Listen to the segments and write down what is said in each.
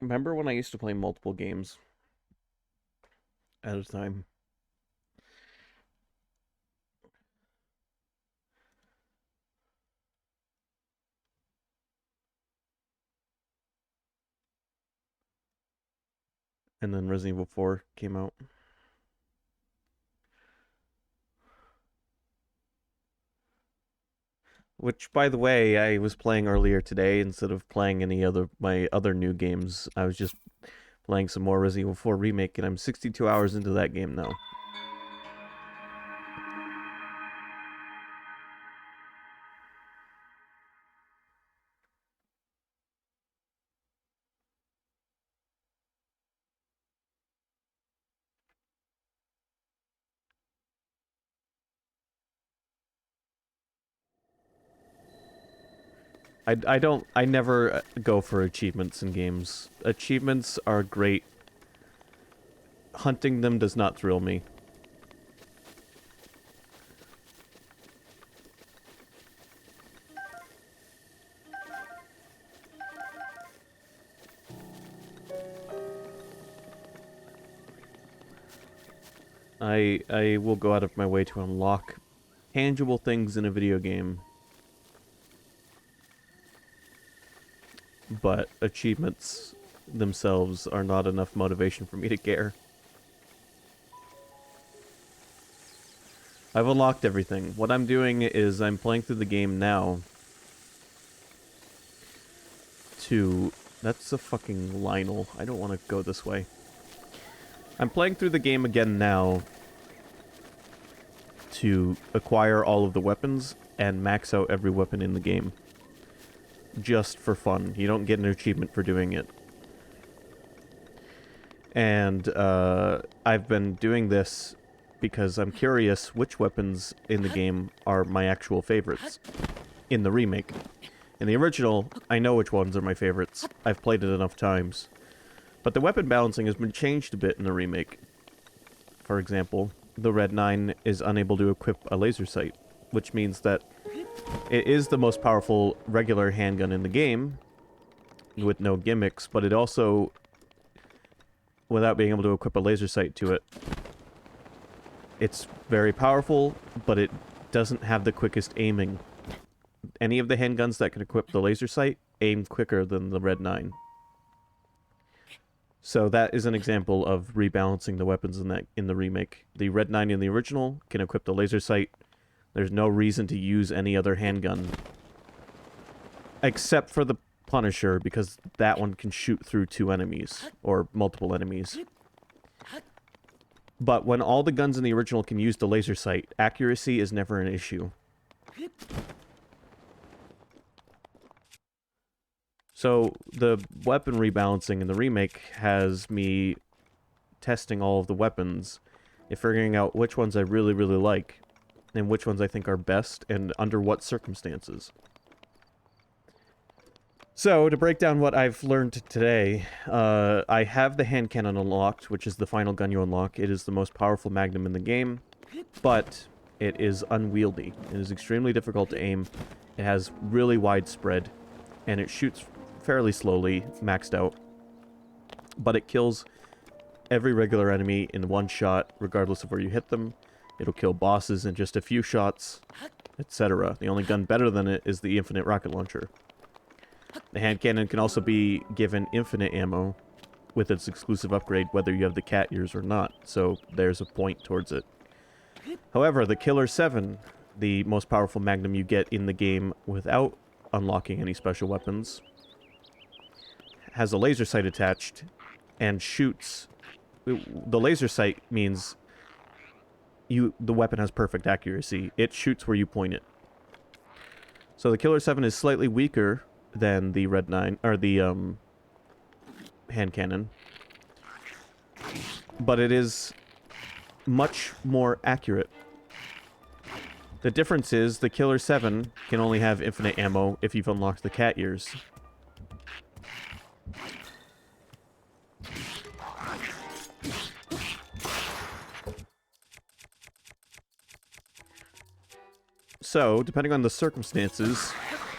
Remember when I used to play multiple games at a time? And then Resident Evil 4 came out. Which, by the way, I was playing earlier today instead of playing any other my other new games. I was just playing some more Resident Evil 4 Remake, and I'm 62 hours into that game now. I never go for achievements in games. Achievements are great. Hunting them does not thrill me. I will go out of my way to unlock tangible things in a video game, but achievements themselves are not enough motivation for me to care. I've unlocked everything. What I'm doing is I'm playing through the game now to... That's a fucking Lionel. I don't want to go this way. I'm playing through the game again now to acquire all of the weapons and max out every weapon in the game. Just for fun. You don't get an achievement for doing it. And I've been doing this because I'm curious which weapons in the game are my actual favorites in the remake. In the original, I know which ones are my favorites. I've played it enough times. But the weapon balancing has been changed a bit in the remake. For example, the Red 9 is unable to equip a laser sight, which means that it is the most powerful regular handgun in the game, with no gimmicks, but it also, without being able to equip a laser sight to it, it's very powerful, but it doesn't have the quickest aiming. Any of the handguns that can equip the laser sight aim quicker than the Red 9. So that is an example of rebalancing the weapons in the remake. The Red 9 in the original can equip the laser sight. There's no reason to use any other handgun. Except for the Punisher, because that one can shoot through two enemies, or multiple enemies. But when all the guns in the original can use the laser sight, accuracy is never an issue. So the weapon rebalancing in the remake has me testing all of the weapons and figuring out which ones I really, really like and which ones I think are best and under what circumstances. So, to break down what I've learned today, I have the hand cannon unlocked, which is the final gun you unlock. It is the most powerful magnum in the game, but it is unwieldy. It is extremely difficult to aim. It has really wide spread, and it shoots fairly slowly, maxed out. But it kills every regular enemy in one shot, regardless of where you hit them. It'll kill bosses in just a few shots, etc. The only gun better than it is the infinite rocket launcher. The hand cannon can also be given infinite ammo with its exclusive upgrade, whether you have the cat ears or not, so there's a point towards it. However, the Killer 7, the most powerful magnum you get in the game without unlocking any special weapons, has a laser sight attached and shoots. The laser sight means the weapon has perfect accuracy. It shoots where you point it. So the Killer 7 is slightly weaker than the Red 9, or the hand cannon, but it is much more accurate. The difference is the Killer 7 can only have infinite ammo if you've unlocked the cat ears. So, depending on the circumstances,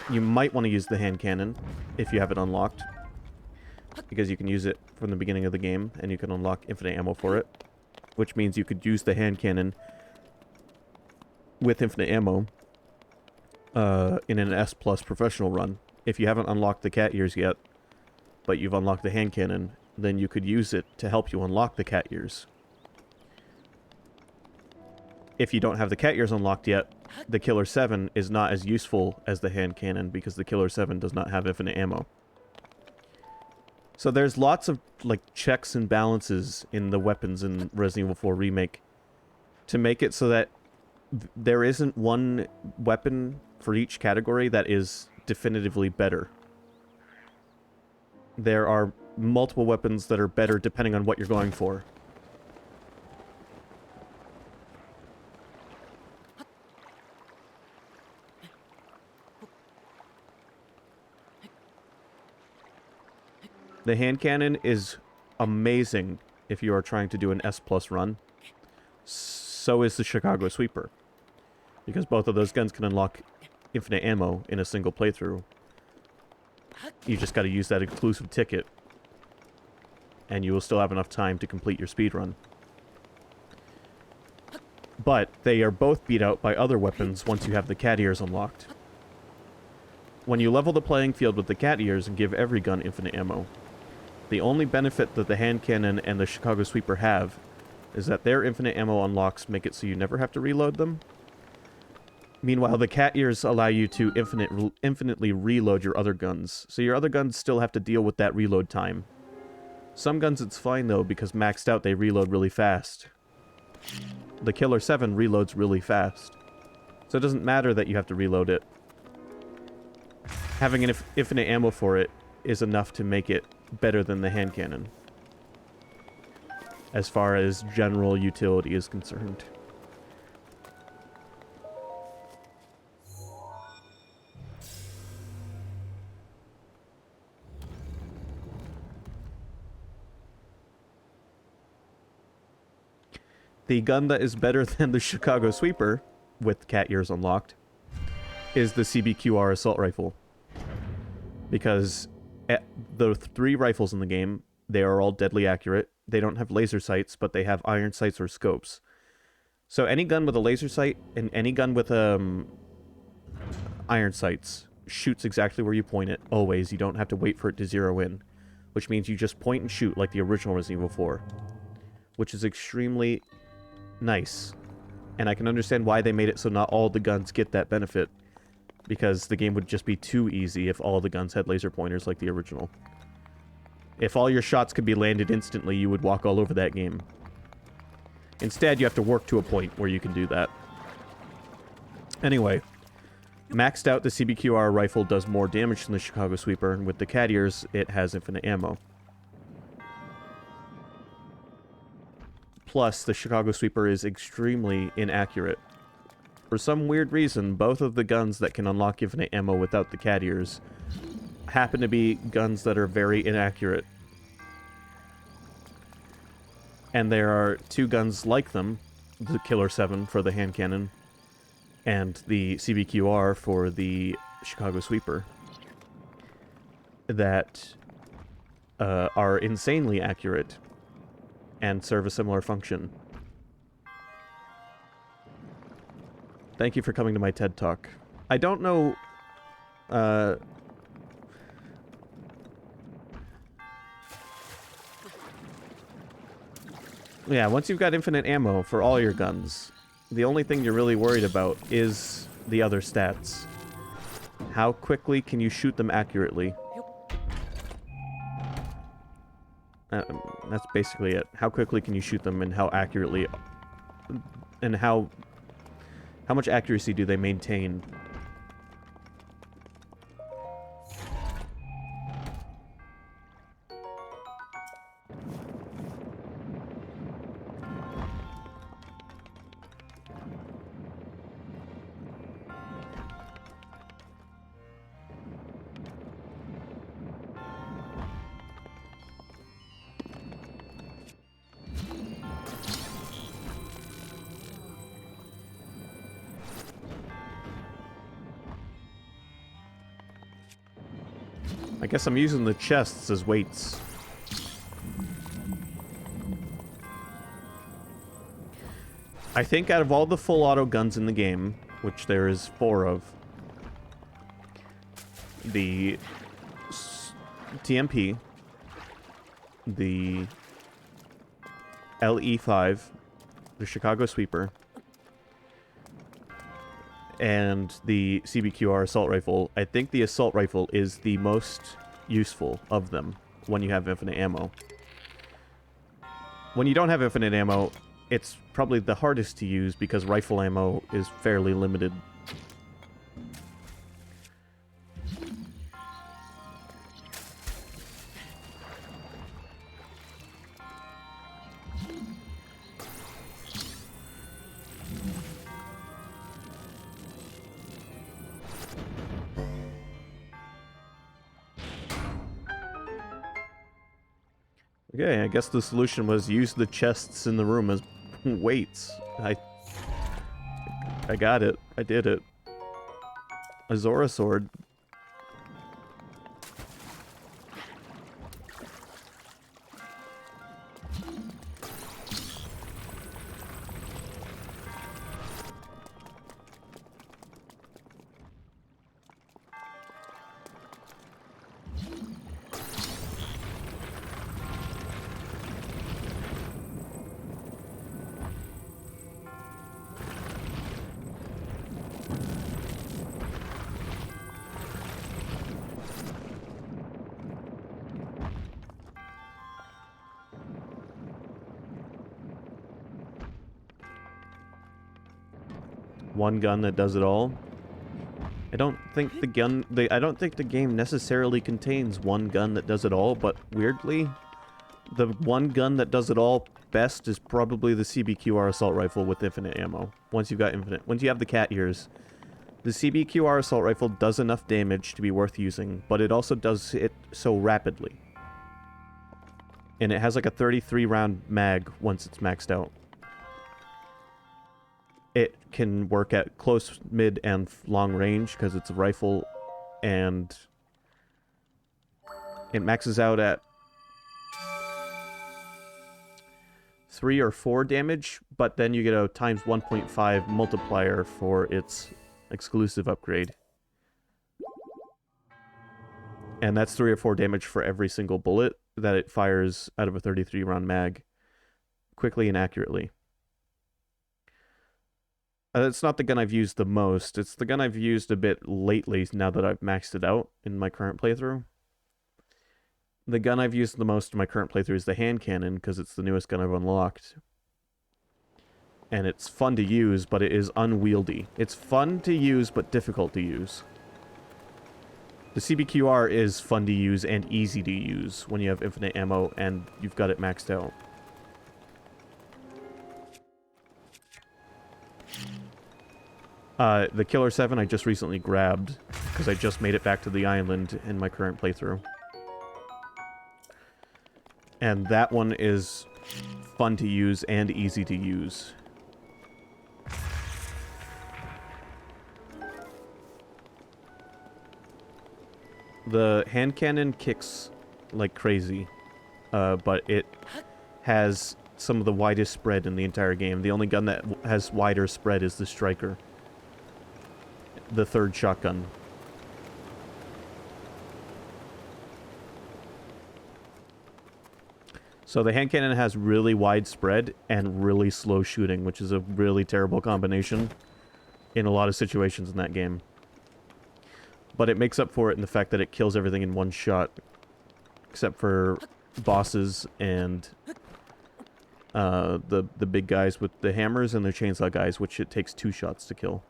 you might want to use the hand cannon if you have it unlocked. because you can use it from the beginning of the game, and you can unlock infinite ammo for it, which means you could use the hand cannon with infinite ammo in an S+ professional run. If you haven't unlocked the cat ears yet, but you've unlocked the hand cannon, then you could use it to help you unlock the cat ears. If you don't have the cat ears unlocked yet, the Killer 7 is not as useful as the hand cannon because the Killer 7 does not have infinite ammo. So there's lots of like checks and balances in the weapons in Resident Evil 4 Remake to make it so that there isn't one weapon for each category that is definitively better. There are multiple weapons that are better depending on what you're going for. The hand cannon is amazing if you are trying to do an S+ run. So is the Chicago Sweeper, because both of those guns can unlock infinite ammo in a single playthrough. You just got to use that exclusive ticket, and you will still have enough time to complete your speedrun. But they are both beat out by other weapons once you have the cat ears unlocked. When you level the playing field with the cat ears and give every gun infinite ammo, the only benefit that the hand cannon and the Chicago Sweeper have is that their infinite ammo unlocks make it so you never have to reload them. Meanwhile, the cat ears allow you to infinitely reload your other guns, so your other guns still have to deal with that reload time. Some guns it's fine though, because maxed out they reload really fast. The Killer 7 reloads really fast, so it doesn't matter that you have to reload it. Having an infinite ammo for it is enough to make it better than the hand cannon, as far as general utility is concerned. The gun that is better than the Chicago Sweeper, with cat ears unlocked, is the CBQR assault rifle. Because the 3 rifles in the game, they are all deadly accurate. They don't have laser sights, but they have iron sights or scopes. So any gun with a laser sight and any gun with iron sights shoots exactly where you point it, always. You don't have to wait for it to zero in, which means you just point and shoot like the original Resident Evil 4, which is extremely nice. And I can understand why they made it so not all the guns get that benefit, because the game would just be too easy if all the guns had laser pointers like the original. If all your shots could be landed instantly, you would walk all over that game. Instead, you have to work to a point where you can do that. Anyway, maxed out, the CBQR rifle does more damage than the Chicago Sweeper, and with the cat ears, it has infinite ammo. Plus, the Chicago Sweeper is extremely inaccurate. For some weird reason, both of the guns that can unlock infinite ammo without the cat ears happen to be guns that are very inaccurate. And there are 2 guns like them, the Killer 7 for the hand cannon, and the CBQR for the Chicago Sweeper, that are insanely accurate and serve a similar function. Thank you for coming to my TED Talk. I don't know... Yeah, once you've got infinite ammo for all your guns, the only thing you're really worried about is the other stats. How quickly can you shoot them accurately? That's basically it. How quickly can you shoot them and how accurately... And how much accuracy do they maintain? I guess I'm using the chests as weights. I think out of all the full auto guns in the game, which there is 4 of, the TMP, the LE5, the Chicago Sweeper, and the CBQR assault rifle, I think the assault rifle is the most useful of them when you have infinite ammo. When you don't have infinite ammo, it's probably the hardest to use because rifle ammo is fairly limited. Okay, I guess the solution was use the chests in the room as weights. I got it. I did it. Azora sword. One gun that does it all. I don't think the game necessarily contains one gun that does it all, but weirdly, the one gun that does it all best is probably the CBQR assault rifle with infinite ammo. Once you have the cat ears, the CBQR assault rifle does enough damage to be worth using, but it also does it so rapidly. And it has like a 33 round mag once it's maxed out. It can work at close, mid, and long range because it's a rifle, and it maxes out at 3 or 4 damage, but then you get a times 1.5 multiplier for its exclusive upgrade. And that's 3 or 4 damage for every single bullet that it fires out of a 33 round mag, quickly and accurately. It's not the gun I've used the most. It's the gun I've used a bit lately now that I've maxed it out in my current playthrough. The gun I've used the most in my current playthrough is the hand cannon, because it's the newest gun I've unlocked. And it's fun to use, but it is unwieldy. It's fun to use, but difficult to use. The CBQR is fun to use and easy to use when you have infinite ammo and you've got it maxed out. The Killer 7 I just recently grabbed, because I just made it back to the island in my current playthrough. And that one is fun to use and easy to use. The hand cannon kicks like crazy, but it has some of the widest spread in the entire game. The only gun that has wider spread is the Striker. The third shotgun. So the hand cannon has really wide spread and really slow shooting, which is a really terrible combination in a lot of situations in that game. But it makes up for it in the fact that it kills everything in one shot, except for bosses and the big guys with the hammers and the chainsaw guys, which it takes 2 shots to kill.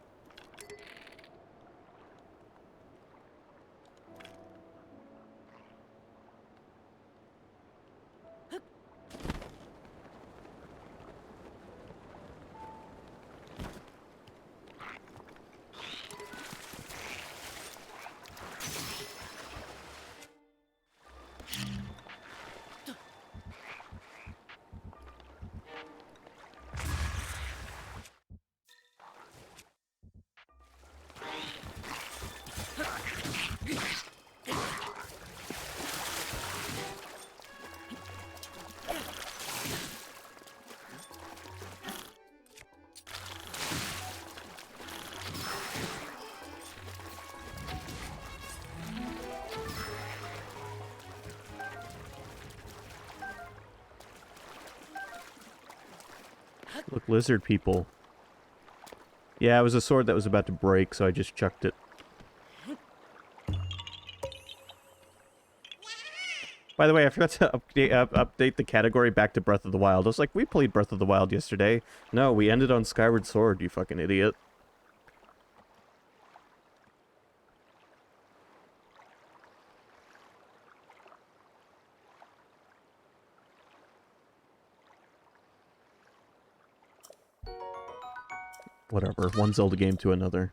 Look, lizard people. Yeah, it was a sword that was about to break, so I just chucked it. By the way, I forgot to update the category back to Breath of the Wild. I was like, we played Breath of the Wild yesterday. No, we ended on Skyward Sword, you fucking idiot. Whatever, one Zelda game to another.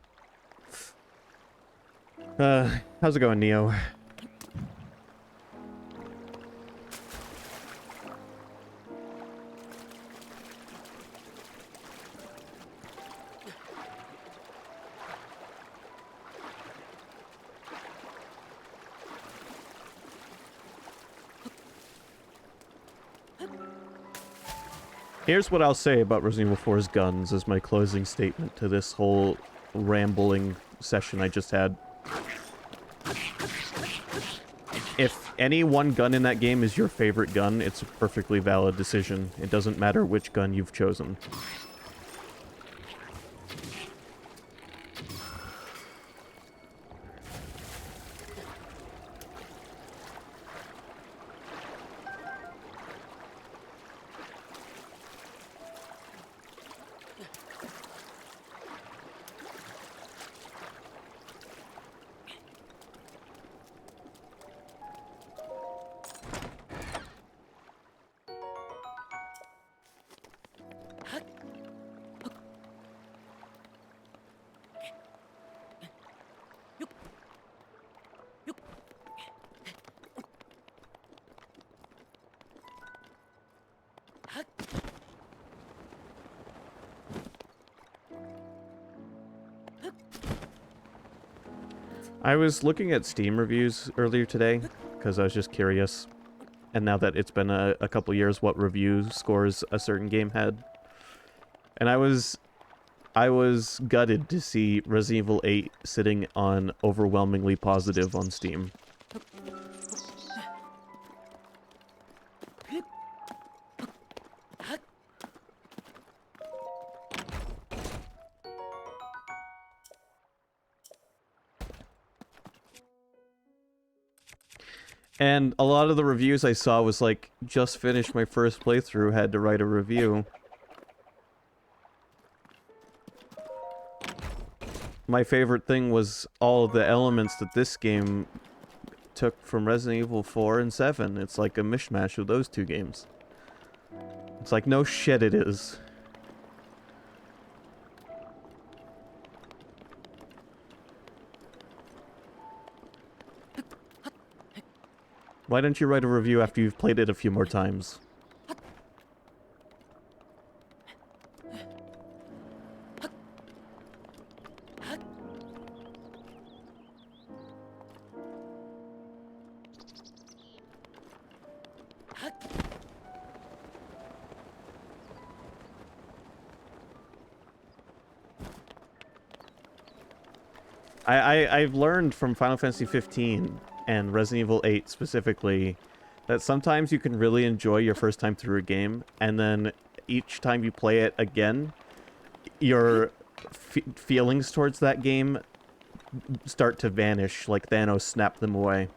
How's it going, Neo? Here's what I'll say about Resident Evil 4's guns as my closing statement to this whole rambling session I just had. If any one gun in that game is your favorite gun, it's a perfectly valid decision. It doesn't matter which gun you've chosen. I was looking at Steam reviews earlier today, because I was just curious. And now that it's been a couple years, what review scores a certain game had. And I was gutted to see Resident Evil 8 sitting on overwhelmingly positive on Steam. And a lot of the reviews I saw was like, just finished my first playthrough, had to write a review. My favorite thing was all of the elements that this game took from Resident Evil 4 and 7. It's like a mishmash of those two games. It's like, no shit it is. Why don't you write a review after you've played it a few more times? I've learned from Final Fantasy 15 and Resident Evil 8 specifically that sometimes you can really enjoy your first time through a game, and then each time you play it again, your feelings towards that game start to vanish, like Thanos snapped them away.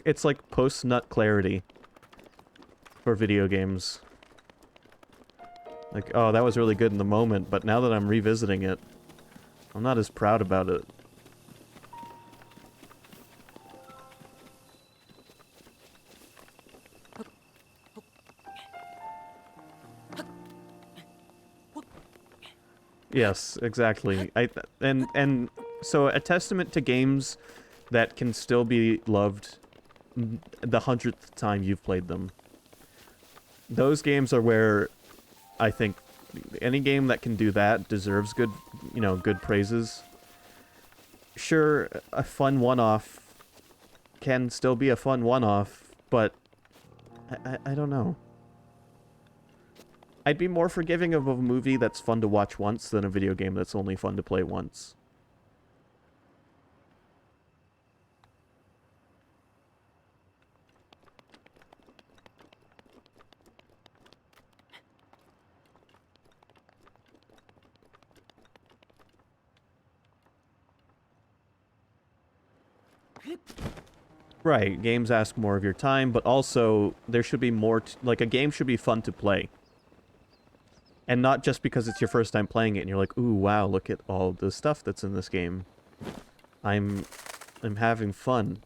It's like post-nut clarity for video games. Like, oh, that was really good in the moment, but now that I'm revisiting it, I'm not as proud about it. Yes, exactly. And so a testament to games that can still be loved the 100th time you've played them. Those games are where I think any game that can do that deserves good, you know, good praises. Sure, a fun one-off can still be a fun one-off, but I don't know. I'd be more forgiving of a movie that's fun to watch once than a video game that's only fun to play once. Right, games ask more of your time, but also there should be more, like a game should be fun to play. And not just because it's your first time playing it and you're like, ooh, wow, look at all the stuff that's in this game. I'm having fun.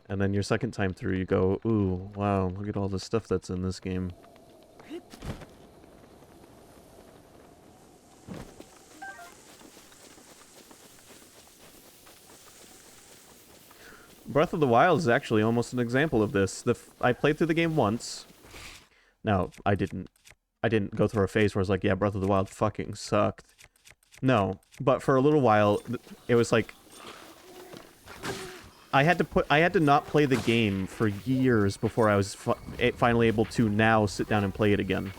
And then your second time through, you go, ooh, wow, look at all the stuff that's in this game. Breath of the Wild is actually almost an example of this. I played through the game once. Now, I didn't go through a phase where I was like, yeah, Breath of the Wild fucking sucked. No, but for a little while, it was like, I had to not play the game for years before I was finally able to now sit down and play it again.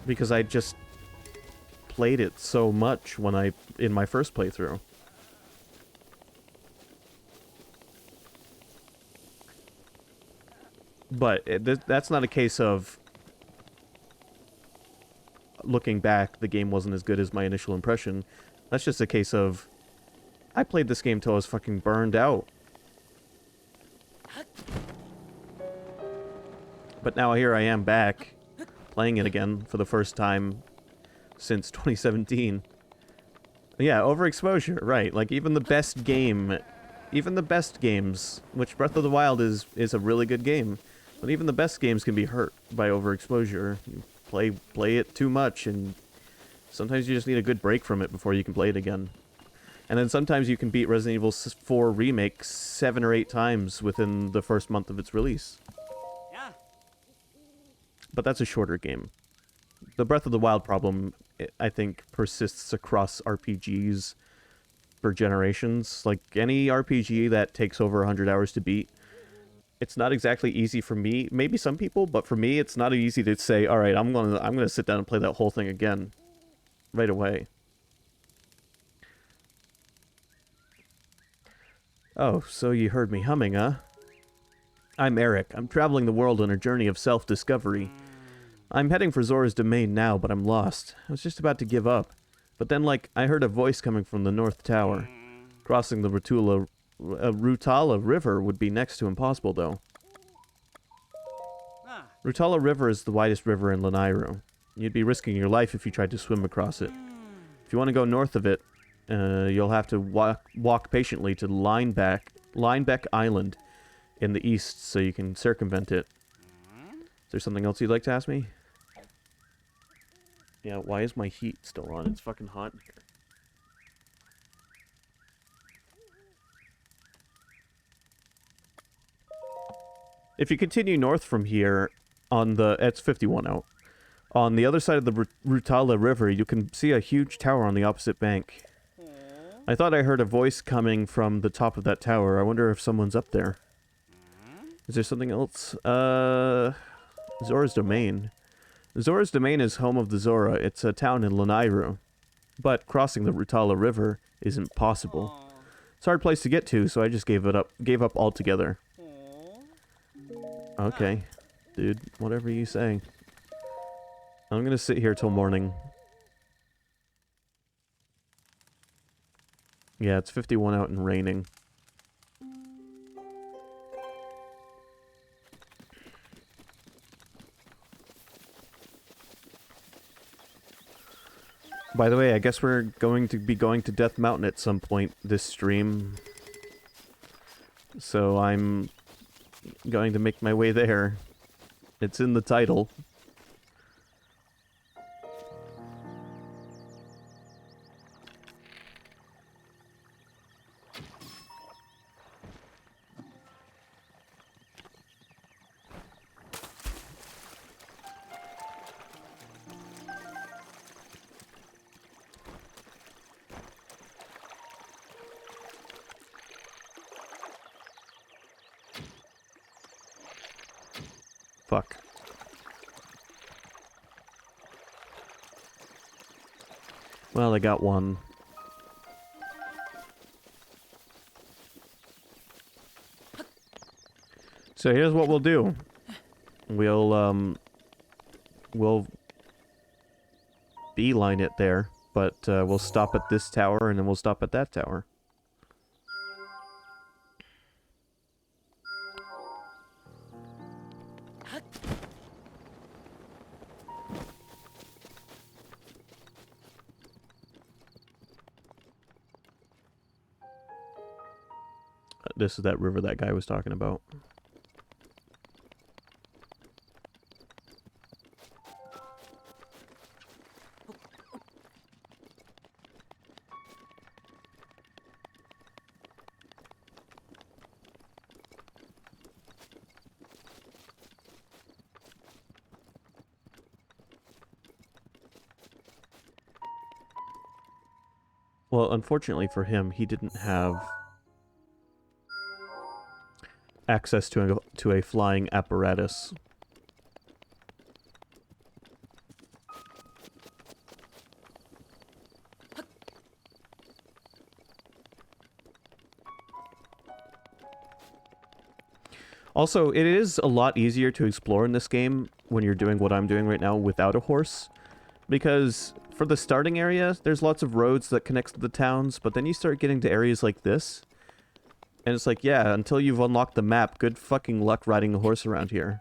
Because I just played it so much in my first playthrough. But that's not a case of looking back, the game wasn't as good as my initial impression. That's just a case of, I played this game till I was fucking burned out. But now here I am back, playing it again for the first time since 2017. Yeah, overexposure, right. Like, even the best games, which Breath of the Wild is a really good game, but even the best games can be hurt by overexposure. You play it too much, and sometimes you just need a good break from it before you can play it again. And then sometimes you can beat Resident Evil 4 Remake 7 or 8 times within the first month of its release. Yeah. But that's a shorter game. The Breath of the Wild problem, I think, persists across RPGs for generations. Like, any RPG that takes over 100 hours to beat, it's not exactly easy for me. Maybe some people, but for me, it's not easy to say, all right, I'm gonna sit down and play that whole thing again right away. Oh, so you heard me humming, huh? I'm Eric. I'm traveling the world on a journey of self-discovery. I'm heading for Zora's Domain now, but I'm lost. I was just about to give up. But then, like, I heard a voice coming from the North Tower. Crossing the Rutala River would be next to impossible, though. Rutala River is the widest river in Lanayru. You'd be risking your life if you tried to swim across it. If you want to go north of it, you'll have to walk patiently to Linebeck Island in the east so you can circumvent it. Is there something else you'd like to ask me? Yeah, why is my heat still on? It's fucking hot in here. If you continue north from here, it's 51 out. On the other side of the Rutala River, you can see a huge tower on the opposite bank. I thought I heard a voice coming from the top of that tower. I wonder if someone's up there. Is there something else? Zora's Domain. Zora's Domain is home of the Zora. It's a town in Lanayru. But crossing the Rutala River isn't possible. It's a hard place to get to, so I just gave up altogether. Okay. Dude, whatever you say. I'm gonna sit here till morning. Yeah, it's 51 out and raining. By the way, I guess we're going to be going to Death Mountain at some point this stream. So I'm going to make my way there. It's in the title. Fuck. Well, I got one. So here's what we'll do. We'll beeline it there, but we'll stop at this tower and then we'll stop at that tower. This is that river that guy was talking about. Well, unfortunately for him, he didn't have access to a flying apparatus. Also, it is a lot easier to explore in this game when you're doing what I'm doing right now without a horse. Because for the starting area, there's lots of roads that connect to the towns, but then you start getting to areas like this. And it's like, yeah, until you've unlocked the map, good fucking luck riding a horse around here.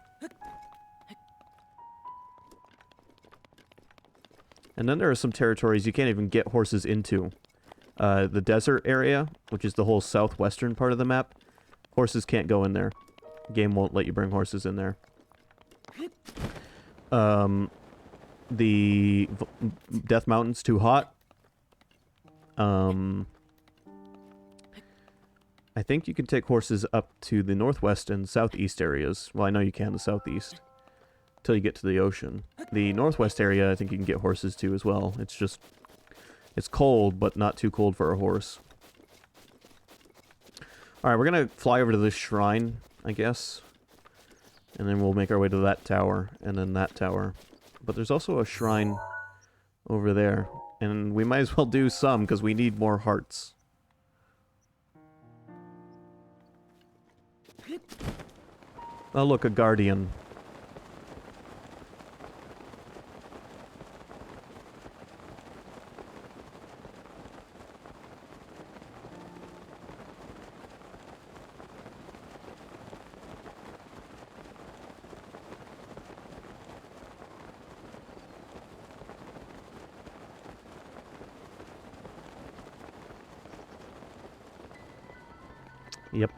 And then there are some territories you can't even get horses into. The desert area, which is the whole southwestern part of the map, horses can't go in there. The game won't let you bring horses in there. The Death Mountain's too hot. I think you can take horses up to the northwest and southeast areas. Well, I know you can the southeast. Till you get to the ocean. The northwest area, I think you can get horses to as well. It's just... it's cold, but not too cold for a horse. Alright, we're gonna fly over to this shrine, I guess. And then we'll make our way to that tower, and then that tower. But there's also a shrine over there. And we might as well do some, because we need more hearts. Oh, look, a guardian. Yep.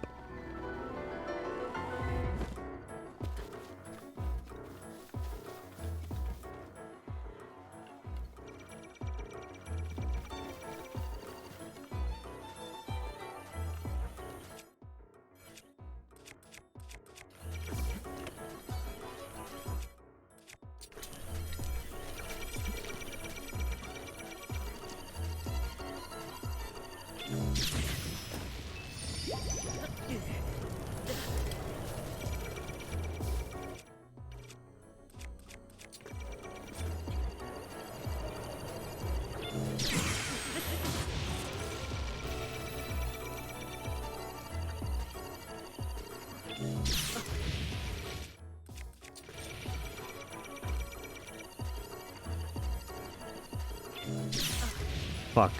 Fuck.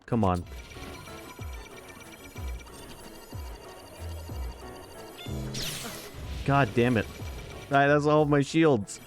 Come on. God damn it. Alright, that's all of my shields.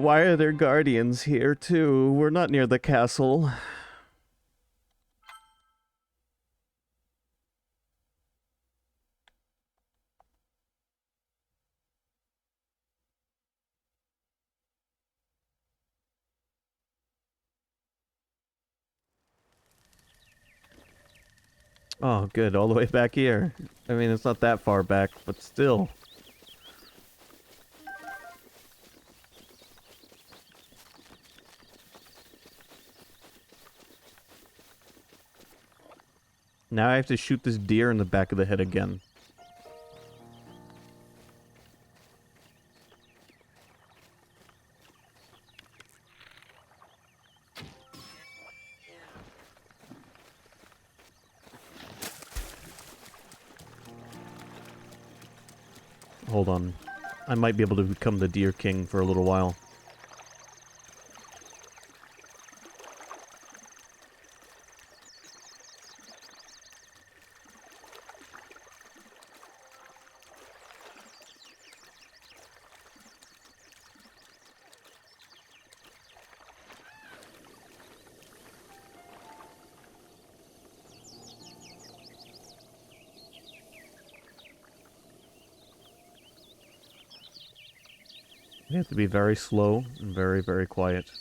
Why are there guardians here, too? We're not near the castle. Oh, good. All the way back here. I mean, it's not that far back, but still. Now I have to shoot this deer in the back of the head again. Hold on. I might be able to become the Deer King for a little while. You have to be very slow and very, very quiet.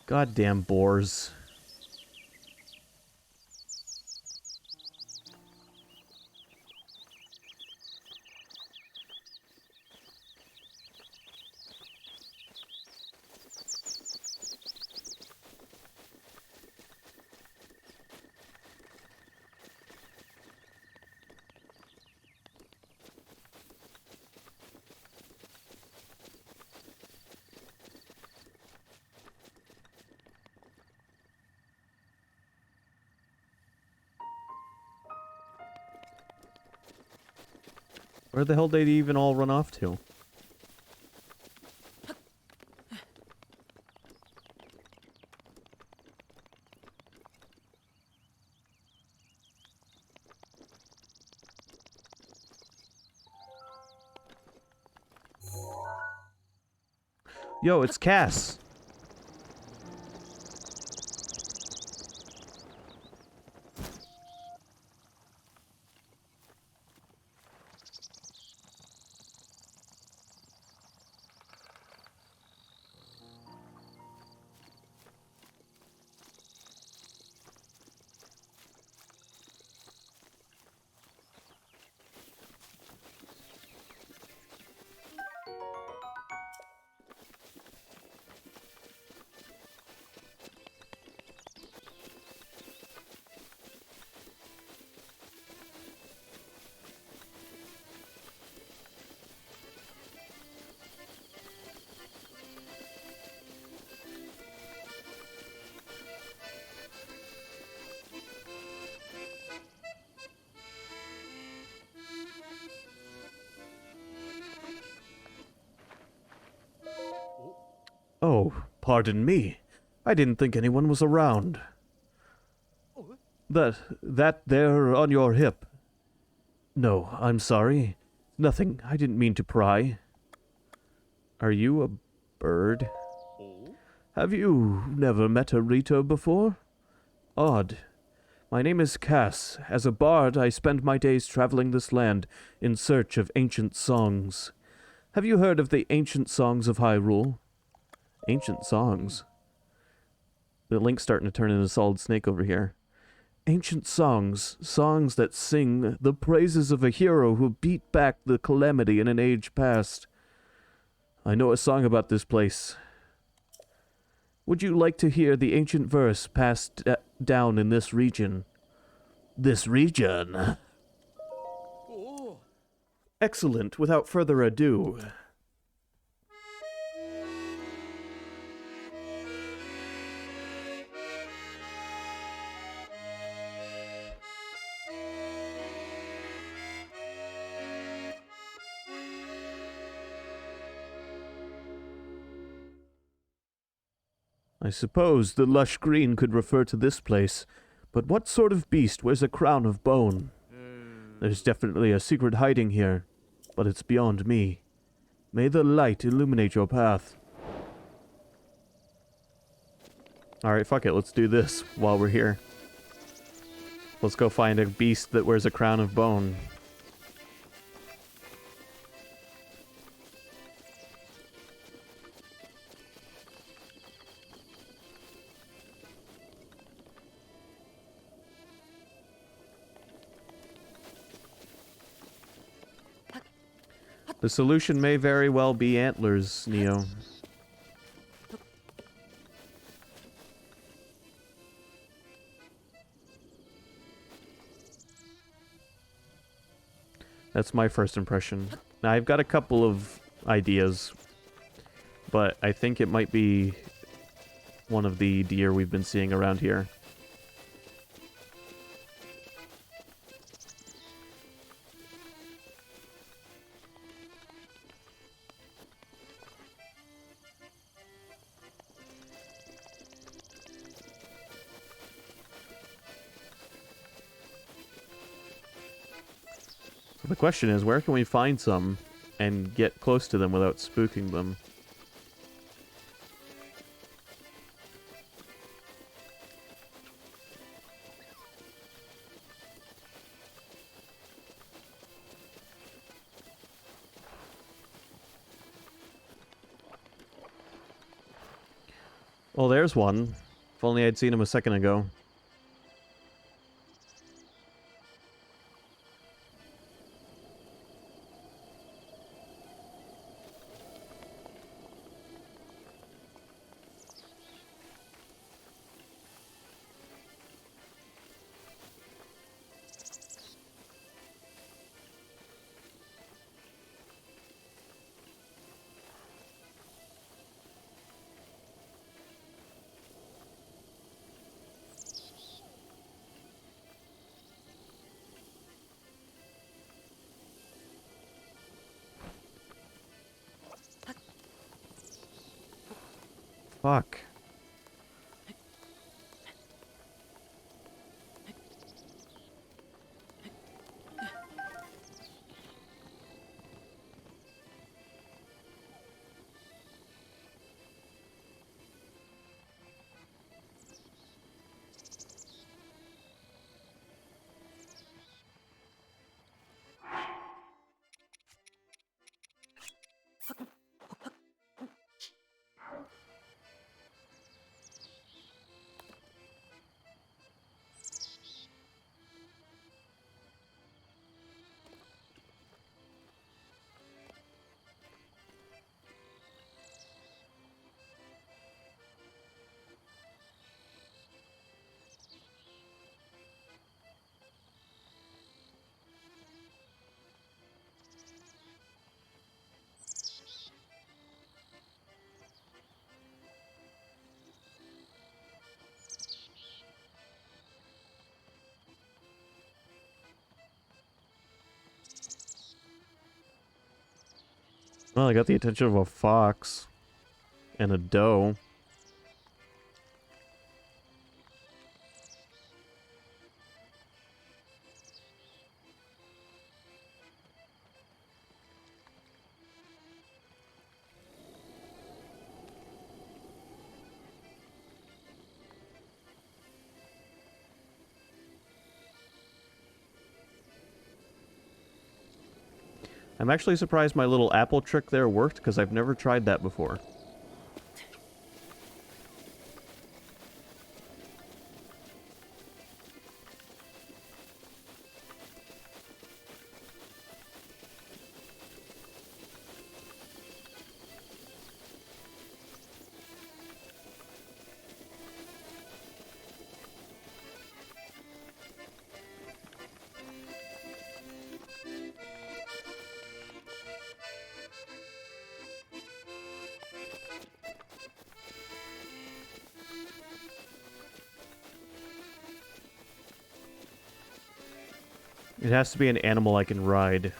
Goddamn boars. Where the hell did they even all run off to? Yo, it's Cass. Oh, pardon me. I didn't think anyone was around. That there on your hip. No, I'm sorry. Nothing. I didn't mean to pry. Are you a bird? Have you never met a Rito before? Odd. My name is Cass. As a bard, I spend my days traveling this land in search of ancient songs. Have you heard of the ancient songs of Hyrule? Ancient songs? The link's starting to turn into Solid Snake over here. Ancient songs. Songs that sing the praises of a hero who beat back the calamity in an age past. I know a song about this place. Would you like to hear the ancient verse passed down in this region? This region? Excellent. Without further ado... I suppose the lush green could refer to this place, but what sort of beast wears a crown of bone? There's definitely a secret hiding here, but it's beyond me. May the light illuminate your path. Alright, fuck it, let's do this while we're here. Let's go find a beast that wears a crown of bone. The solution may very well be antlers, Neo. That's my first impression. Now, I've got a couple of ideas, but I think it might be one of the deer we've been seeing around here. The question is, where can we find some and get close to them without spooking them? Well, there's one. If only I'd seen him a second ago. Fuck. Well, I got the attention of a fox and a doe. I'm actually surprised my little apple trick there worked, because I've never tried that before. It has to be an animal I can ride.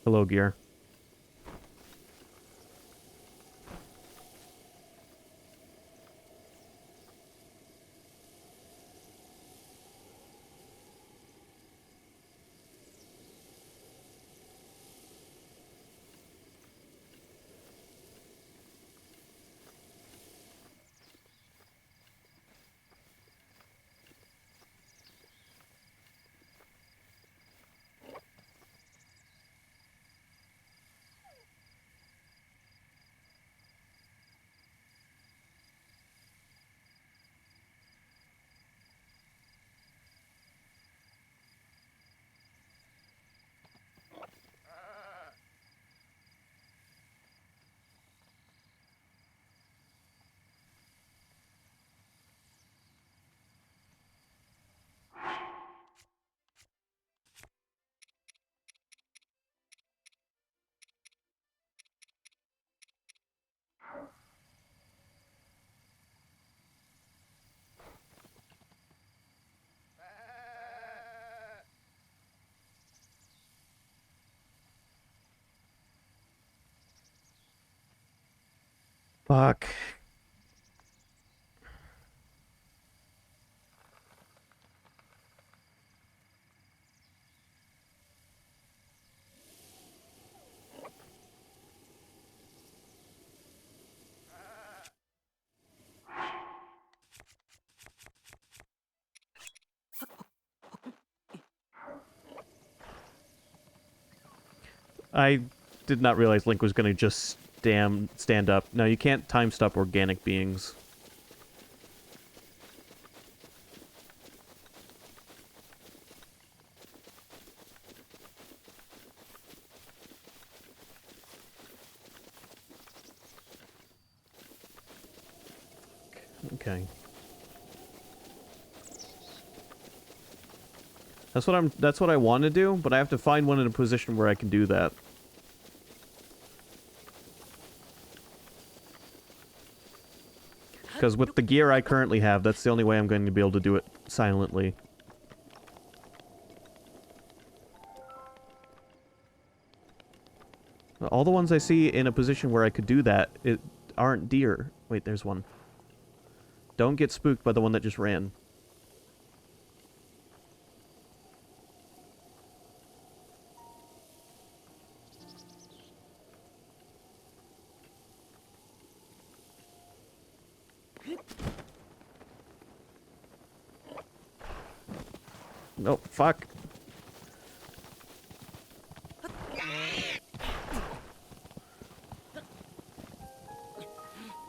Hello, Gear. Fuck. I did not realize Link was going to just stand up. No, you can't time stop organic beings. Okay. That's what I want to do, but I have to find one in a position where I can do that. Because with the gear I currently have, that's the only way I'm going to be able to do it silently. All the ones I see in a position where I could do that aren't deer. Wait, there's one. Don't get spooked by the one that just ran. No, fuck.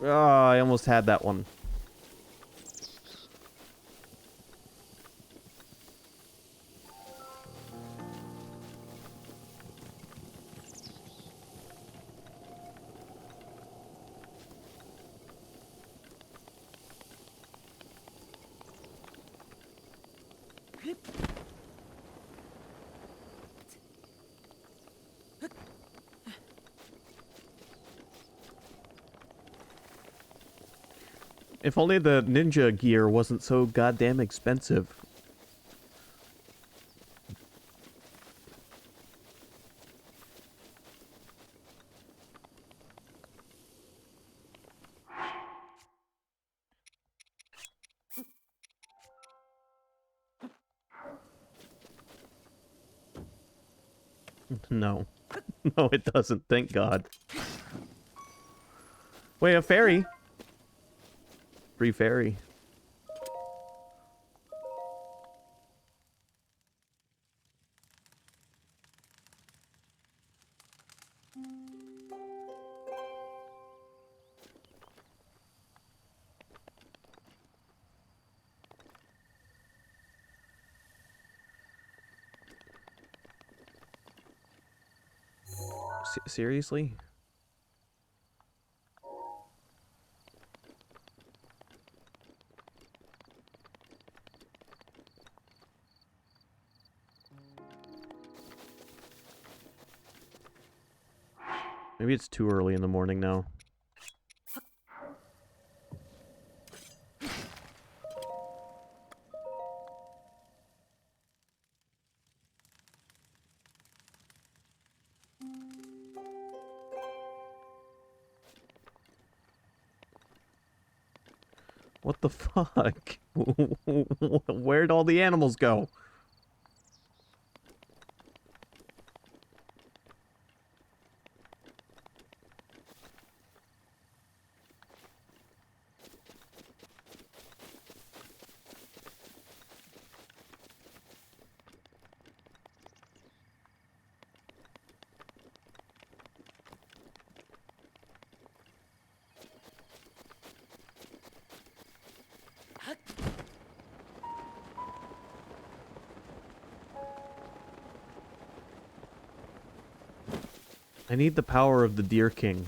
Oh, I almost had that one. If only the ninja gear wasn't so goddamn expensive. No. No, it doesn't, thank God. Wait, a fairy? Free fairy. Seriously? Maybe it's too early in the morning now. What the fuck? Where'd all the animals go? I need the power of the Deer King.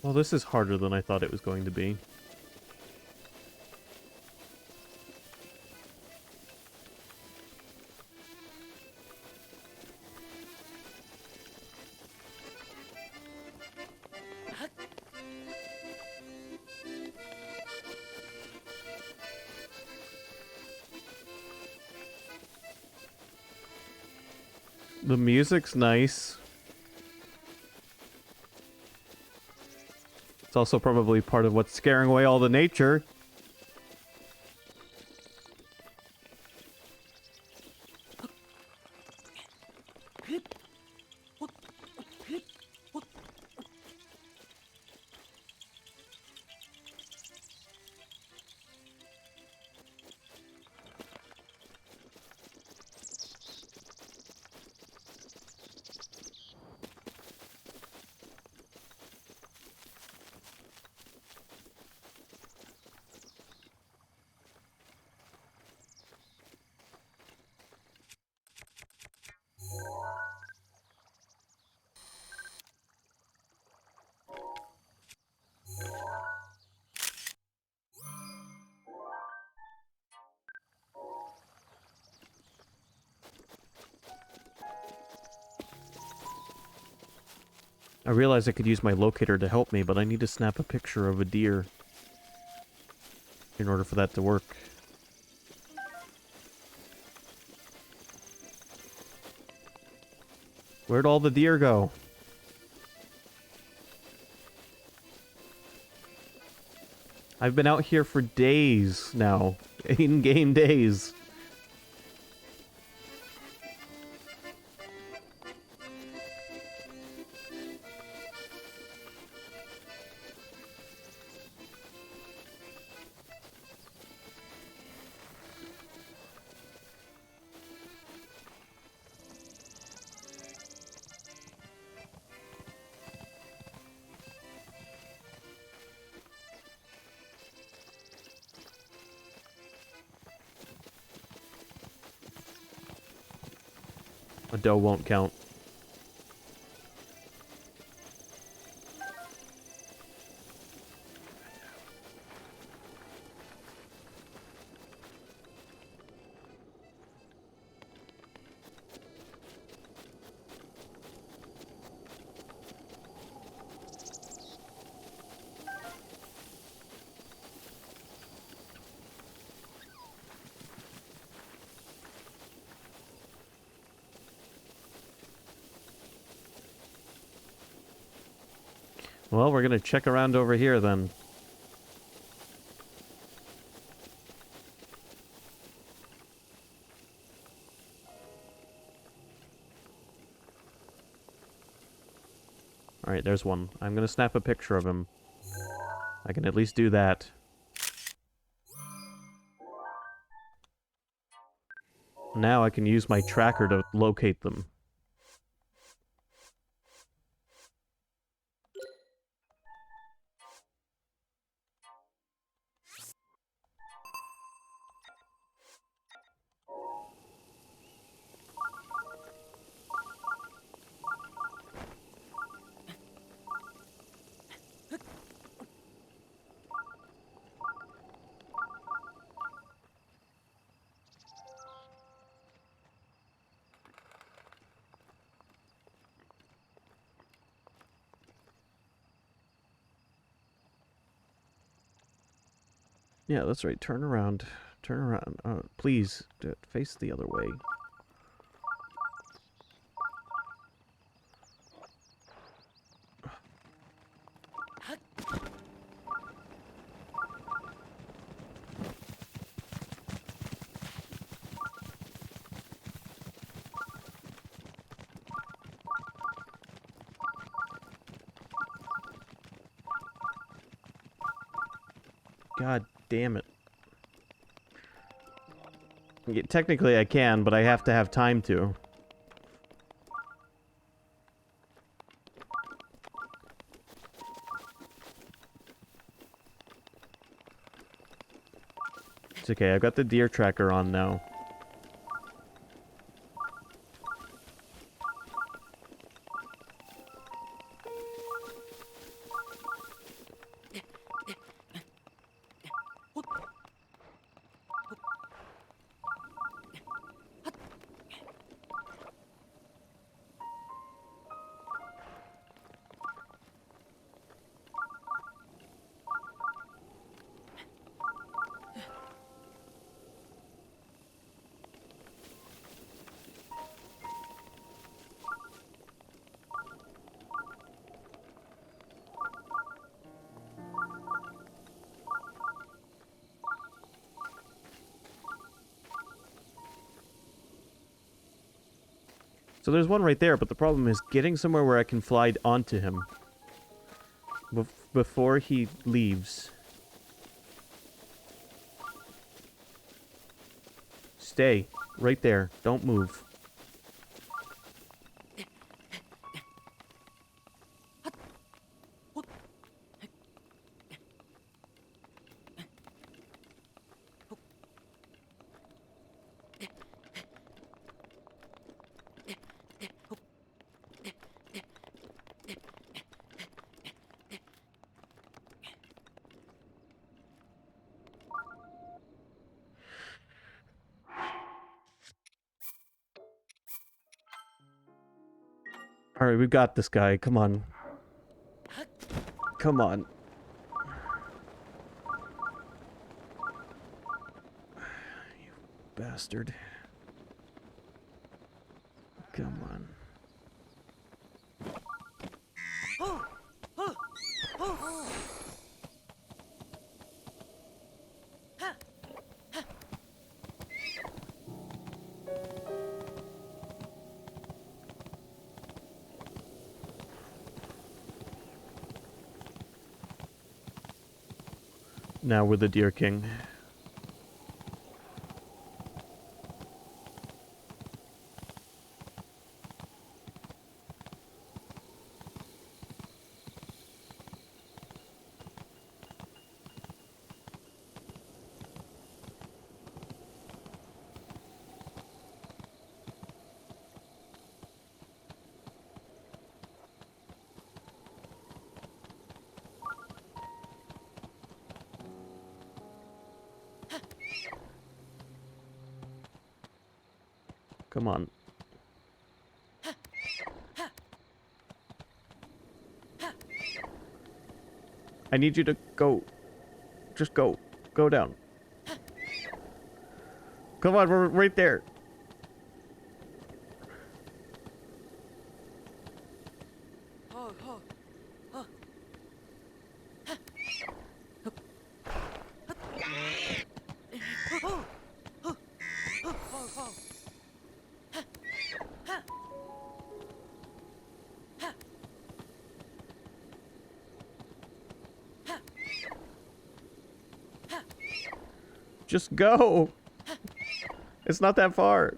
Well, this is harder than I thought it was going to be. The music's nice. It's also probably part of what's scaring away all the nature. I realize I could use my locator to help me, but I need to snap a picture of a deer in order for that to work. Where'd all the deer go? I've been out here for days now. In-game days. A doe won't count. Well, we're gonna check around over here then. Alright, there's one. I'm gonna snap a picture of him. I can at least do that. Now I can use my tracker to locate them. Yeah, that's right. Turn around. Turn around. Please, face the other way. God damn it. Yeah, technically I can, but I have to have time to. It's okay, I've got the deer tracker on now. So there's one right there, but the problem is getting somewhere where I can fly onto him before he leaves. Stay right there. Don't move. Alright, we've got this guy. Come on. Come on. You bastard. Come on. Now we're the Deer King. Come on. I need you to go. Just go. Go down. Come on, we're right there. Just go. It's not that far.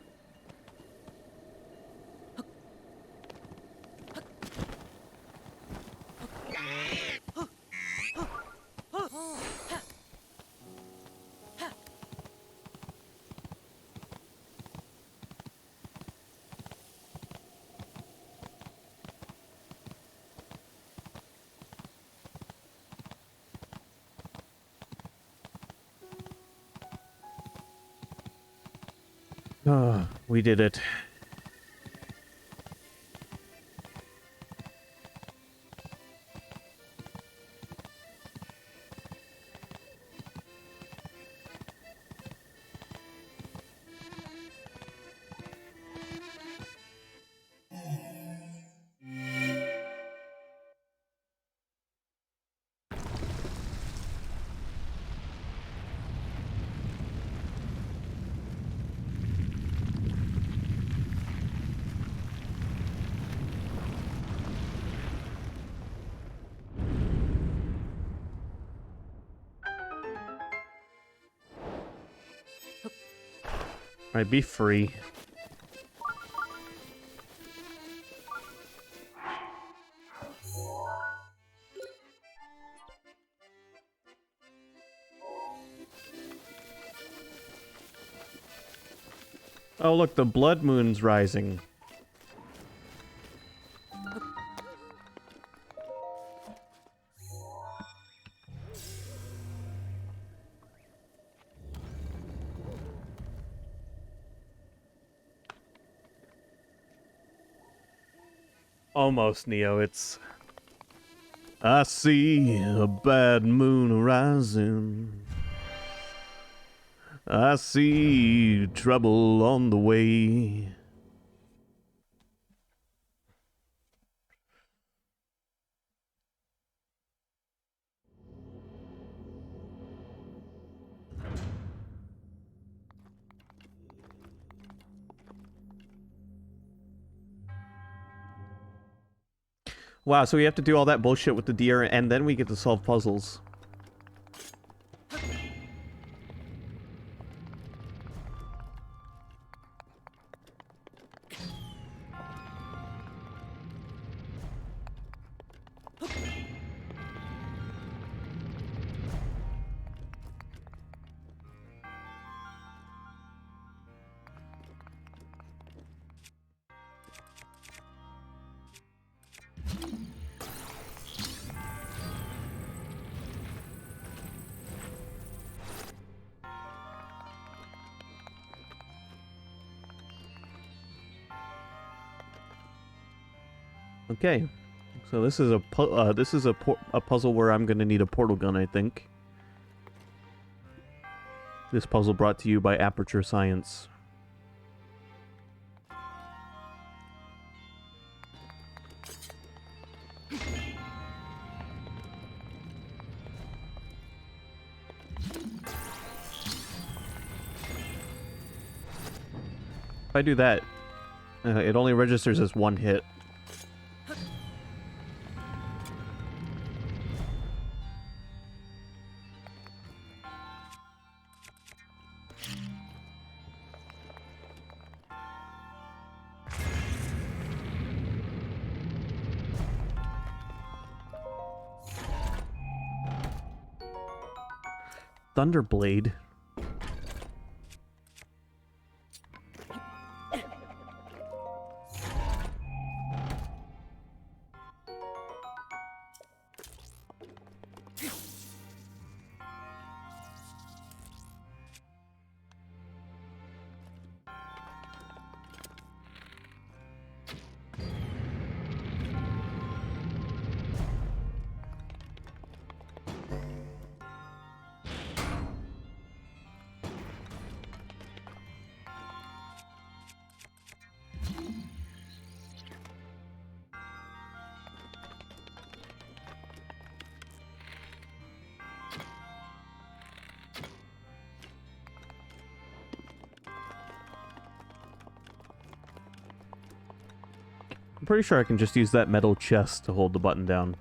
Ah, we did it. Alright, be free. Oh, look, the blood moon's rising. Almost, Neo. It's... I see a bad moon rising. I see trouble on the way. Wow, so we have to do all that bullshit with the deer, and then we get to solve puzzles. Okay, so this is a puzzle where I'm gonna need a portal gun, I think. This puzzle brought to you by Aperture Science. If I do that, it only registers as one hit. Thunderblade. I'm pretty sure I can just use that metal chest to hold the button down.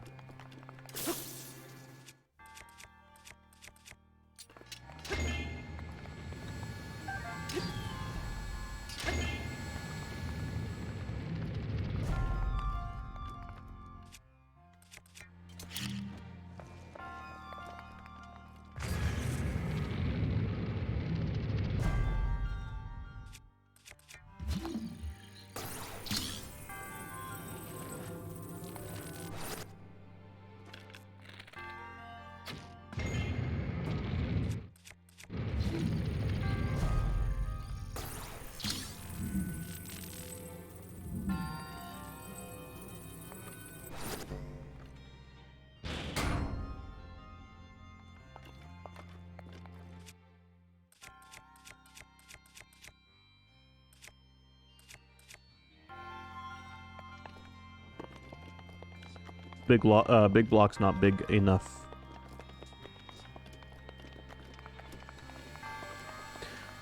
Big block's not big enough.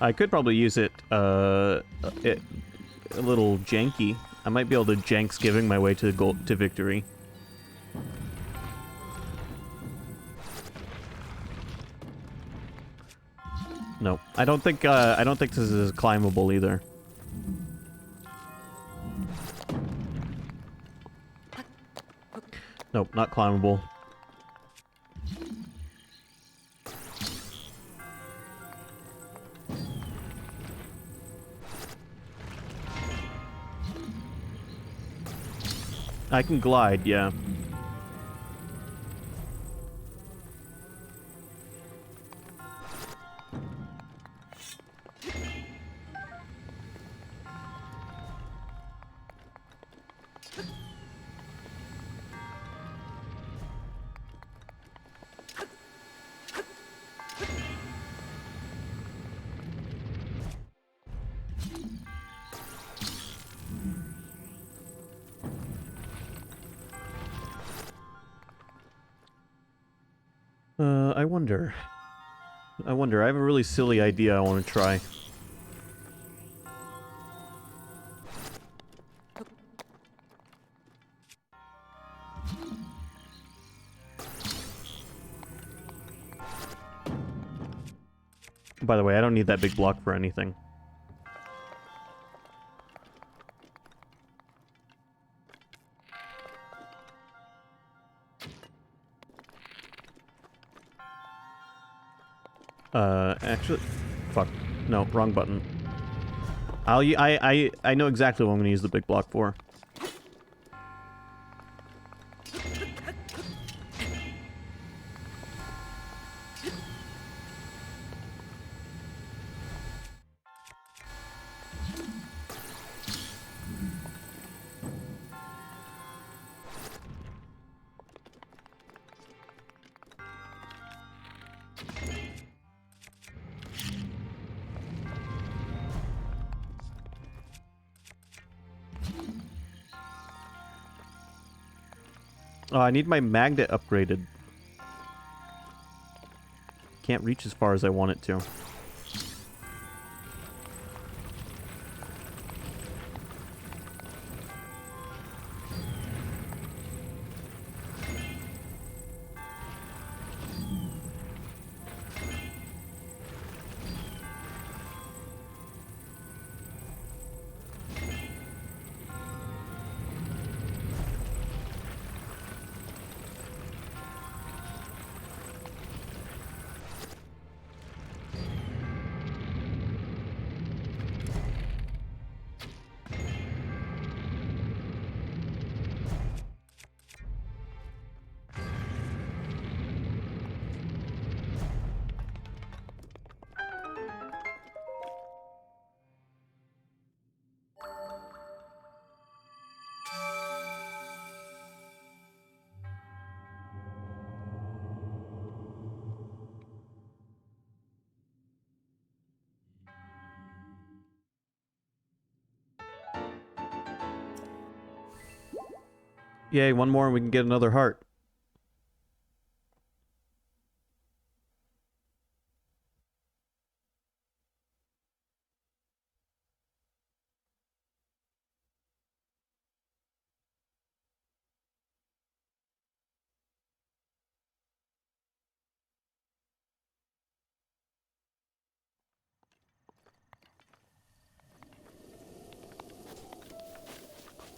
I could probably use it, a little janky. I might be able to Janksgiving my way to victory. No, I don't think this is climbable either. Nope, not climbable. I can glide, yeah. I wonder. I have a really silly idea I want to try. By the way, I don't need that big block for anything. Actually... Fuck. No, wrong button. I know exactly what I'm gonna use the big block for. Oh, I need my magnet upgraded. Can't reach as far as I want it to. Yay, one more and we can get another heart.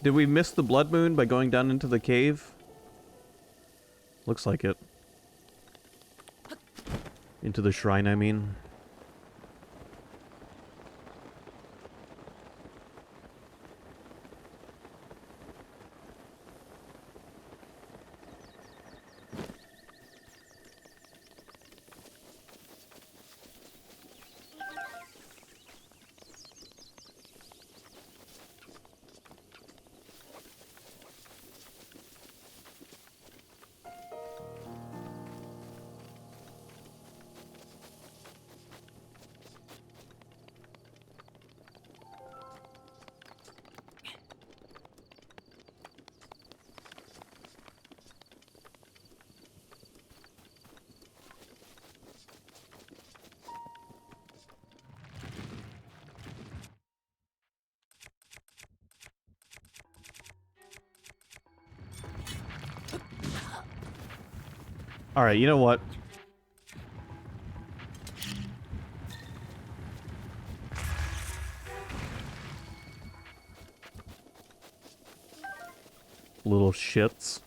Did we miss the blood moon by going down into the cave? Looks like it. Into the shrine, I mean. Alright, you know what? little shits.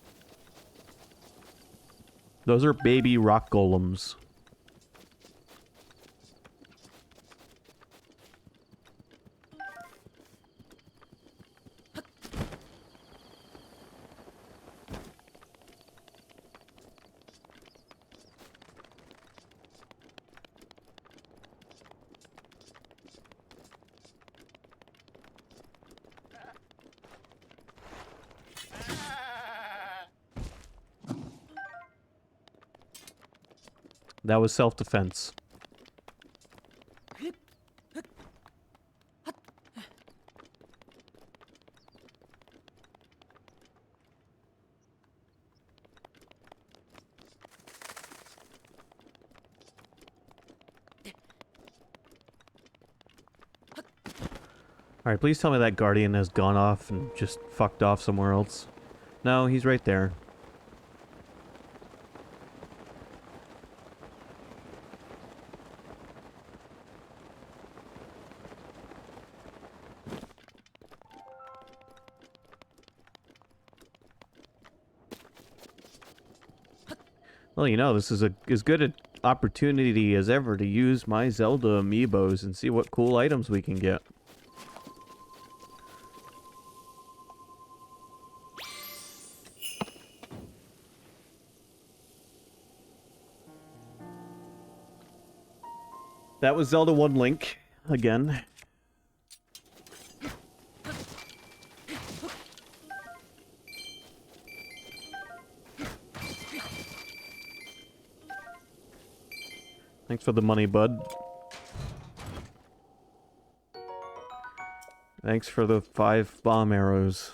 Those are baby rock golems. That was self-defense. Alright, please tell me that Guardian has gone off and just fucked off somewhere else. No, he's right there. Well, you know, this is as good an opportunity as ever to use my Zelda amiibos and see what cool items we can get. That was Zelda 1 Link, again. Thanks for the money, bud. Thanks for the 5 bomb arrows.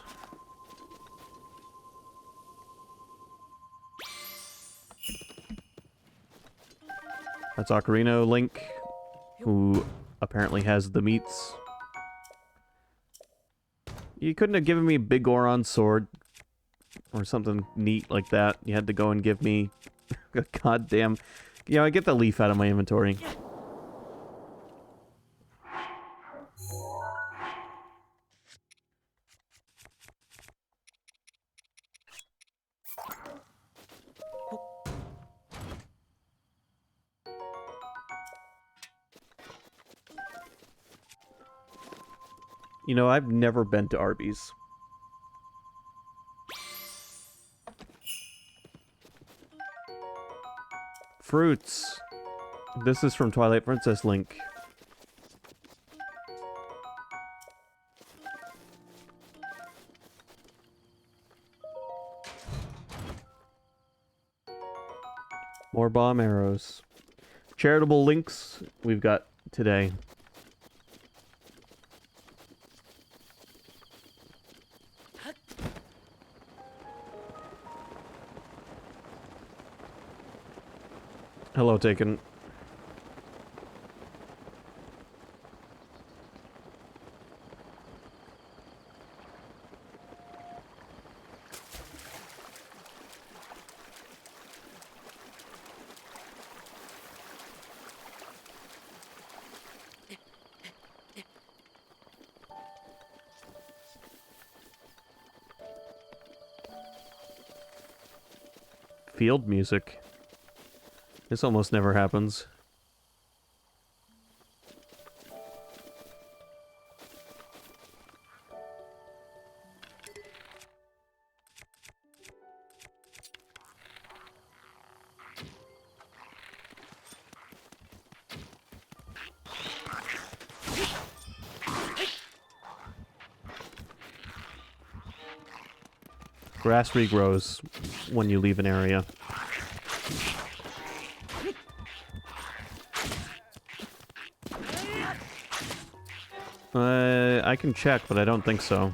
That's Ocarina Link, who apparently has the meats. You couldn't have given me a big Goron sword or something neat like that. You had to go and give me a goddamn... You know, I get the leaf out of my inventory. You know, I've never been to Arby's. Fruits. This is from Twilight Princess Link. More bomb arrows. Charitable links we've got today. Hello, Taken. Field music. This almost never happens. Grass regrows when you leave an area. I can check, but I don't think so.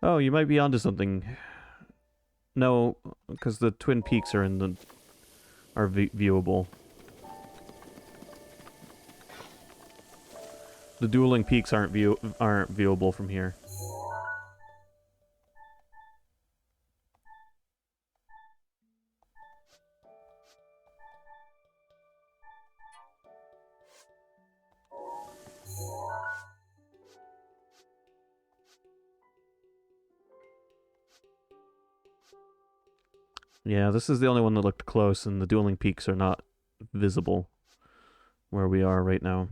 Oh, you might be onto something. No, because the Twin Peaks are in the viewable. The dueling peaks aren't viewable from here. Yeah, this is the only one that looked close, and the dueling peaks are not visible where we are right now.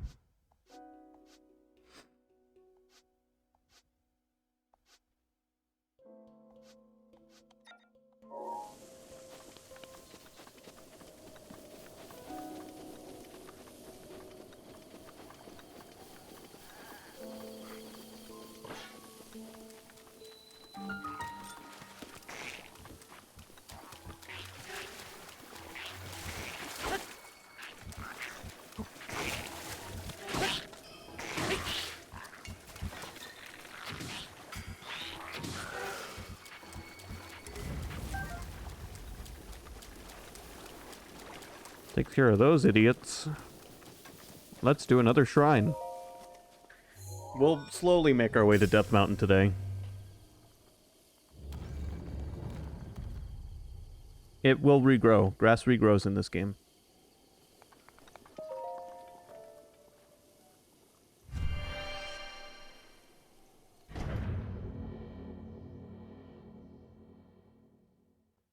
Take care of those idiots. Let's do another shrine. We'll slowly make our way to Death Mountain today. It will regrow. Grass regrows in this game.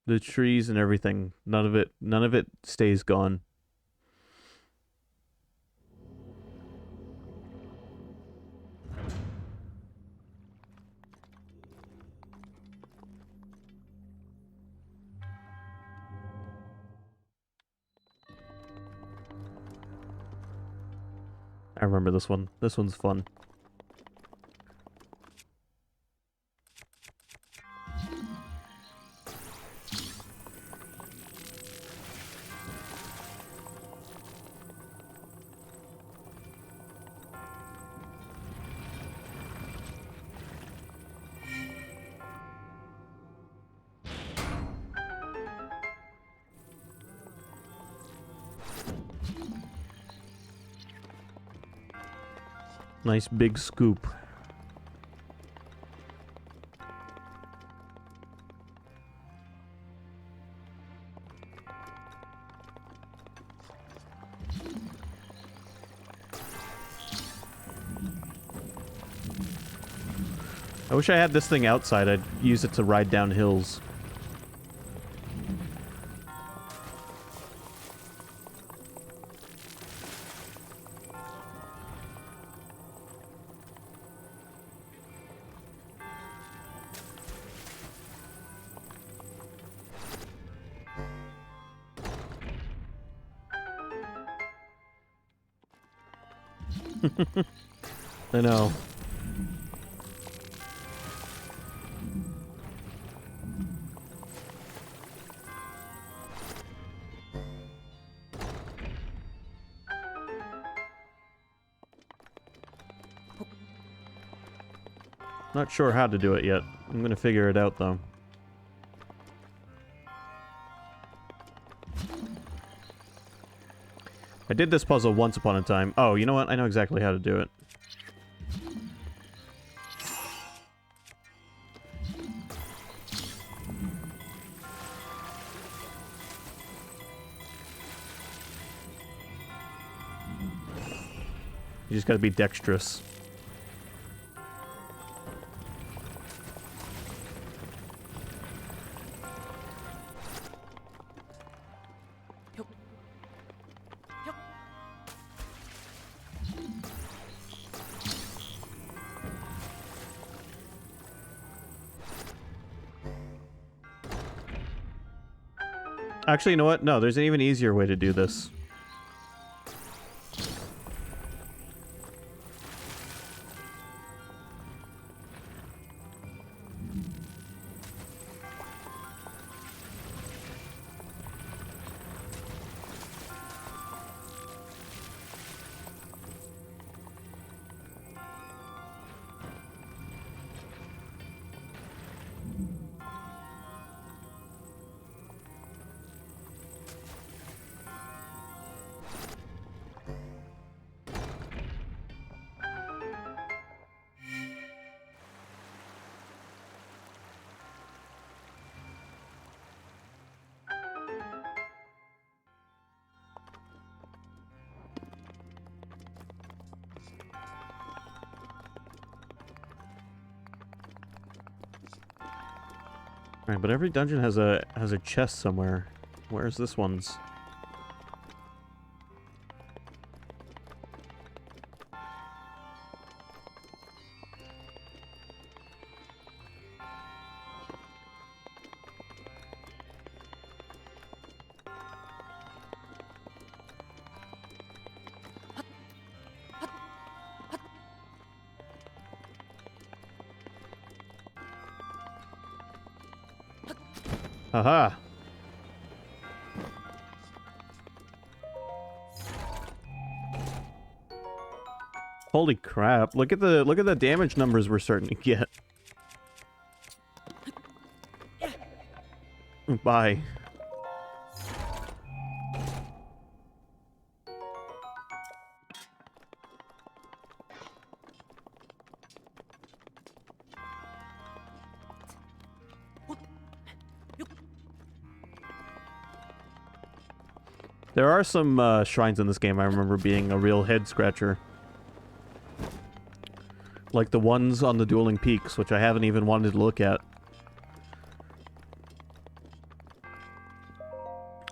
The trees and everything, none of it stays gone. I remember this one. This one's fun. Nice big scoop. I wish I had this thing outside. I'd use it to ride down hills. I know. Not sure how to do it yet. I'm gonna figure it out, though. I did this puzzle once upon a time. Oh, you know what? I know exactly how to do it. You just gotta be dexterous. Actually, you know what? No, there's an even easier way to do this. Alright, but every dungeon has a chest somewhere. Where's this one's? Haha. Holy crap. Look at the damage numbers we're starting to get. Bye. There are some shrines in this game I remember being a real head scratcher. Like the ones on the Dueling Peaks, which I haven't even wanted to look at.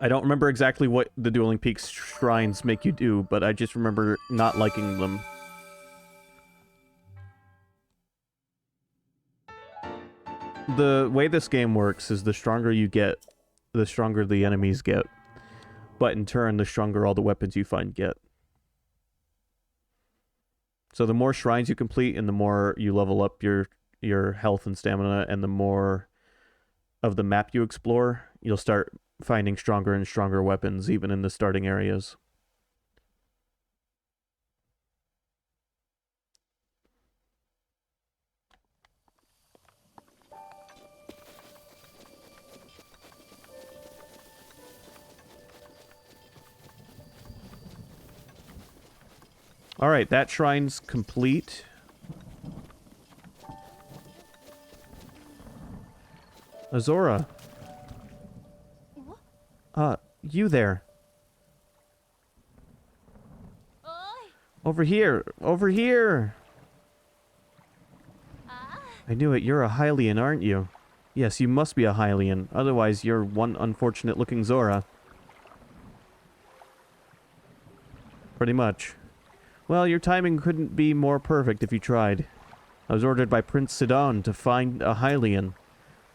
I don't remember exactly what the Dueling Peaks shrines make you do, but I just remember not liking them. The way this game works is the stronger you get, the stronger the enemies get. But in turn, the stronger all the weapons you find get. So the more shrines you complete and the more you level up your health and stamina and the more of the map you explore, you'll start finding stronger and stronger weapons even in the starting areas. Alright, that shrine's complete. Azora. You there. Over here! Over here! I knew it. You're a Hylian, aren't you? Yes, you must be a Hylian. Otherwise, you're one unfortunate-looking Zora. Pretty much. Well, your timing couldn't be more perfect if you tried. I was ordered by Prince Sidon to find a Hylian.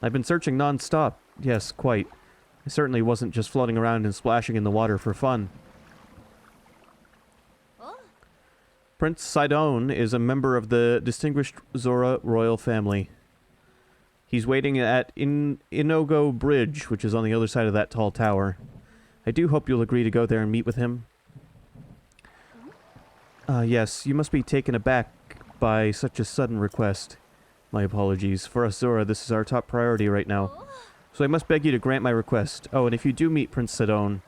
I've been searching non-stop. Yes, quite. I certainly wasn't just floating around and splashing in the water for fun. Prince Sidon is a member of the distinguished Zora royal family. He's waiting at Inogo Bridge, which is on the other side of that tall tower. I do hope you'll agree to go there and meet with him. Yes, you must be taken aback by such a sudden request. My apologies. For us Zora, this is our top priority right now. So I must beg you to grant my request. Oh, and if you do meet Prince Sidon,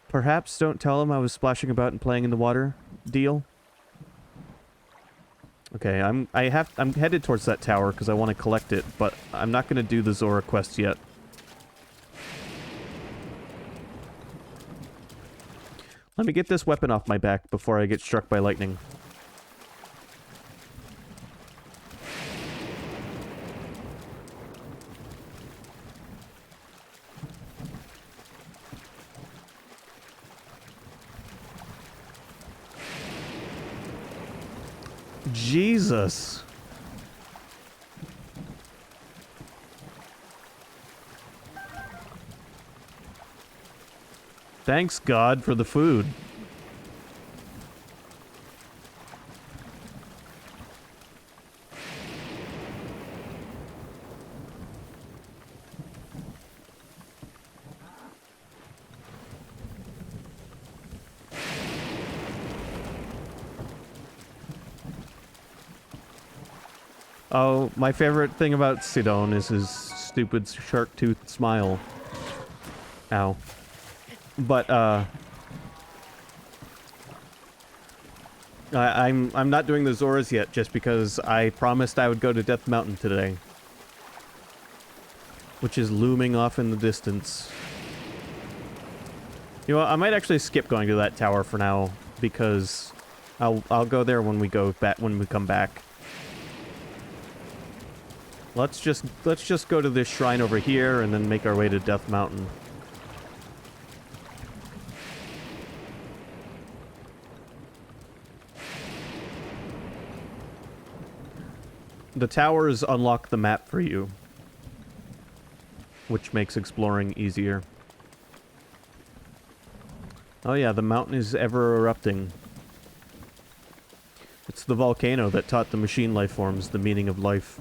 perhaps don't tell him I was splashing about and playing in the water. Deal? Okay, I'm headed towards that tower because I want to collect it, but I'm not going to do the Zora quest yet. Let me get this weapon off my back before I get struck by lightning. Jesus. Thanks, God, for the food. Oh, my favorite thing about Sidon is his stupid shark-toothed smile. Ow. But, I'm not doing the Zoras yet, just because I promised I would go to Death Mountain today. Which is looming off in the distance. You know what, I might actually skip going to that tower for now, because I'll go there when we come back. Let's just go to this shrine over here and then make our way to Death Mountain. The towers unlock the map for you, which makes exploring easier. Oh yeah, the mountain is ever erupting. It's the volcano that taught the machine life forms the meaning of life.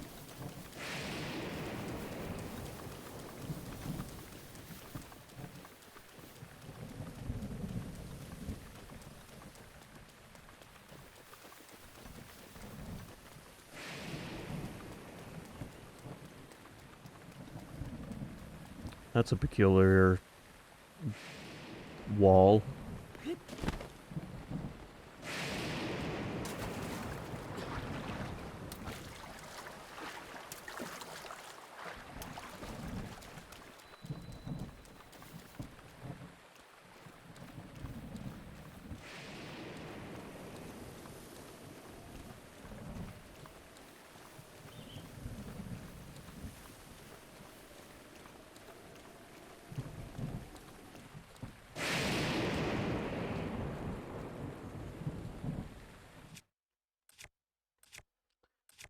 That's a peculiar wall.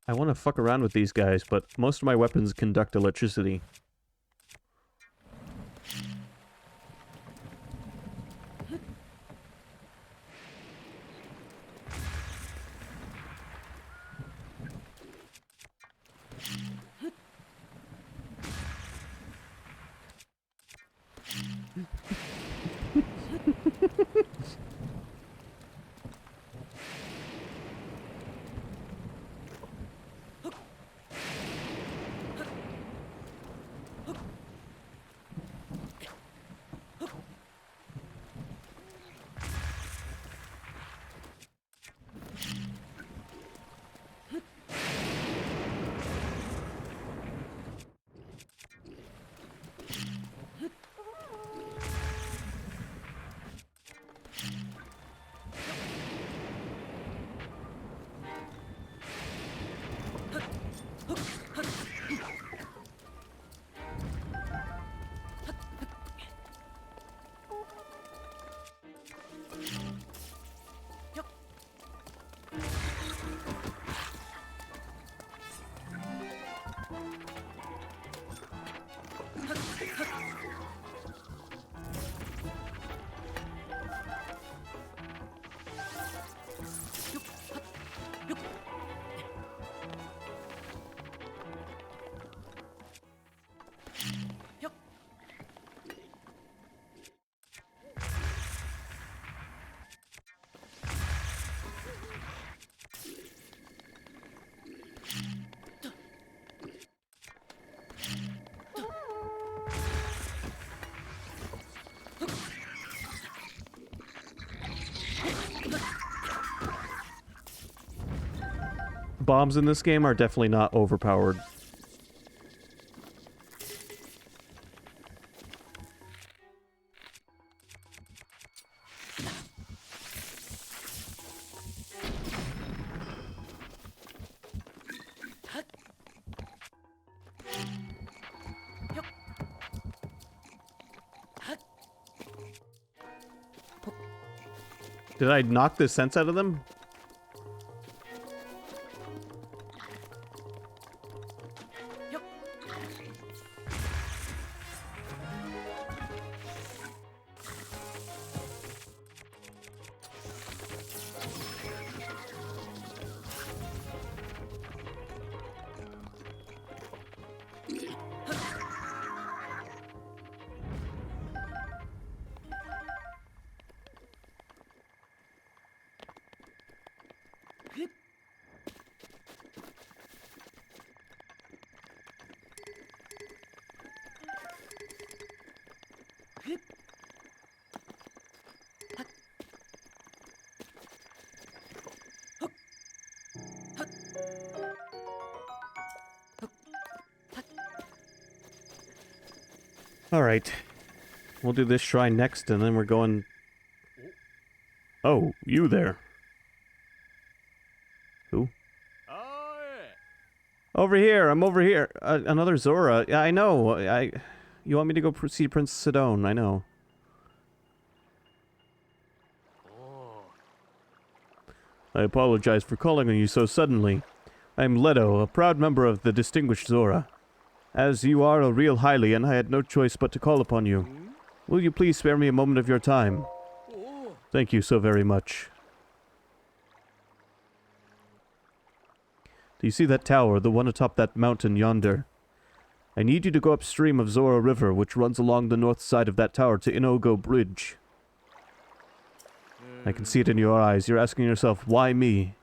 I want to fuck around with these guys, but most of my weapons conduct electricity. Bombs in this game are definitely not overpowered. Did I knock the sense out of them? Alright. We'll do this shrine next, and then we're going... Oh, you there. Who? Over here, I'm over here. Another Zora. Yeah, I know. You want me to go see Prince Sidone, I know. I apologize for calling on you so suddenly. I am Leto, a proud member of the distinguished Zora. As you are a real Hylian, I had no choice but to call upon you. Will you please spare me a moment of your time? Thank you so very much. Do you see that tower, the one atop that mountain yonder? I need you to go upstream of Zora River, which runs along the north side of that tower to Inogo Bridge. I can see it in your eyes. You're asking yourself, why me?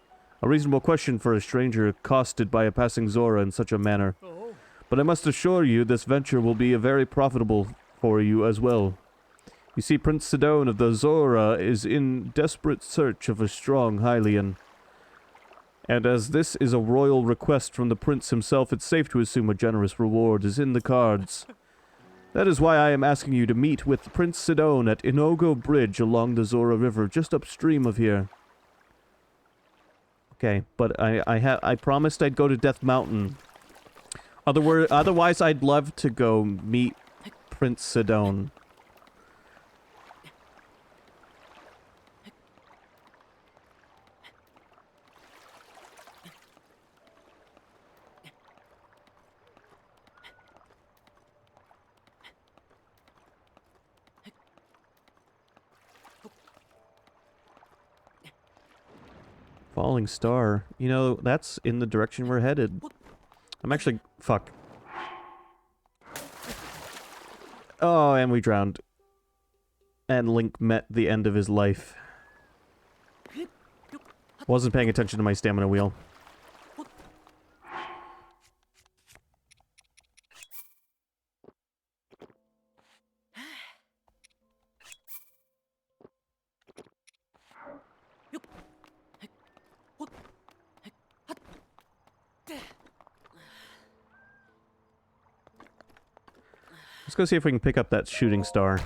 A reasonable question for a stranger accosted by a passing Zora in such a manner. But I must assure you, this venture will be very profitable for you as well. You see, Prince Sidone of the Zora is in desperate search of a strong Hylian. And as this is a royal request from the prince himself, it's safe to assume a generous reward is in the cards. That is why I am asking you to meet with Prince Sidone at Inogo Bridge along the Zora River, just upstream of here. Okay, but I promised I'd go to Death Mountain. Otherwise, I'd love to go meet Prince Sidone. Falling star. You know, that's in the direction we're headed. I'm actually... Fuck. Oh, and we drowned. And Link met the end of his life. Wasn't paying attention to my stamina wheel. Let's go see if we can pick up that shooting star.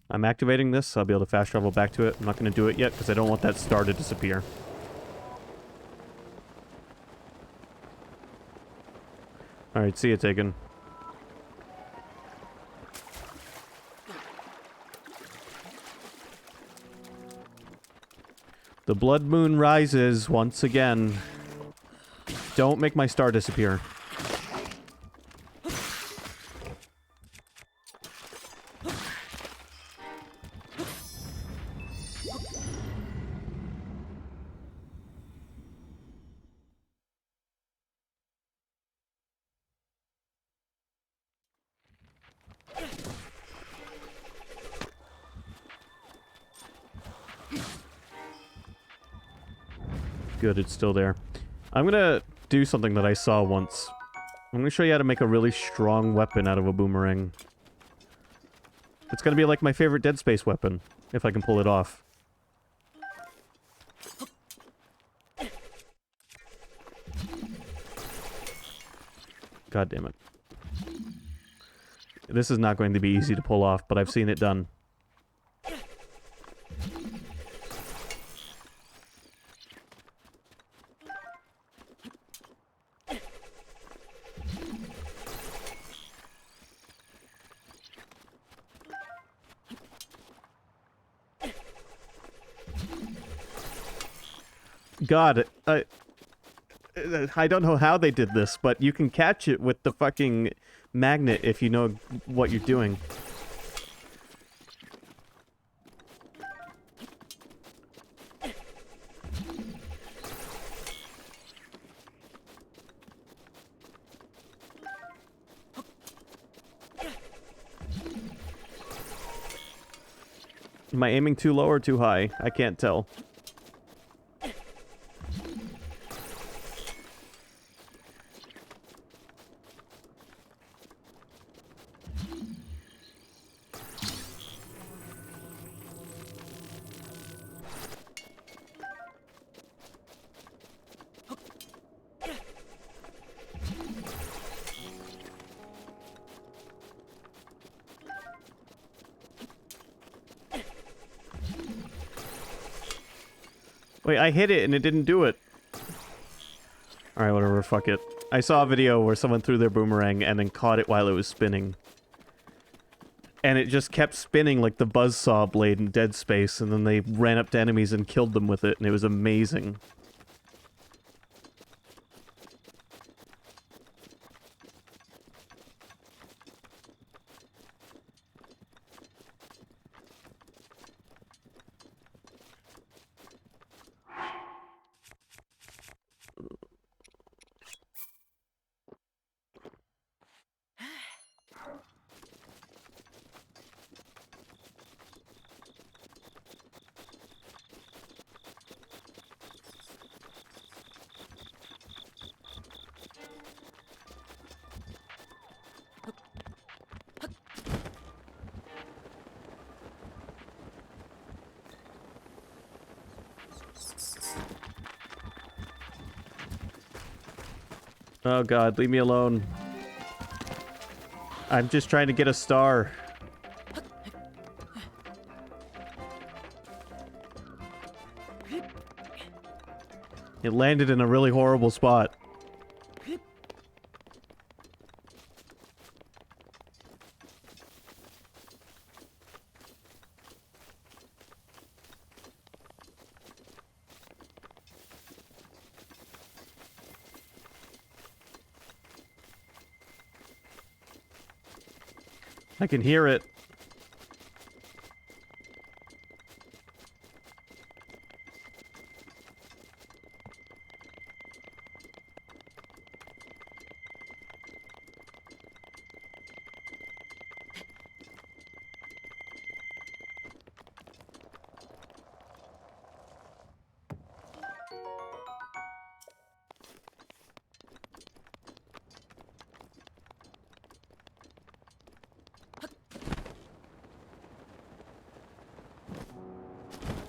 I'm activating this, so I'll be able to fast travel back to it. I'm not going to do it yet, because I don't want that star to disappear. Alright, see ya, Taken. The blood moon rises once again. Don't make my star disappear. Good, it's still there. I'm gonna do something that I saw once. I'm gonna show you how to make a really strong weapon out of a boomerang. It's gonna be like my favorite Dead Space weapon, if I can pull it off. God damn it. This is not going to be easy to pull off, but I've seen it done. God, I don't know how they did this, but you can catch it with the fucking magnet if you know what you're doing. Am I aiming too low or too high? I can't tell. Wait, I hit it and it didn't do it. Alright, whatever, fuck it. I saw a video where someone threw their boomerang and then caught it while it was spinning. And it just kept spinning like the buzzsaw blade in Dead Space, and then they ran up to enemies and killed them with it, and it was amazing. Oh god, leave me alone. I'm just trying to get a star. It landed in a really horrible spot. I can hear it.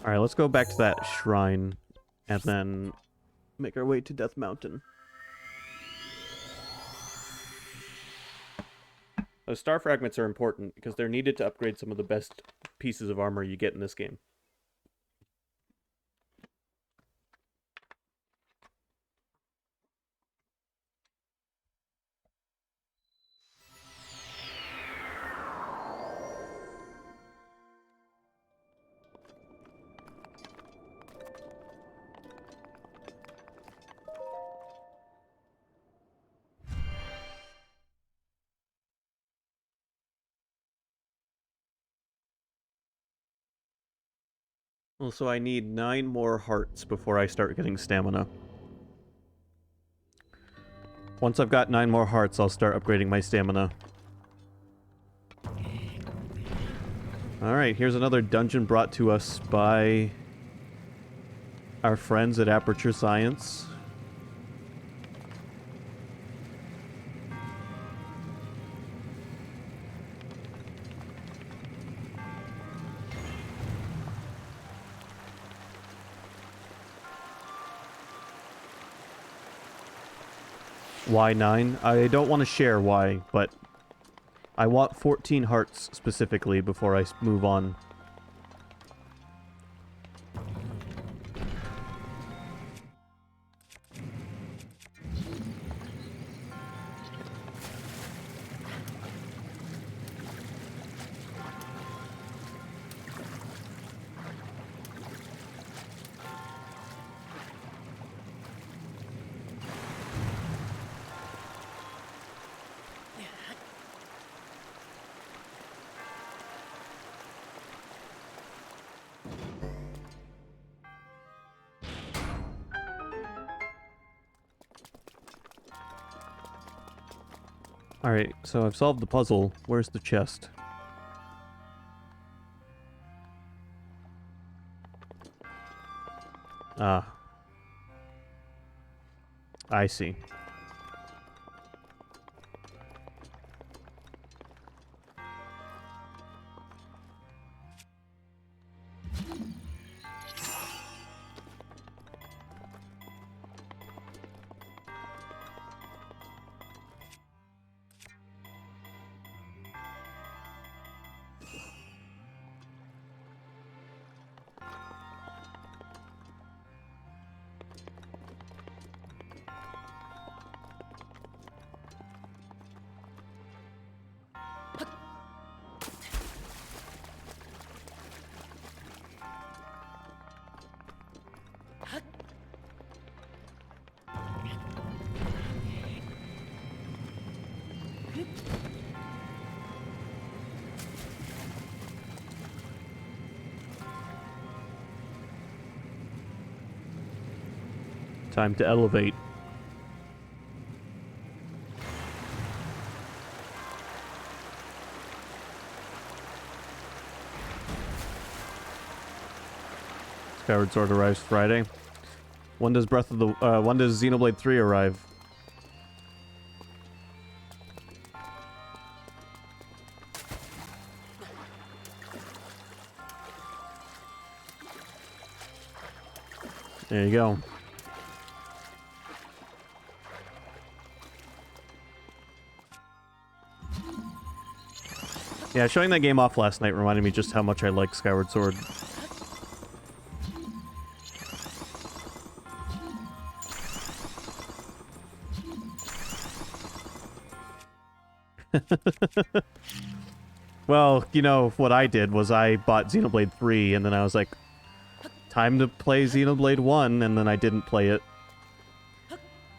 Alright, let's go back to that shrine and then make our way to Death Mountain. Those star fragments are important because they're needed to upgrade some of the best pieces of armor you get in this game. Well, so I need 9 more hearts before I start getting stamina. Once I've got 9 more hearts, I'll start upgrading my stamina. Alright, here's another dungeon brought to us by our friends at Aperture Science. Why 9? I don't want to share why, but I want 14 hearts specifically before I move on. Alright, so I've solved the puzzle. Where's the chest? Ah. I see. Time to elevate. Skyward Sword arrives Friday. When does when does Xenoblade 3 arrive? There you go. Yeah, showing that game off last night reminded me just how much I like Skyward Sword. Well, you know, what I did was I bought Xenoblade 3, and then I was like, time to play Xenoblade 1, and then I didn't play it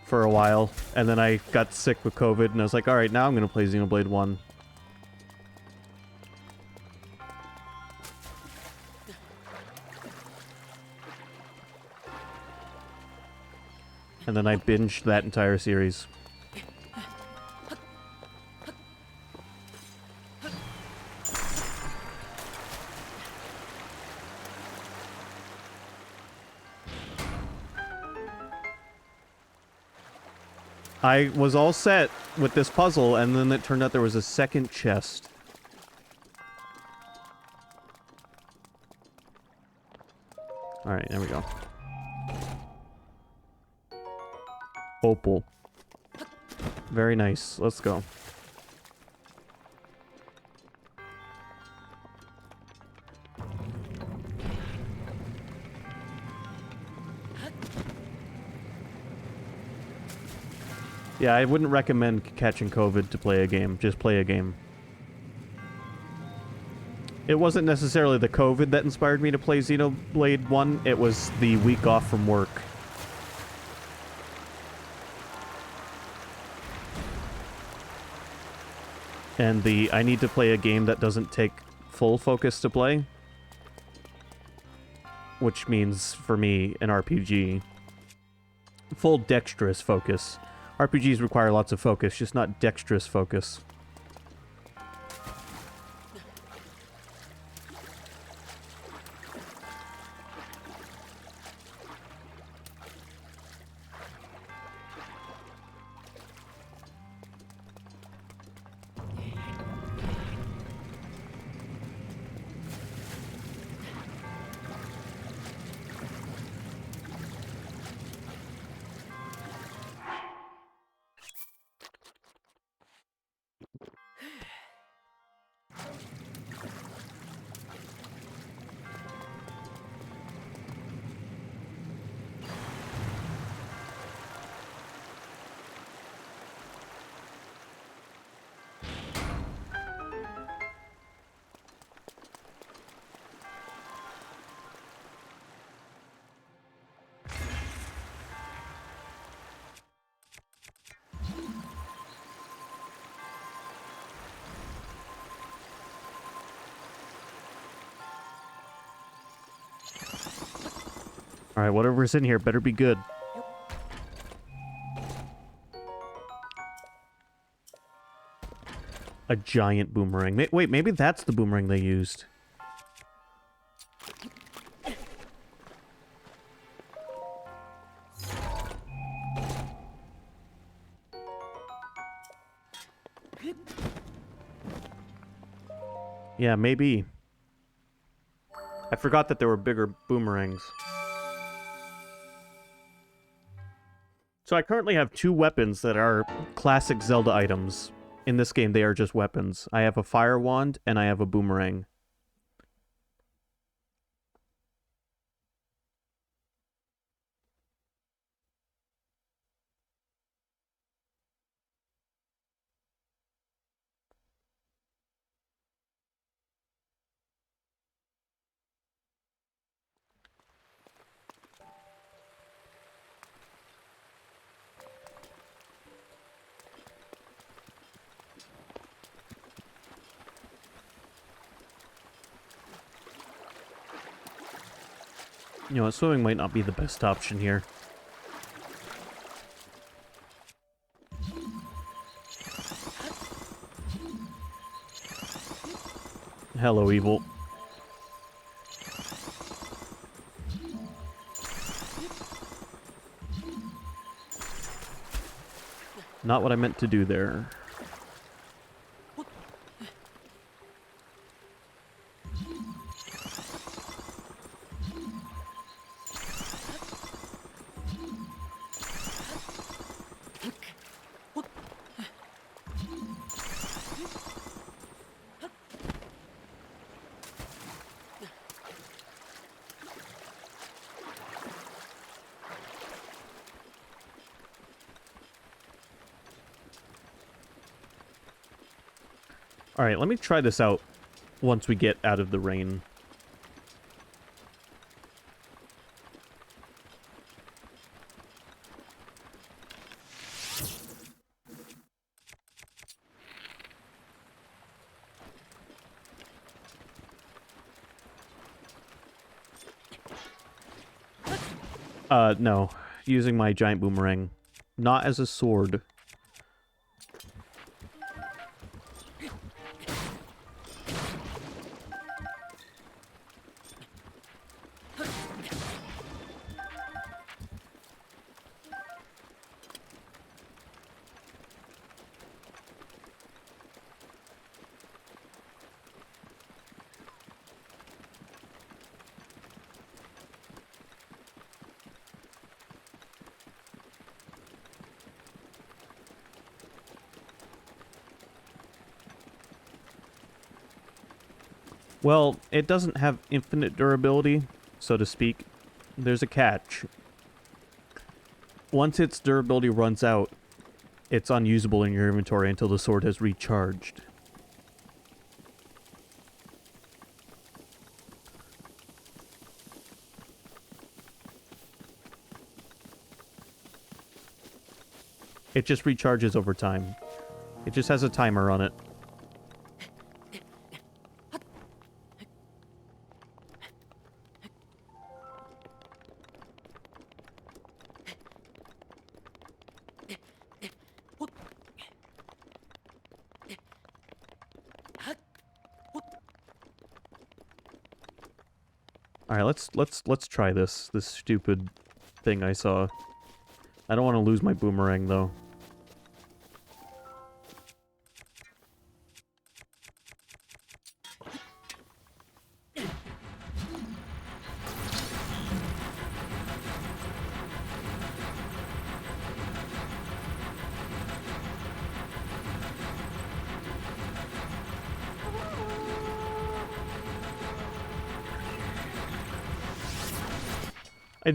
for a while. And then I got sick with COVID, and I was like, alright, now I'm gonna play Xenoblade 1. And then I binged that entire series. I was all set with this puzzle, and then it turned out there was a second chest. Alright, there we go. Opal. Very nice. Let's go. Yeah, I wouldn't recommend catching COVID to play a game. Just play a game. It wasn't necessarily the COVID that inspired me to play Xenoblade 1. It was the week off from work. And the I need to play a game that doesn't take full focus to play. Which means, for me, an RPG. Full dexterous focus. RPGs require lots of focus, just not dexterous focus. Alright, whatever's in here better be good. A giant boomerang. Wait, maybe that's the boomerang they used. Yeah, maybe. I forgot that there were bigger boomerangs. So I currently have 2 weapons that are classic Zelda items. In this game, they are just weapons. I have a fire wand, and I have a boomerang. You know, swimming might not be the best option here. Hello, evil. Not what I meant to do there. Alright, let me try this out once we get out of the rain. No. Using my giant boomerang. Not as a sword. Well, it doesn't have infinite durability, so to speak. There's a catch. Once its durability runs out, it's unusable in your inventory until the sword has recharged. It just recharges over time. It just has a timer on it. Alright, let's try this stupid thing I saw. I don't want to lose my boomerang though.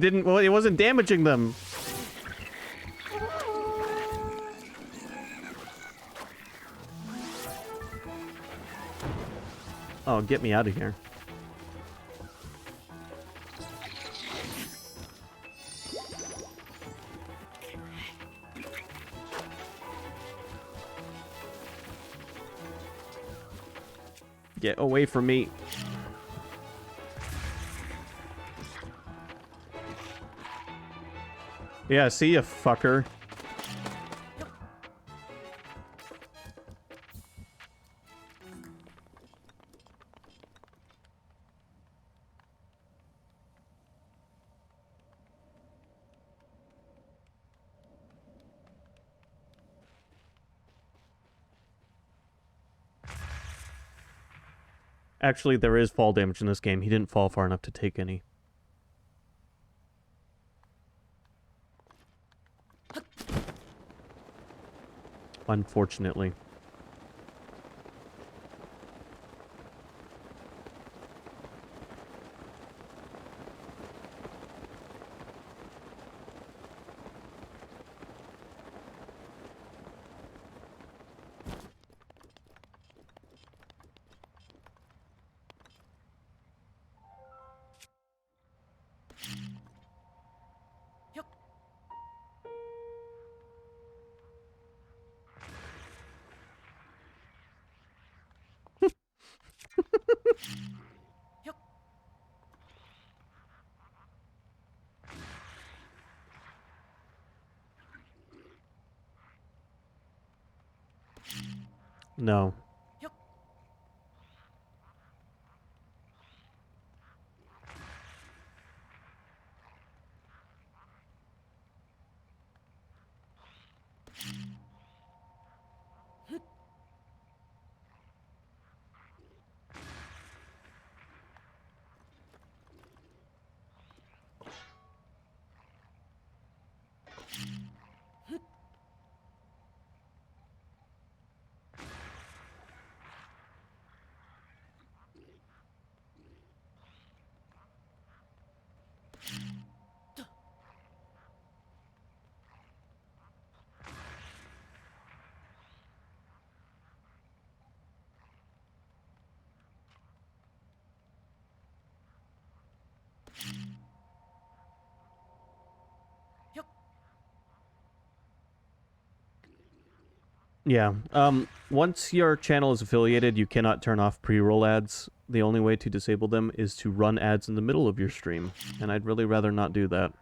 Well, it wasn't damaging them. Oh, get me out of here. Get away from me. Yeah, see ya, fucker. Actually, there is fall damage in this game. He didn't fall far enough to take any. Unfortunately. No. Yeah. Once your channel is affiliated, you cannot turn off pre-roll ads. The only way to disable them is to run ads in the middle of your stream, and I'd really rather not do that.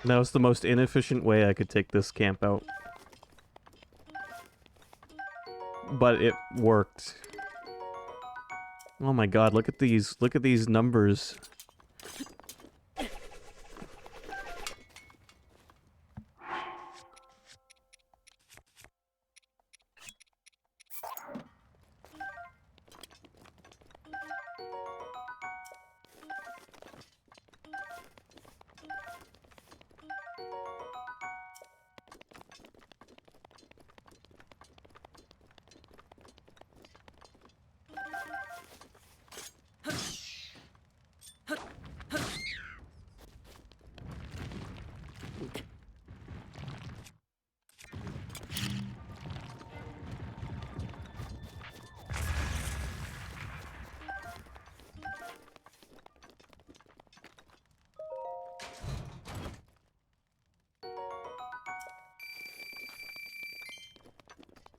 That was the most inefficient way I could take this camp out. But it worked. Oh my god, look at these numbers.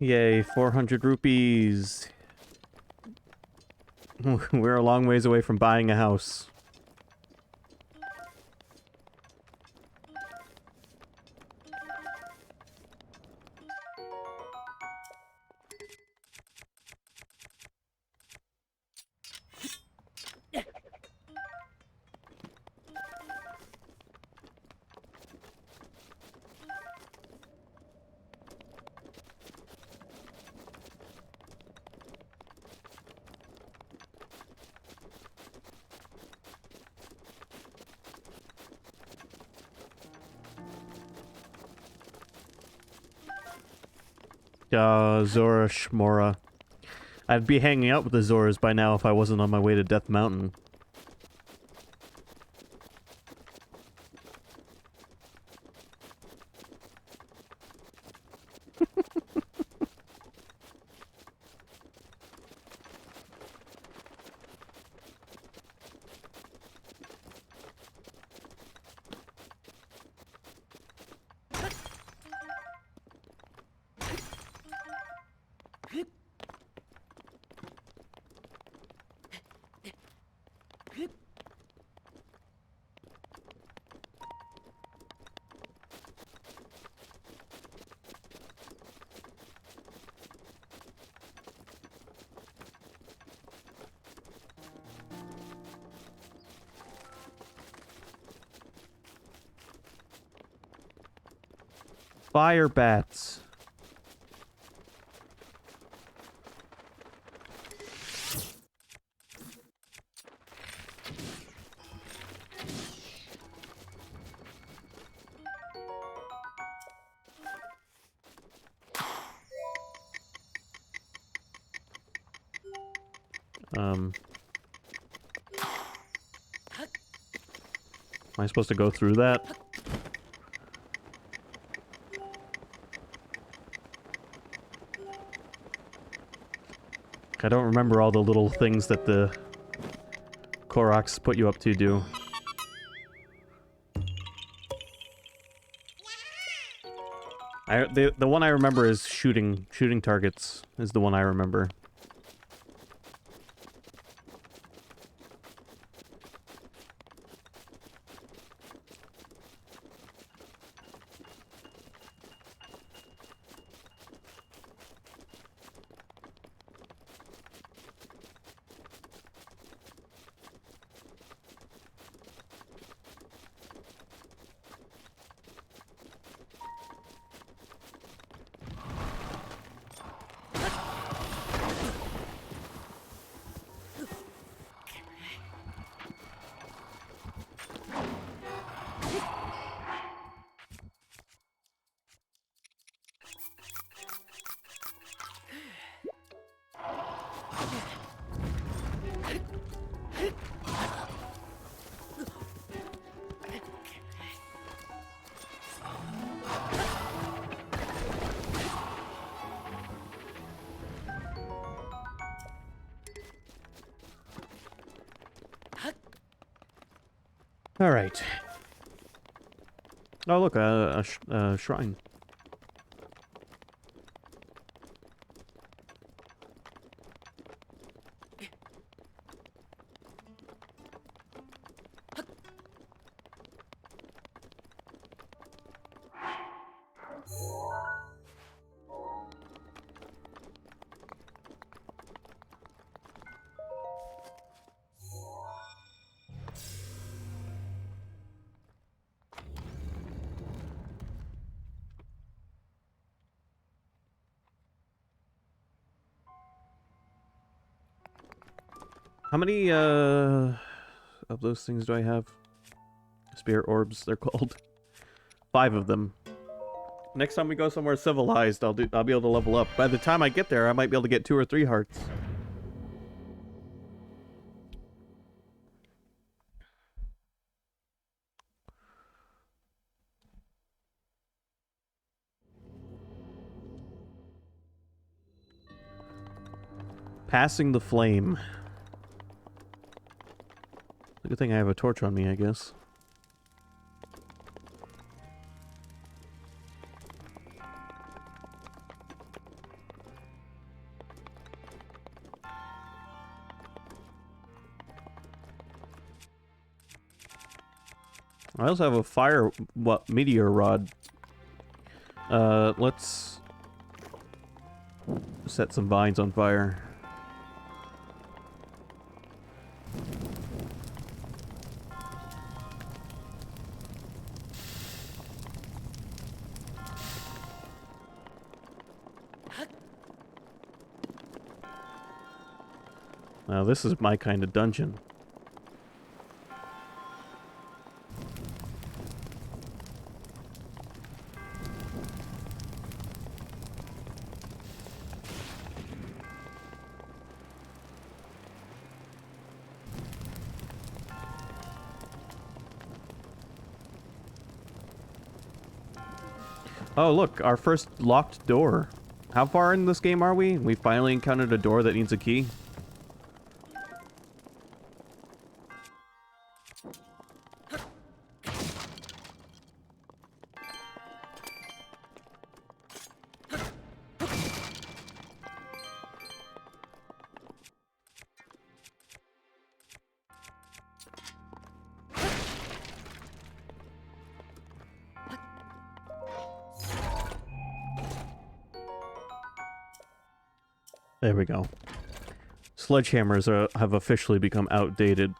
Yay, 400 rupees. We're a long ways away from buying a house. Zora Shmora. I'd be hanging out with the Zoras by now if I wasn't on my way to Death Mountain. Fire bats. Am I supposed to go through that? I don't remember all the little things that the Koroks put you up to do. The one I remember is shooting targets is the one I remember. All right. Oh, look, a shrine. How many of those things do I have? Spirit orbs, they're called. 5 of them. Next time we go somewhere civilized, I'll be able to level up. By the time I get there, I might be able to get 2 or 3 hearts. Passing the flame. Good thing I have a torch on me, I guess. I also have a fire, meteor rod. Let's set some vines on fire. Now this is my kind of dungeon. Oh, look, our first locked door. How far in this game are we? We finally encountered a door that needs a key. There we go. Sledgehammers have officially become outdated.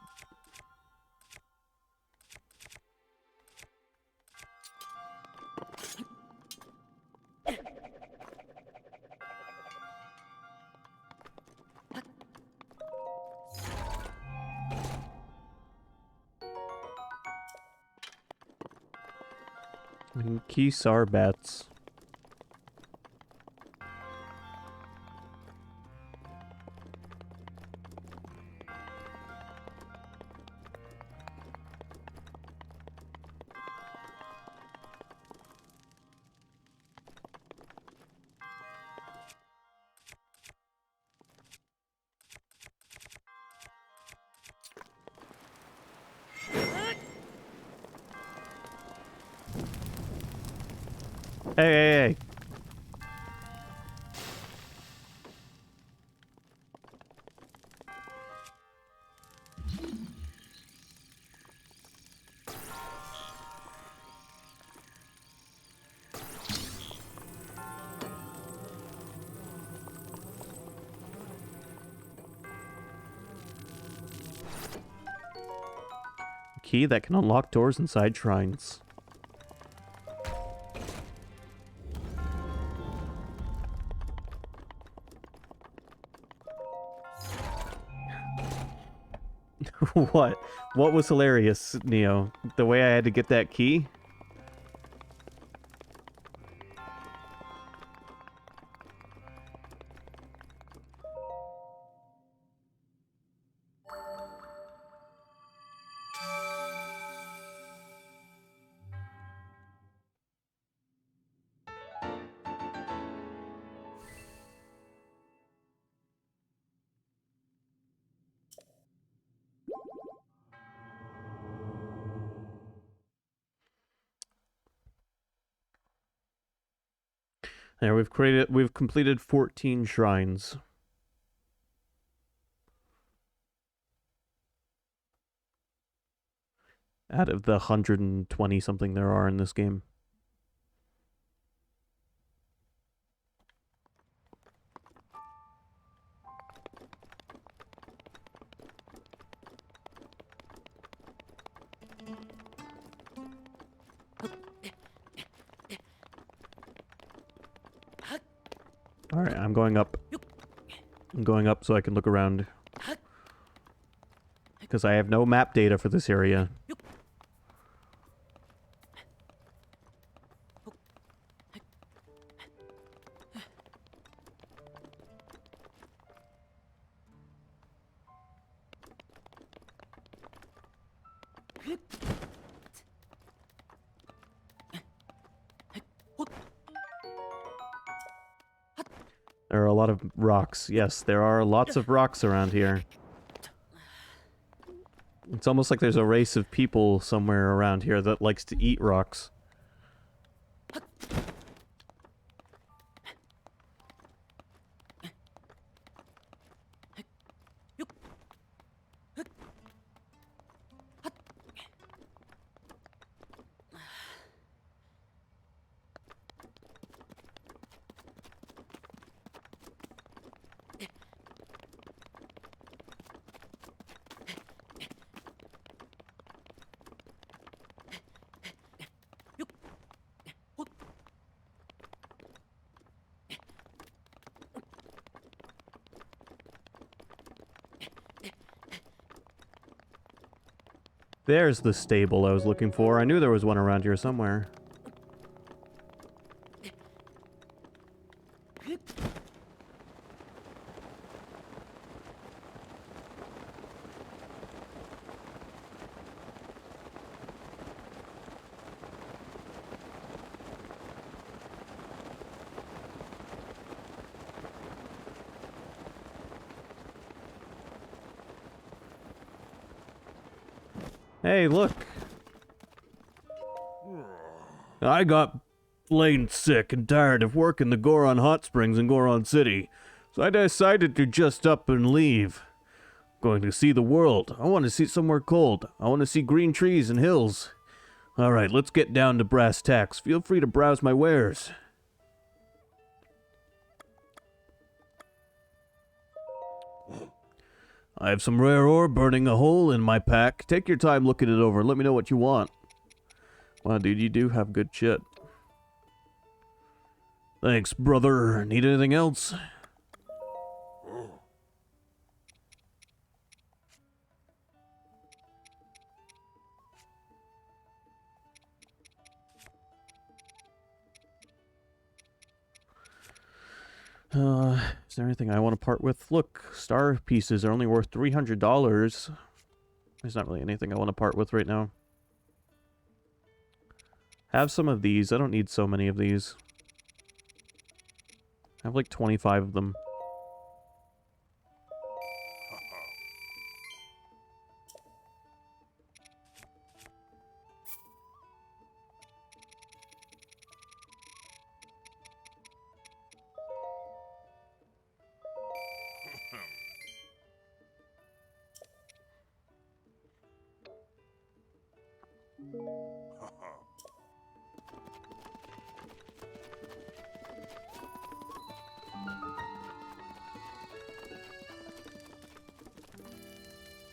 Key Sarbats. Hey. Key that can unlock doors inside shrines. What? What was hilarious, Neo? The way I had to get that key? There, we've completed 14 shrines. Out of the 120 something there are in this game. Alright, I'm going up. I'm going up so I can look around. because I have no map data for this area. There are a lot of rocks. Yes, there are lots of rocks around here. It's almost like there's a race of people somewhere around here that likes to eat rocks. There's the stable I was looking for. I knew there was one around here somewhere. Hey, look. I got plain sick and tired of working the Goron Hot Springs in Goron City, so I decided to just up and leave. Going to see the world. I want to see somewhere cold. I want to see green trees and hills. Alright, let's get down to brass tacks. Feel free to browse my wares. I have some rare ore burning a hole in my pack. Take your time looking it over. Let me know what you want. Wow, dude, you do have good shit. Thanks, brother. Need anything else? Is there anything I want to part with? Look, star pieces are only worth $300. There's not really anything I want to part with right now. Have some of these. I don't need so many of these. I have like 25 of them.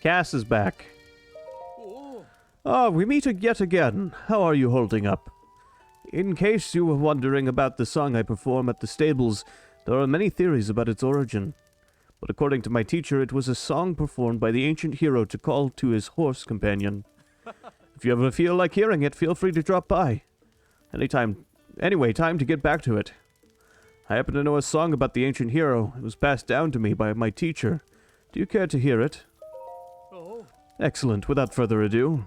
Cass is back. Ah, we meet yet again. How are you holding up? In case you were wondering about the song I perform at the stables, there are many theories about its origin. But according to my teacher, it was a song performed by the ancient hero to call to his horse companion. If you ever feel like hearing it, feel free to drop by. Anyway, time to get back to it. I happen to know a song about the ancient hero. It was passed down to me by my teacher. Do you care to hear it? Excellent. Without further ado.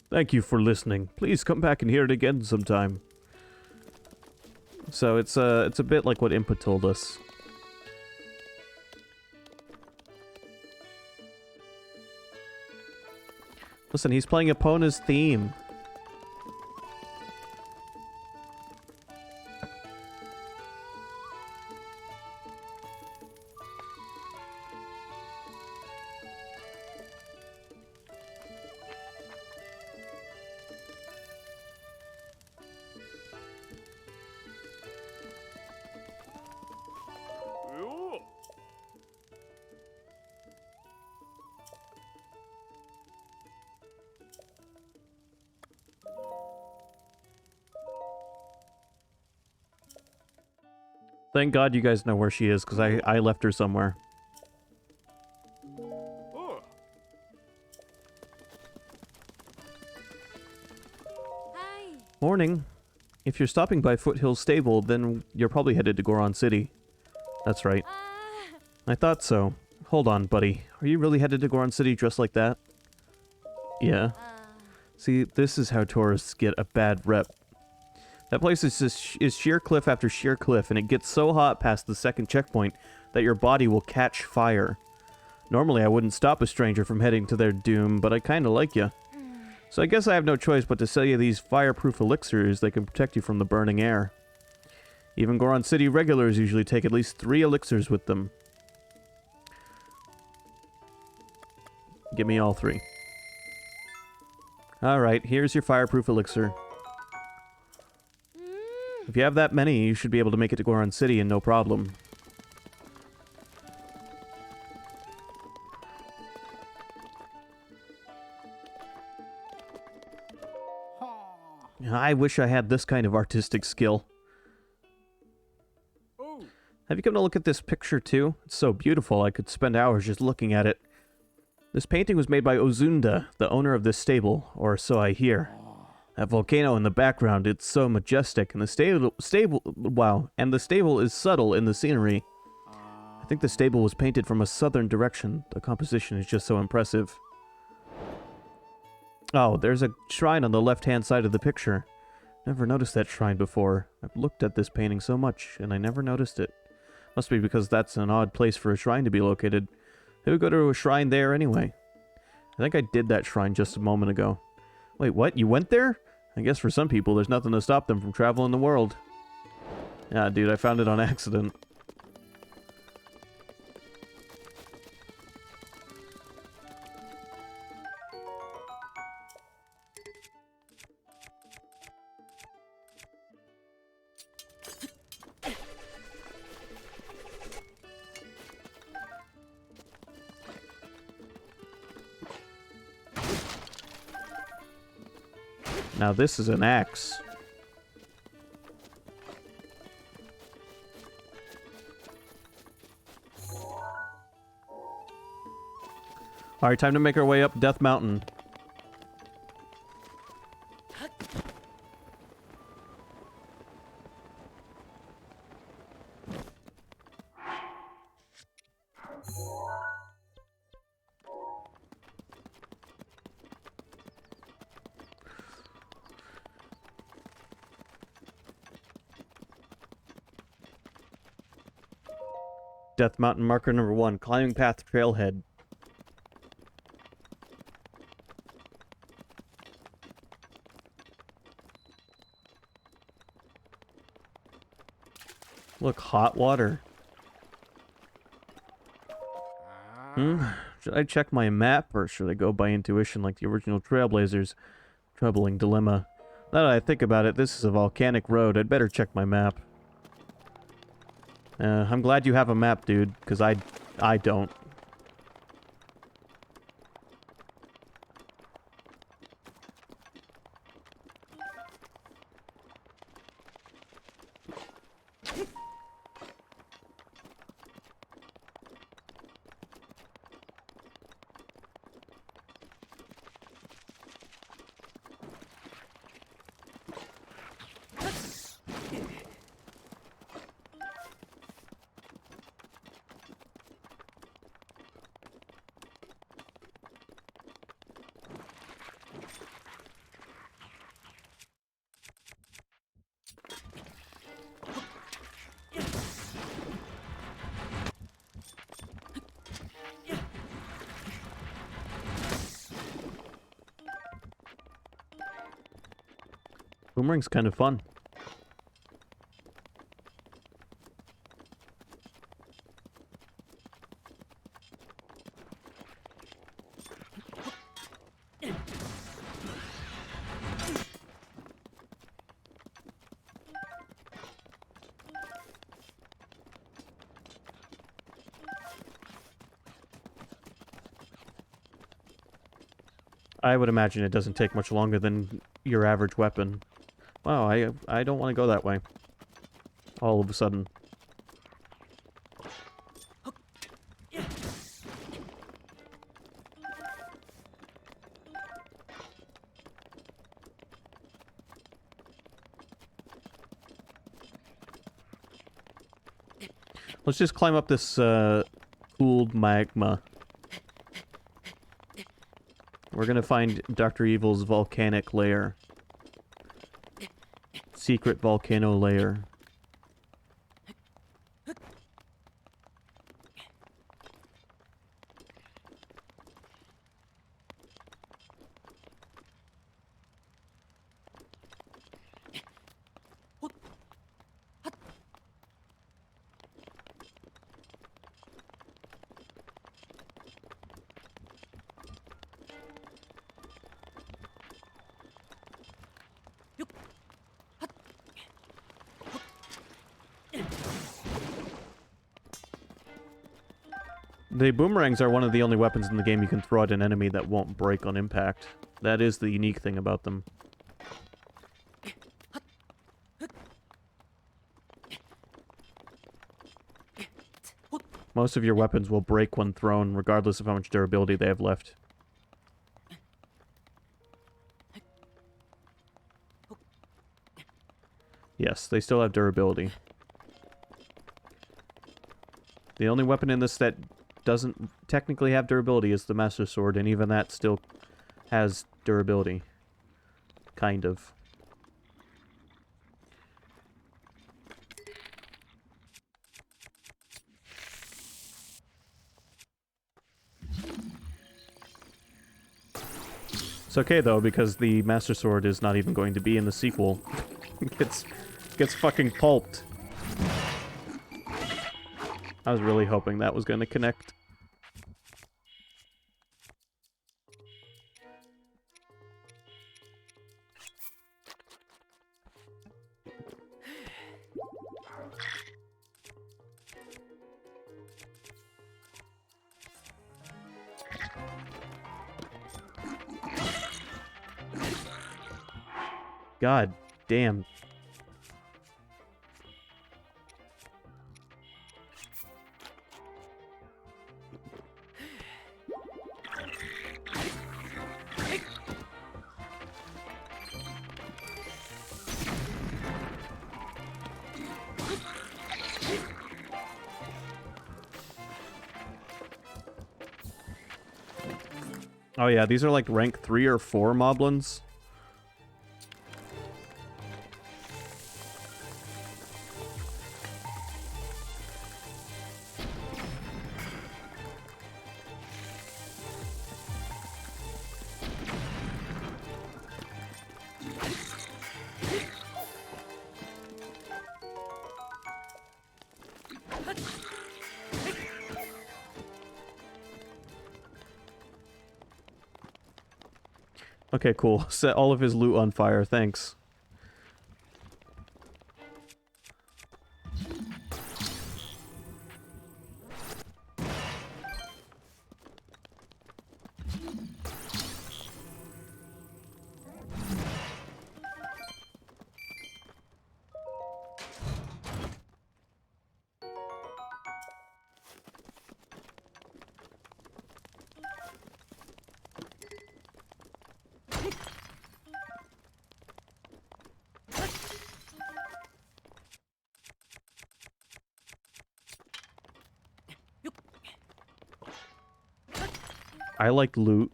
Thank you for listening. Please come back and hear it again sometime. So it's a bit like what Input told us. Listen, he's playing Epona's theme. Thank God you guys know where she is, because I left her somewhere. Hi. Morning. If you're stopping by Foothill Stable, then you're probably headed to Goron City. That's right. I thought so. Hold on, buddy. Are you really headed to Goron City dressed like that? Yeah. See, this is how tourists get a bad rep. That place is sheer cliff after sheer cliff, and it gets so hot past the second checkpoint that your body will catch fire. Normally, I wouldn't stop a stranger from heading to their doom, but I kinda like you. So I guess I have no choice but to sell you these fireproof elixirs that can protect you from the burning air. Even Goron City regulars usually take at least 3 elixirs with them. Give me all 3. Alright, here's your fireproof elixir. If you have that many, you should be able to make it to Goron City and no problem. I wish I had this kind of artistic skill. Have you come to look at this picture too? It's so beautiful, I could spend hours just looking at it. This painting was made by Ozunda, the owner of this stable, or so I hear. That volcano in the background, it's so majestic, and the stable is subtle in the scenery. I think the stable was painted from a southern direction. The composition is just so impressive. Oh, there's a shrine on the left-hand side of the picture. Never noticed that shrine before. I've looked at this painting so much, and I never noticed it. Must be because that's an odd place for a shrine to be located. Who would go to a shrine there anyway? I think I did that shrine just a moment ago. Wait, what? You went there? I guess for some people, there's nothing to stop them from traveling the world. Yeah, dude, I found it on accident. Now this is an axe. Alright, time to make our way up Death Mountain. Death Mountain marker number 1, climbing path trailhead. Look, hot water. Should I check my map, or should I go by intuition like the original Trailblazers? Troubling dilemma. Now that I think about it, this is a volcanic road. I'd better check my map. I'm glad you have a map, dude, because I don't. Boomerang's kind of fun. I would imagine it doesn't take much longer than your average weapon. Wow, I don't want to go that way. All of a sudden. Let's just climb up this cooled magma. We're gonna find Dr. Evil's volcanic lair. Secret volcano lair. The boomerangs are one of the only weapons in the game you can throw at an enemy that won't break on impact. That is the unique thing about them. Most of your weapons will break when thrown, regardless of how much durability they have left. Yes, they still have durability. The only weapon in this that doesn't technically have durability is the Master Sword, and even that still has durability. Kind of. It's okay though, because the Master Sword is not even going to be in the sequel. gets fucking pulped. I was really hoping that was going to connect. God damn. Oh yeah, these are like rank 3 or 4 moblins. Okay, cool. Set all of his loot on fire, thanks. I like loot.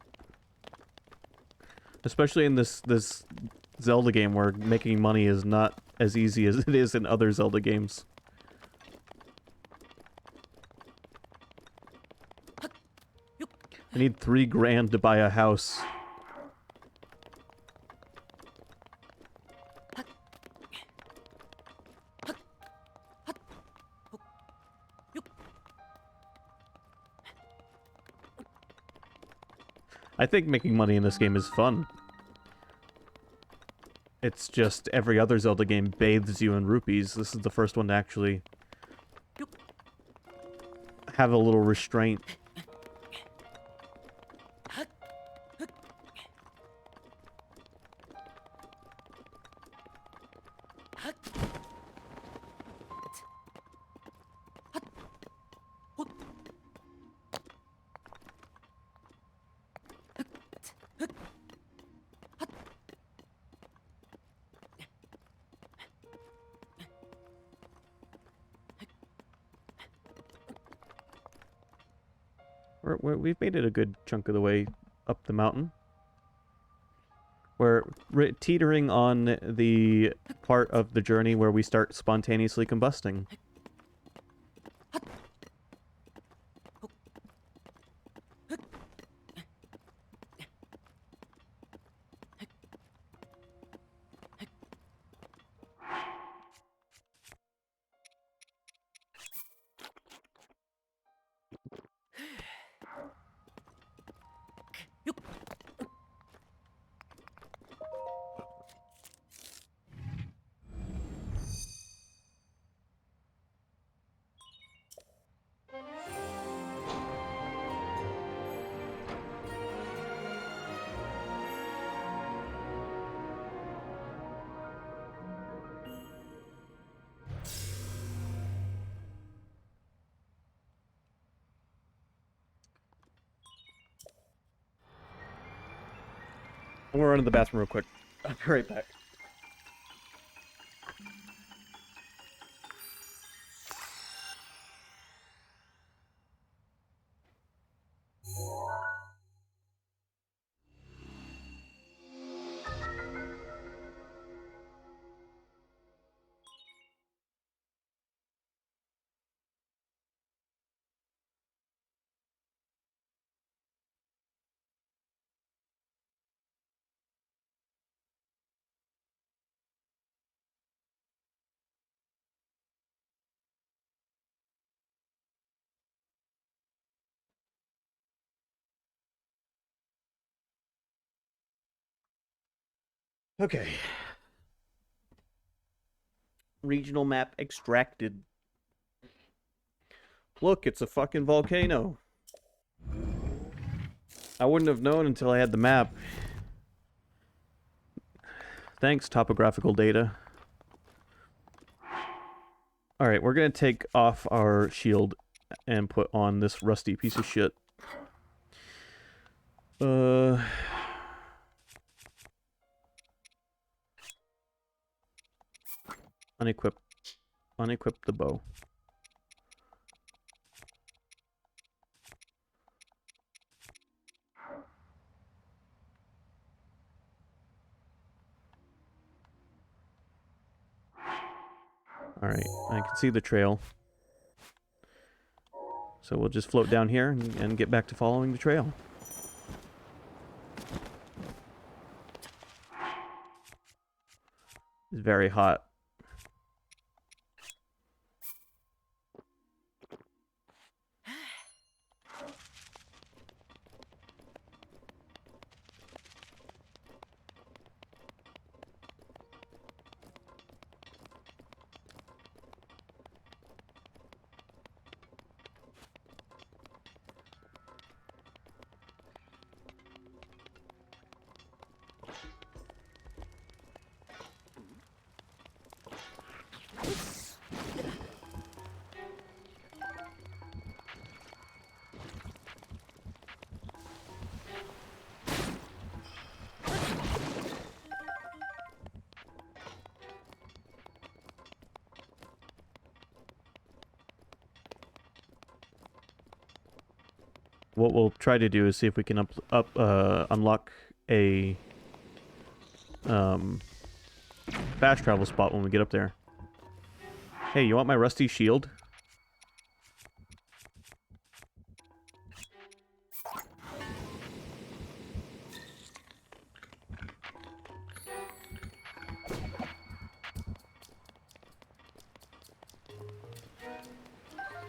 Especially in this Zelda game where making money is not as easy as it is in other Zelda games. I need 3 grand to buy a house. I think making money in this game is fun. It's just every other Zelda game bathes you in rupees. This is the first one to actually have a little restraint. We've made it a good chunk of the way up the mountain. We're teetering on the part of the journey where we start spontaneously combusting. I'm gonna run to the bathroom real quick. I'll be right back. Okay. Regional map extracted. Look, it's a fucking volcano. I wouldn't have known until I had the map. Thanks, topographical data. Alright, we're gonna take off our shield and put on this rusty piece of shit. Unequip the bow. Alright, I can see the trail. So we'll just float down here and get back to following the trail. It's very hot. What we'll try to do is see if we can unlock a fast travel spot when we get up there. Hey, you want my rusty shield?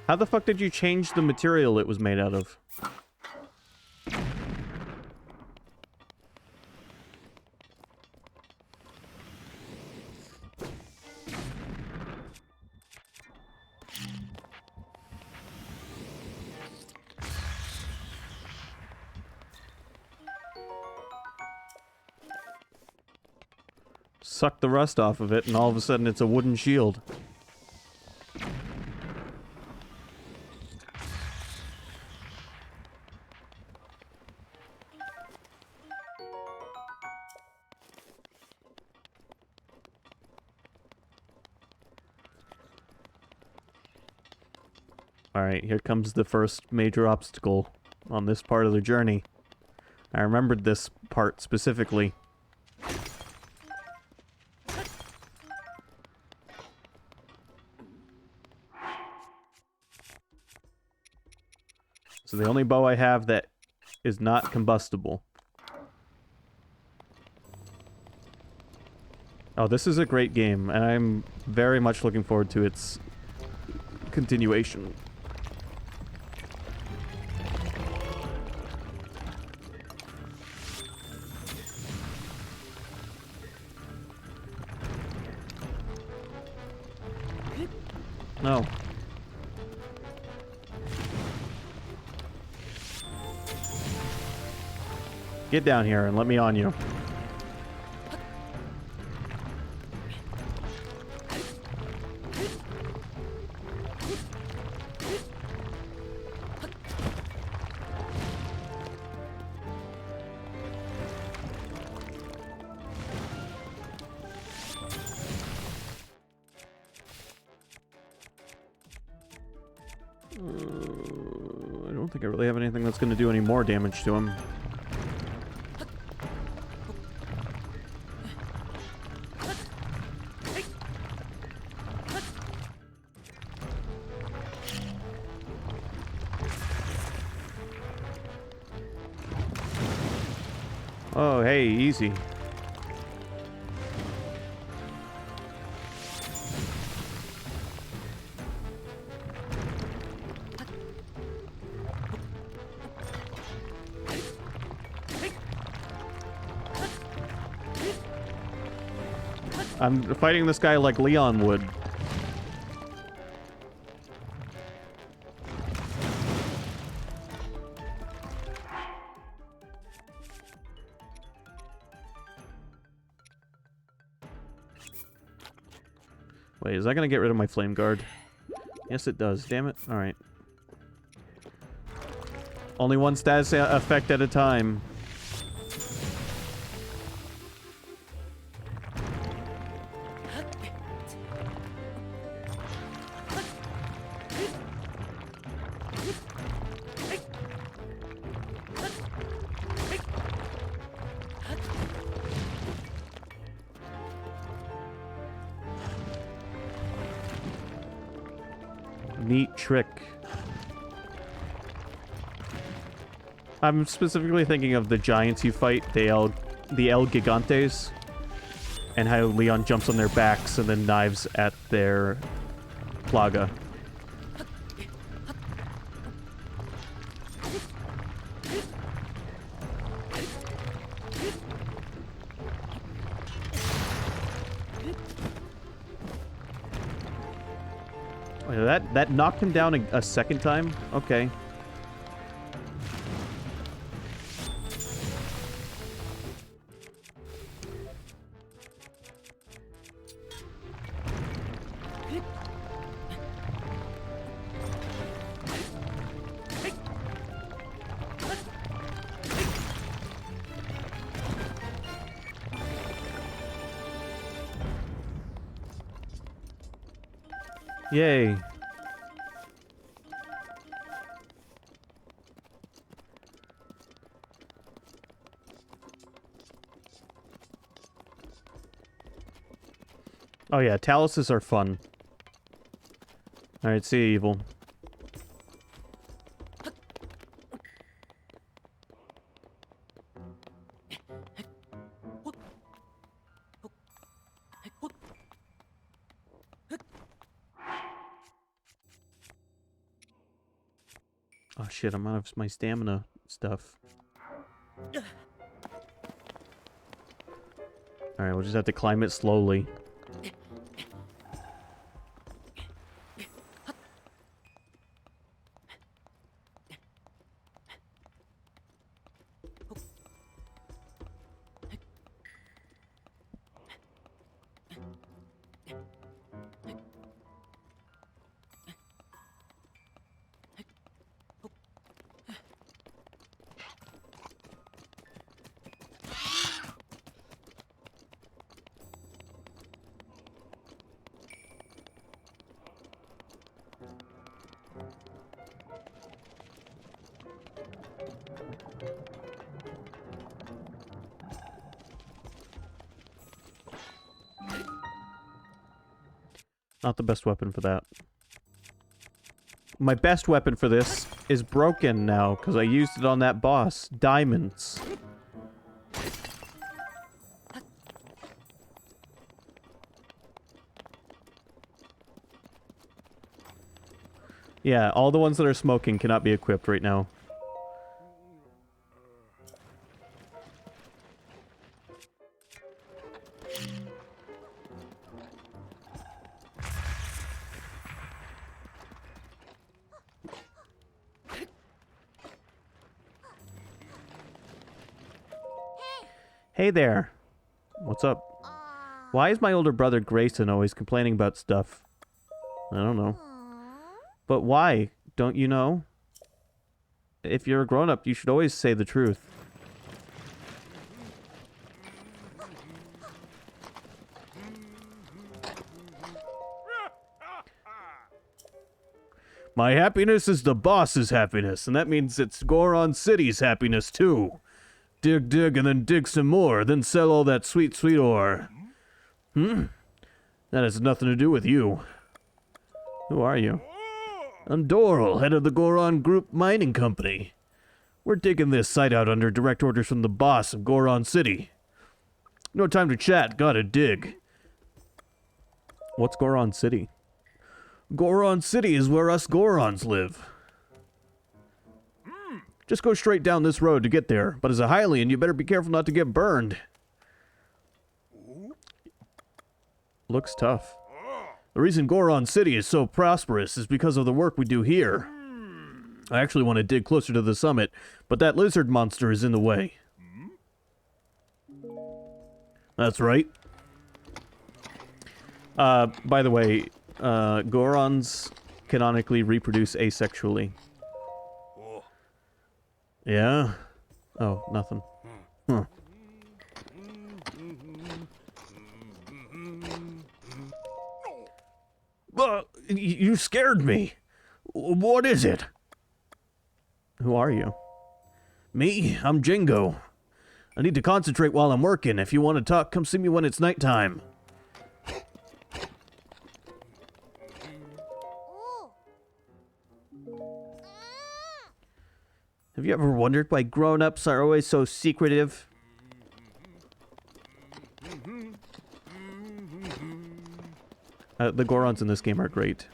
How the fuck did you change the material it was made out of? suck the rust off of it, and all of a sudden it's a wooden shield. Alright, here comes the first major obstacle on this part of the journey. I remembered this part specifically. So the only bow I have that is not combustible. Oh, this is a great game, and I'm very much looking forward to its continuation. No. Get down here and let me on you. I don't think I really have anything that's going to do any more damage to him. Oh, hey, easy. I'm fighting this guy like Leon would. Wait, is that gonna get rid of my flame guard? Yes, it does. Damn it. Alright. Only one status effect at a time. Neat trick. I'm specifically thinking of the giants you fight, the El Gigantes, and how Leon jumps on their backs and then knives at their plaga. That knocked him down a second time? Okay. Yay. Oh yeah, taluses are fun. Alright, see you, evil. Oh shit, I'm out of my stamina stuff. Alright, we'll just have to climb it slowly. Not the best weapon for that. My best weapon for this is broken now, because I used it on that boss. Diamonds. Yeah, all the ones that are smoking cannot be equipped right now. Hey there. What's up? Why is my older brother Grayson always complaining about stuff? I don't know. But why? Don't you know? If you're a grown-up, you should always say the truth. My happiness is the boss's happiness, and that means it's Goron City's happiness, too. Dig, dig, and then dig some more, then sell all that sweet, sweet ore. That has nothing to do with you. Who are you? I'm Doral, head of the Goron Group Mining Company. We're digging this site out under direct orders from the boss of Goron City. No time to chat, gotta dig. What's Goron City? Goron City is where us Gorons live. Just go straight down this road to get there, but as a Hylian, you better be careful not to get burned. Looks tough. The reason Goron City is so prosperous is because of the work we do here. I actually want to dig closer to the summit, but that lizard monster is in the way. That's right. By the way, Gorons canonically reproduce asexually. Yeah? Oh, nothing. Huh. You scared me. What is it? Who are you? Me? I'm Jingo. I need to concentrate while I'm working. If you want to talk, come see me when it's nighttime. Have you ever wondered why grown-ups are always so secretive? The Gorons in this game are great.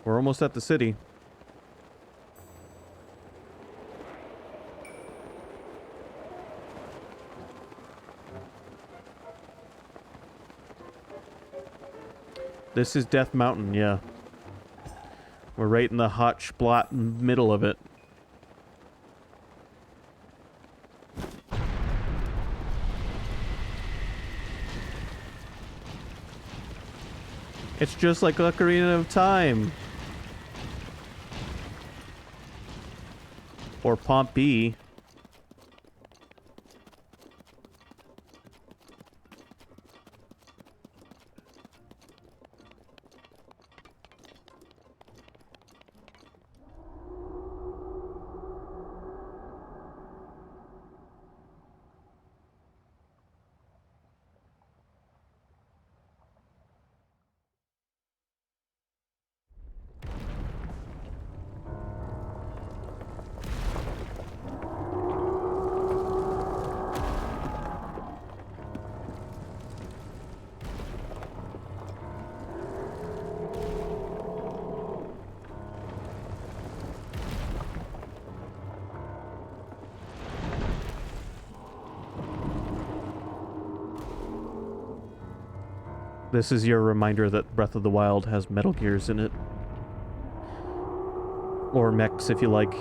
We're almost at the city. This is Death Mountain, yeah. We're right in the hot splot middle of it. It's just like Ocarina of Time. Or Pompeii. This is your reminder that Breath of the Wild has Metal Gears in it. Or mechs, if you like.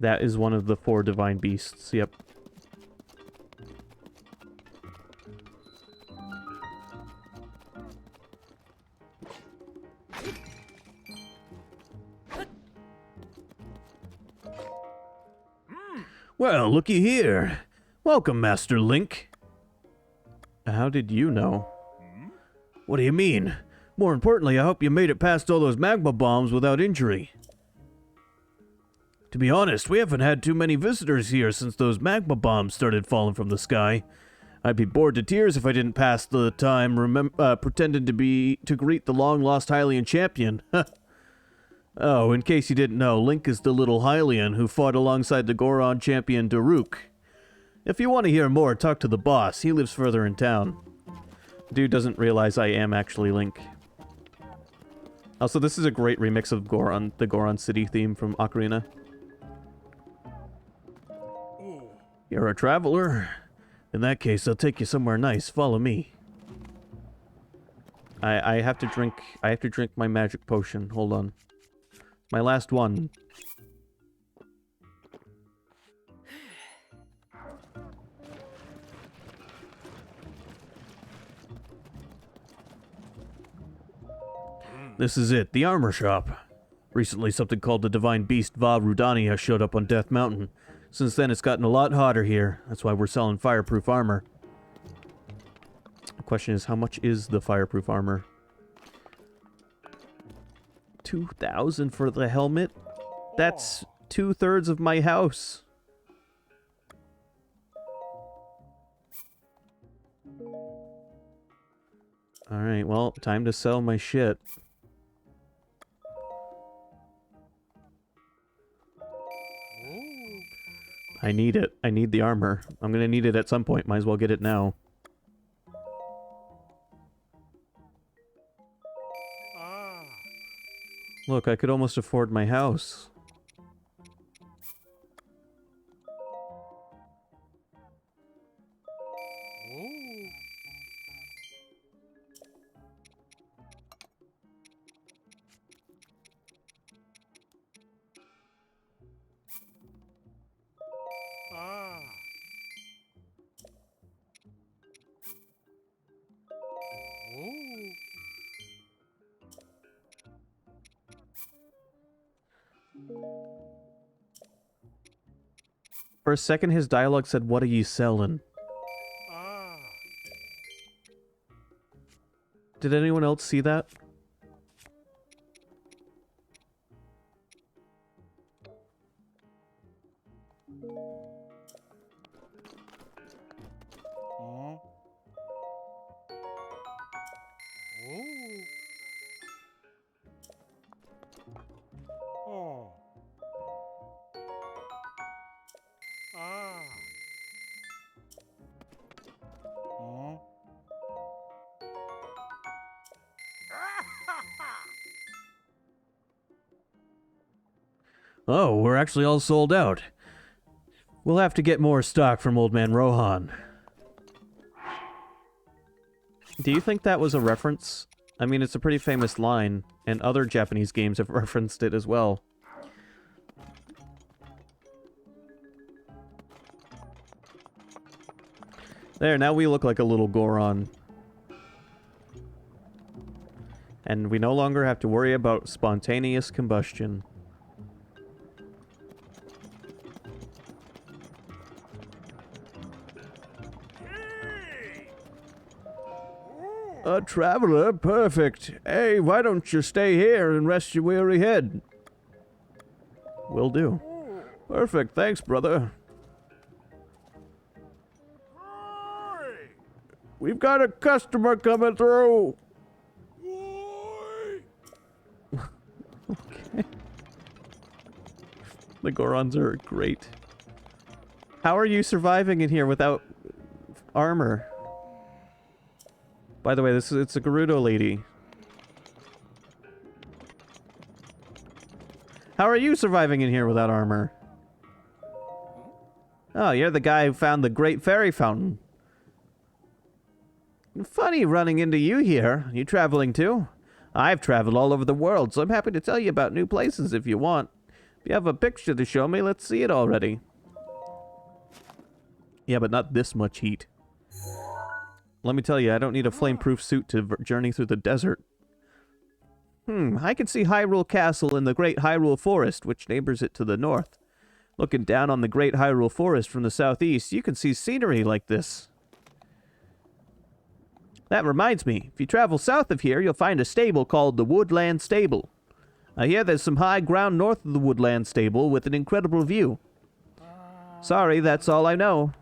That is one of the 4 divine beasts, yep. Well, looky here. Welcome, Master Link. How did you know? What do you mean? More importantly, I hope you made it past all those magma bombs without injury. To be honest, we haven't had too many visitors here since those magma bombs started falling from the sky. I'd be bored to tears if I didn't pass the time pretending to greet the long-lost Hylian champion. Oh, in case you didn't know, Link is the little Hylian who fought alongside the Goron champion Daruk. If you want to hear more, talk to the boss. He lives further in town. Dude doesn't realize I am actually Link. Also, this is a great remix of Goron, the Goron City theme from Ocarina. You're a traveler. In that case, I'll take you somewhere nice. Follow me. I have to drink my magic potion. Hold on. My last one. This is it, the armor shop. Recently something called the Divine Beast Va Rudania showed up on Death Mountain. Since then it's gotten a lot hotter here. That's why we're selling fireproof armor. The question is, how much is the fireproof armor? 2,000 for the helmet? That's 2/3 of my house. Alright, well, time to sell my shit. I need it. I need the armor. I'm gonna need it at some point. Might as well get it now. Look, I could almost afford my house. For a second, his dialogue said, "What are you selling?" Did anyone else see that? Oh, we're actually all sold out. We'll have to get more stock from Old Man Rohan. Do you think that was a reference? I mean, it's a pretty famous line, and other Japanese games have referenced it as well. There, now we look like a little Goron. And we no longer have to worry about spontaneous combustion. A traveler? Perfect. Hey, why don't you stay here and rest your weary head? Will do. Perfect, thanks, brother. We've got a customer coming through. Okay. The Gorons are great. How are you surviving in here without armor? By the way, it's a Gerudo lady. How are you surviving in here without armor? Oh, you're the guy who found the Great Fairy Fountain. Funny running into you here. You traveling too? I've traveled all over the world, so I'm happy to tell you about new places if you want. If you have a picture to show me, let's see it already. Yeah, but not this much heat. Let me tell you, I don't need a flame-proof suit to journey through the desert. I can see Hyrule Castle in the Great Hyrule Forest, which neighbors it to the north. Looking down on the Great Hyrule Forest from the southeast, you can see scenery like this. That reminds me, if you travel south of here, you'll find a stable called the Woodland Stable. I hear there's some high ground north of the Woodland Stable with an incredible view. Sorry, that's all I know.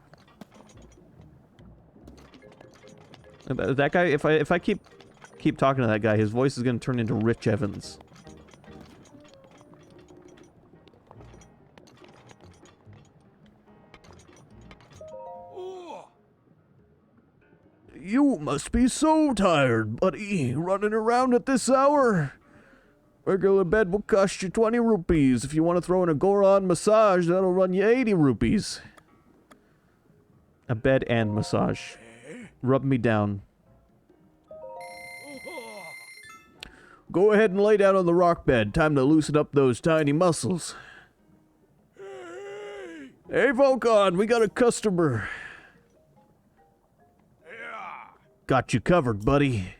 That guy, if I keep talking to that guy, his voice is going to turn into Rich Evans. You must be so tired, buddy, running around at this hour. Regular bed will cost you 20 rupees. If you want to throw in a Goron massage, that'll run you 80 rupees. A bed and massage. Rub me down. Go ahead and lay down on the rock bed. Time to loosen up those tiny muscles. Hey, Volcon, we got a customer. Got you covered, buddy.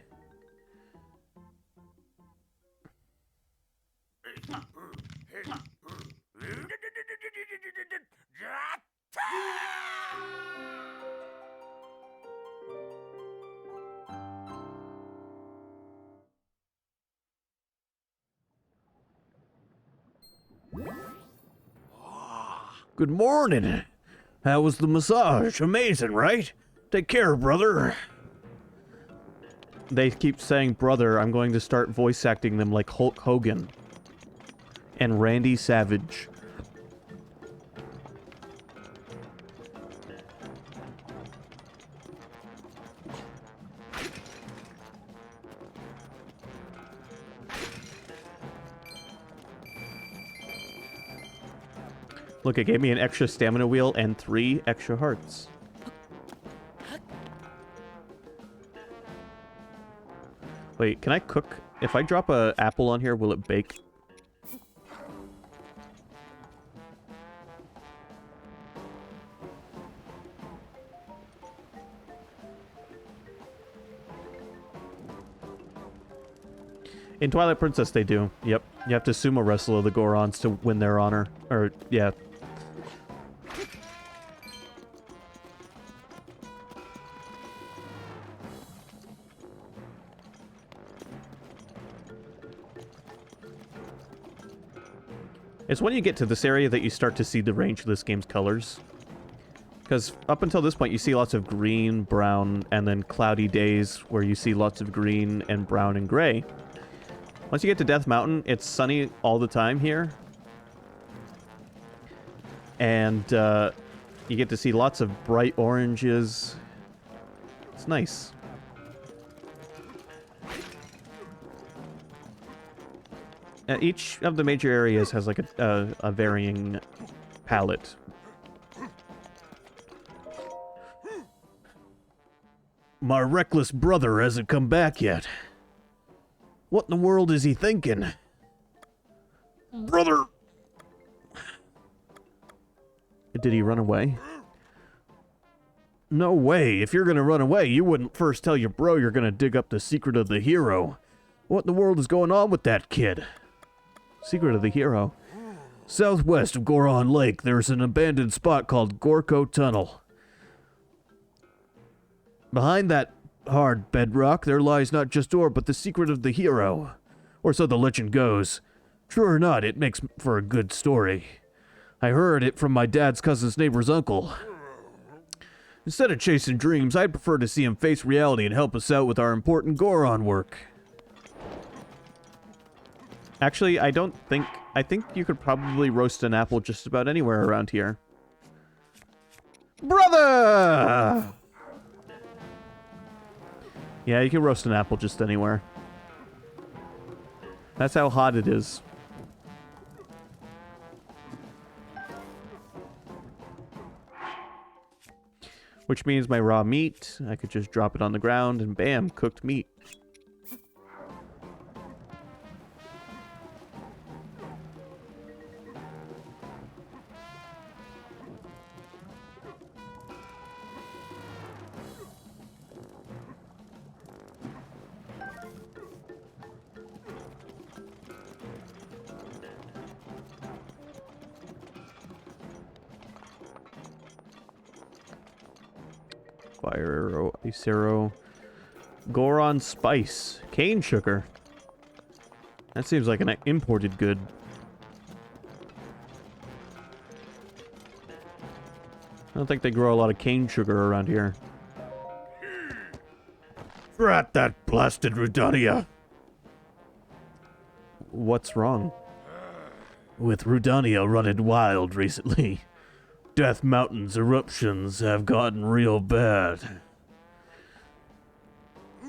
Good morning. How was the massage? Amazing, right? Take care, brother. They keep saying brother. I'm going to start voice acting them like Hulk Hogan and Randy Savage. Look, it gave me an extra stamina wheel and 3 extra hearts. Wait, can I cook? If I drop an apple on here, will it bake? In Twilight Princess, they do. Yep. You have to sumo wrestle the Gorons to win their honor. Or, yeah. It's when you get to this area that you start to see the range of this game's colors. Because up until this point, you see lots of green, brown, and then cloudy days where you see lots of green and brown and gray. Once you get to Death Mountain, it's sunny all the time here. And you get to see lots of bright oranges. It's nice. Each of the major areas has like a varying palette. My reckless brother hasn't come back yet. What in the world is he thinking? Brother! Did he run away? No way. If you're gonna run away, you wouldn't first tell your bro you're gonna dig up the secret of the hero. What in the world is going on with that kid? Secret of the hero. Southwest of Goron Lake, there's an abandoned spot called Gorko Tunnel. Behind that hard bedrock, there lies not just ore, but the secret of the hero. Or so the legend goes. True or not, it makes for a good story. I heard it from my dad's cousin's neighbor's uncle. Instead of chasing dreams, I'd prefer to see him face reality and help us out with our important Goron work. Actually, I think you could probably roast an apple just about anywhere around here. Brother! Yeah, you can roast an apple just anywhere. That's how hot it is. Which means my raw meat, I could just drop it on the ground and bam, cooked meat. Fire arrow, ice arrow. Goron spice. Cane sugar. That seems like an imported good. I don't think they grow a lot of cane sugar around here. Drat that blasted Rudania! What's wrong? With Rudania running wild recently, Death Mountain's eruptions have gotten real bad.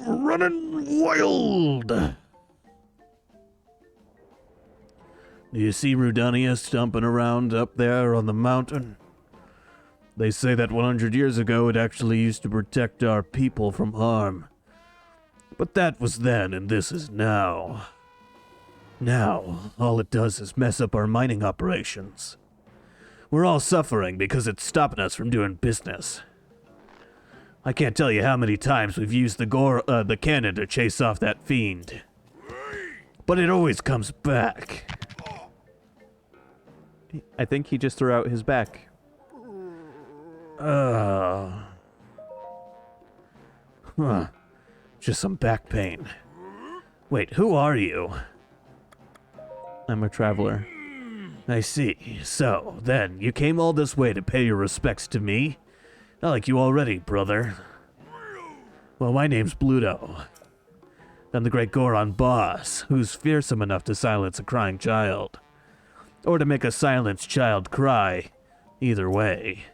Running wild! Do you see Rudania stomping around up there on the mountain? They say that 100 years ago it actually used to protect our people from harm. But that was then and this is now. Now, all it does is mess up our mining operations. We're all suffering because it's stopping us from doing business. I can't tell you how many times we've used the cannon to chase off that fiend. But it always comes back. I think he just threw out his back. Huh. Just some back pain. Wait, who are you? I'm a traveler. I see. So, then, you came all this way to pay your respects to me? I like you already, brother. Well, my name's Bluto. I'm the great Goron boss, who's fearsome enough to silence a crying child. Or to make a silenced child cry. Either way.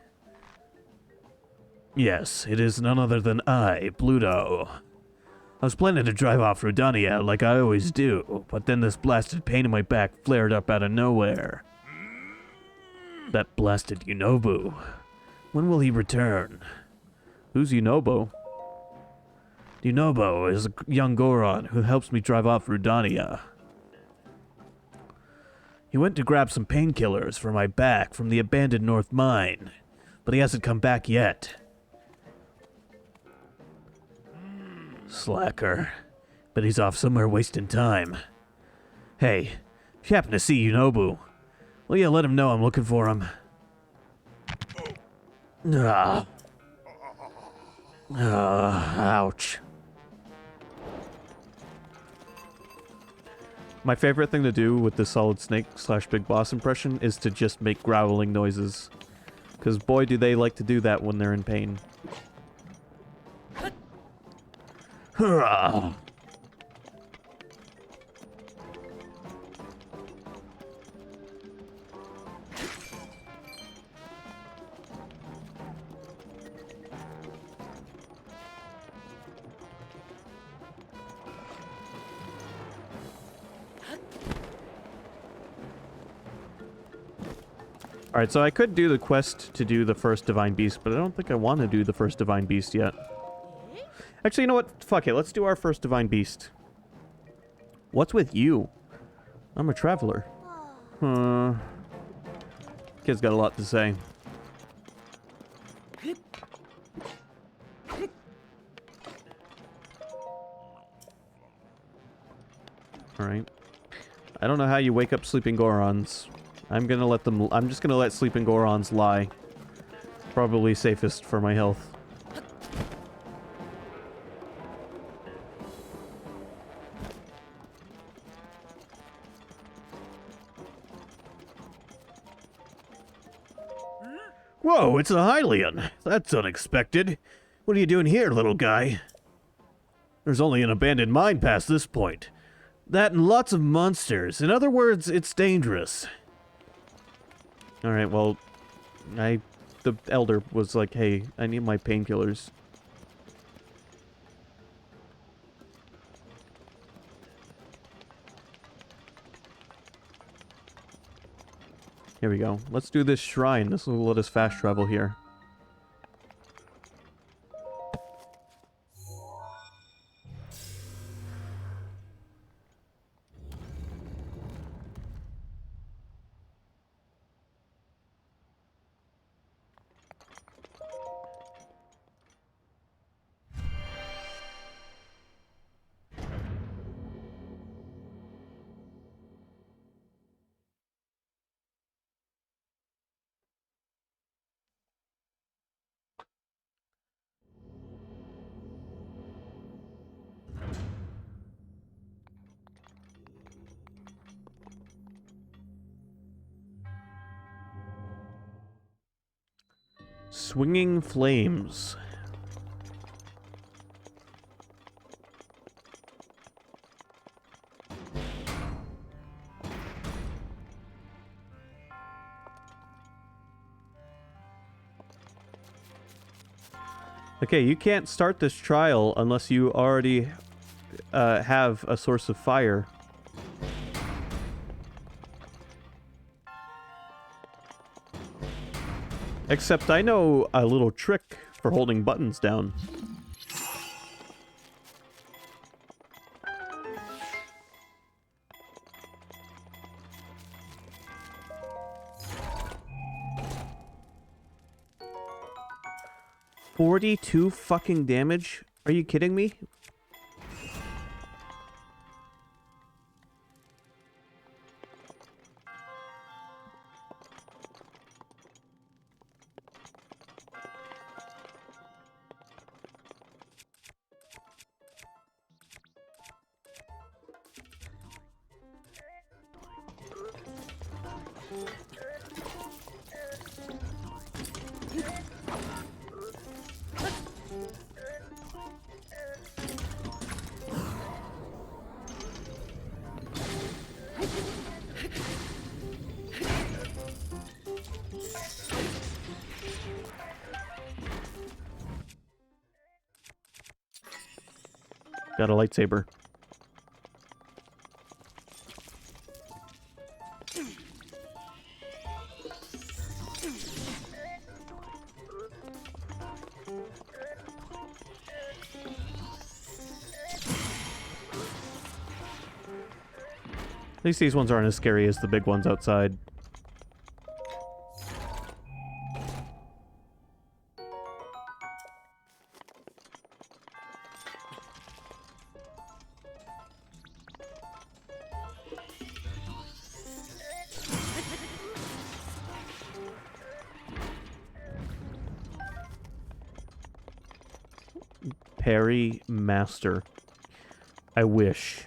Yes, it is none other than I, Bluto. I was planning to drive off Rudania like I always do, but then this blasted pain in my back flared up out of nowhere. That blasted Yunobo. When will he return? Who's Yunobo? Yunobo is a young Goron who helps me drive off Rudania. He went to grab some painkillers for my back from the abandoned North Mine, but he hasn't come back yet. Slacker. But he's off somewhere wasting time. Hey, if you happen to see Yunobo, will you let him know I'm looking for him? Ouch. My favorite thing to do with the Solid Snake / Big Boss impression is to just make growling noises. Because boy do they like to do that when they're in pain. Hurrah! Alright, so I could do the quest to do the first Divine Beast, but I don't think I want to do the first Divine Beast yet. Actually, you know what? Fuck it, let's do our first Divine Beast. What's with you? I'm a traveler. Kid's got a lot to say. Alright. I don't know how you wake up sleeping Gorons. I'm just gonna let sleeping Gorons lie. Probably safest for my health. Whoa, it's a Hylian! That's unexpected. What are you doing here, little guy? There's only an abandoned mine past this point. That and lots of monsters. In other words, it's dangerous. Alright, well, the elder was like, hey, I need my painkillers. Here we go. Let's do this shrine. This will let us fast travel here. Swinging flames. Okay, you can't start this trial unless you already have a source of fire. Except I know a little trick for holding buttons down. $42 fucking damage? Are you kidding me? Got a lightsaber. At least these ones aren't as scary as the big ones outside. Parry Master. I wish.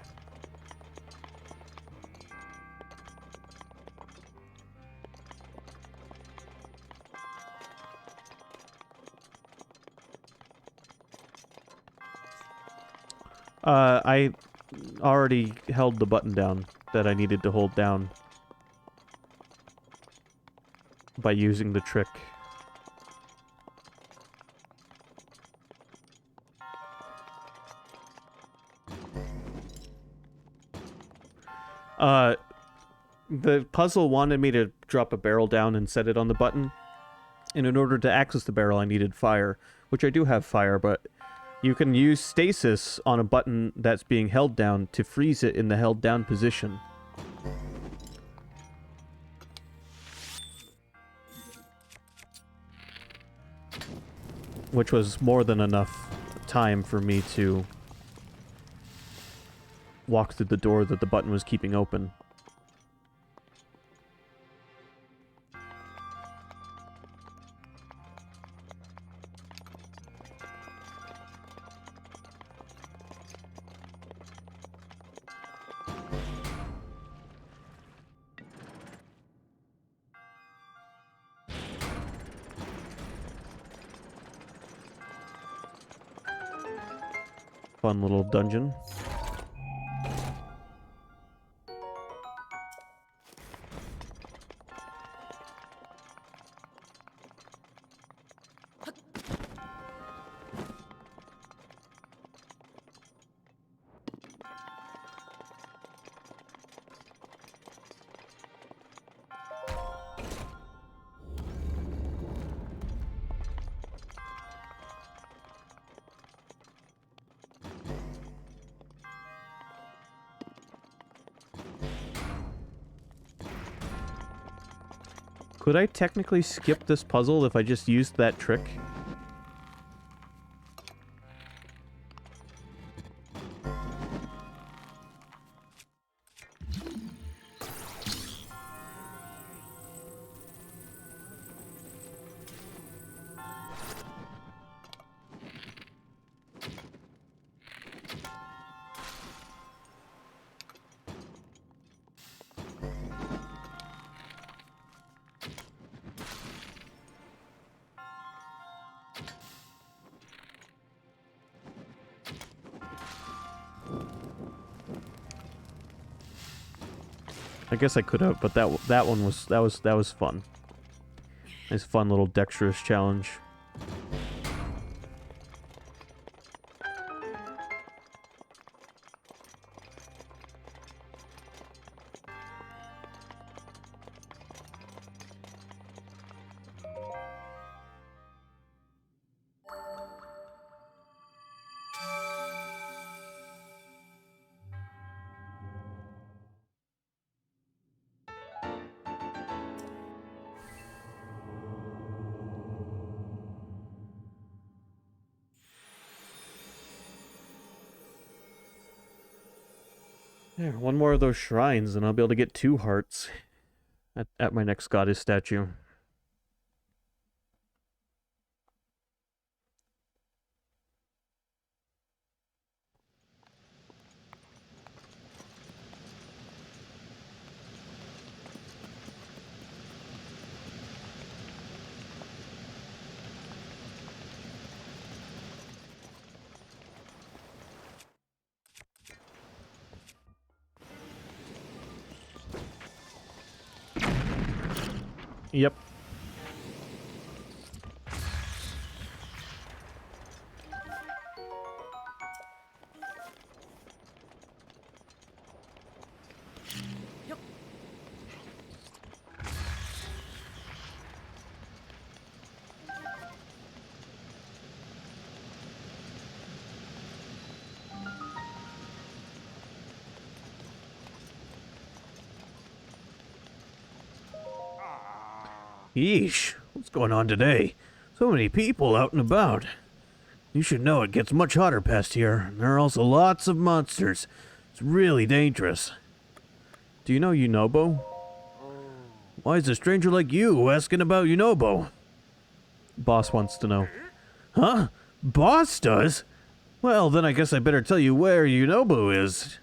I already held the button down that I needed to hold down by using the trick. The puzzle wanted me to drop a barrel down and set it on the button. And in order to access the barrel, I needed fire, which I do have fire, but you can use stasis on a button that's being held down to freeze it in the held down position. Which was more than enough time for me to walk through the door that the button was keeping open. Fun little dungeon. Could I technically skip this puzzle if I just used that trick? I guess I could have, but that one was fun. Nice fun little dexterous challenge. There, one more of those shrines, and I'll be able to get 2 hearts at my next goddess statue. Yep. Yeesh, what's going on today? So many people out and about. You should know it gets much hotter past here, and there are also lots of monsters. It's really dangerous. Do you know Yunobo? Why is a stranger like you asking about Yunobo? Boss wants to know. Huh? Boss does? Well, then I guess I better tell you where Yunobo is.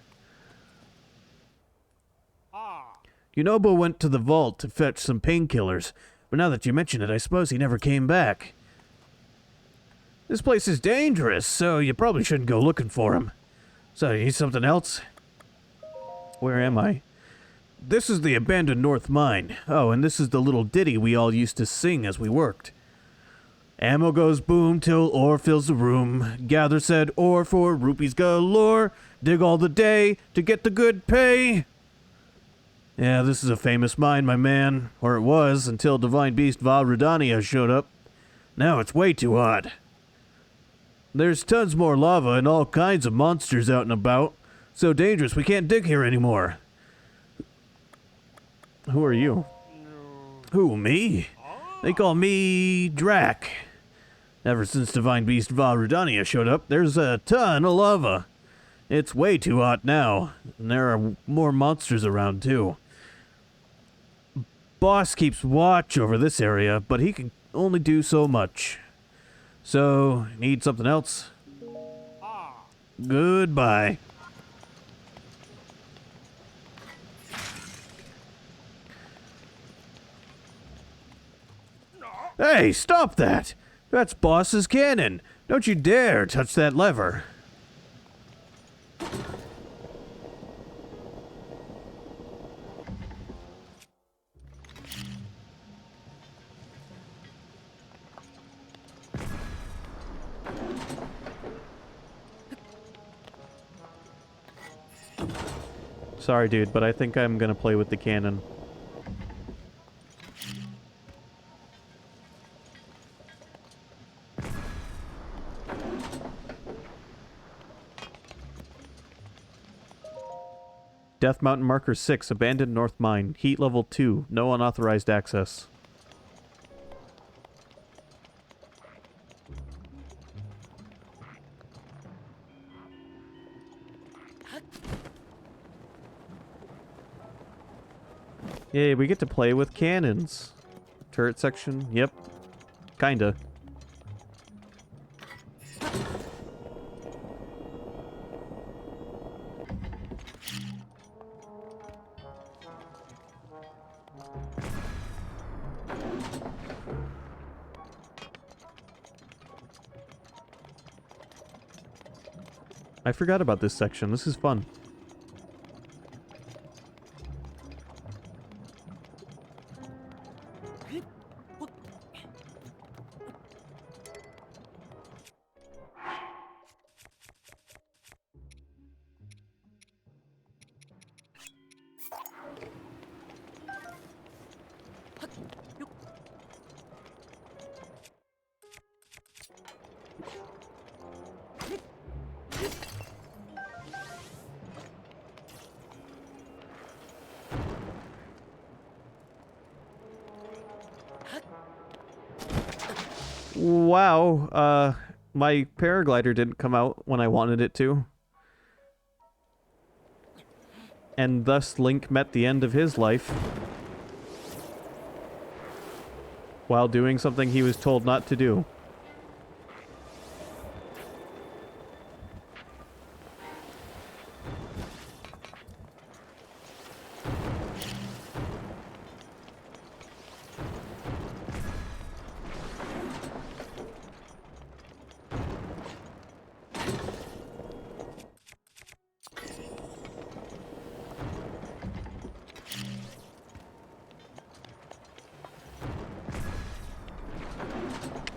Yunobo went to the vault to fetch some painkillers, but now that you mention it, I suppose he never came back. This place is dangerous, so you probably shouldn't go looking for him. So, you need something else? Where am I? This is the abandoned North Mine. Oh, and this is the little ditty we all used to sing as we worked. Ammo goes boom till ore fills the room. Gather said ore for rupees galore. Dig all the day to get the good pay. Yeah, this is a famous mine, my man. Or it was, until Divine Beast Val Rudania showed up. Now it's way too hot. There's tons more lava and all kinds of monsters out and about. So dangerous we can't dig here anymore. Who are you? Who, me? They call me Drac. Ever since Divine Beast Val Rudania showed up, there's a ton of lava. It's way too hot now, and there are more monsters around too. Boss keeps watch over this area, but he can only do so much. So, need something else? Goodbye. Hey, stop that! That's Boss's cannon! Don't you dare touch that lever! Sorry, dude, but I think I'm gonna play with the cannon. Death Mountain Marker 6, Abandoned North Mine. Heat level 2, no unauthorized access. Yay, we get to play with cannons. Turret section, yep. Kinda. I forgot about this section. This is fun. Wow, my paraglider didn't come out when I wanted it to. And thus Link met the end of his life. While doing something he was told not to do.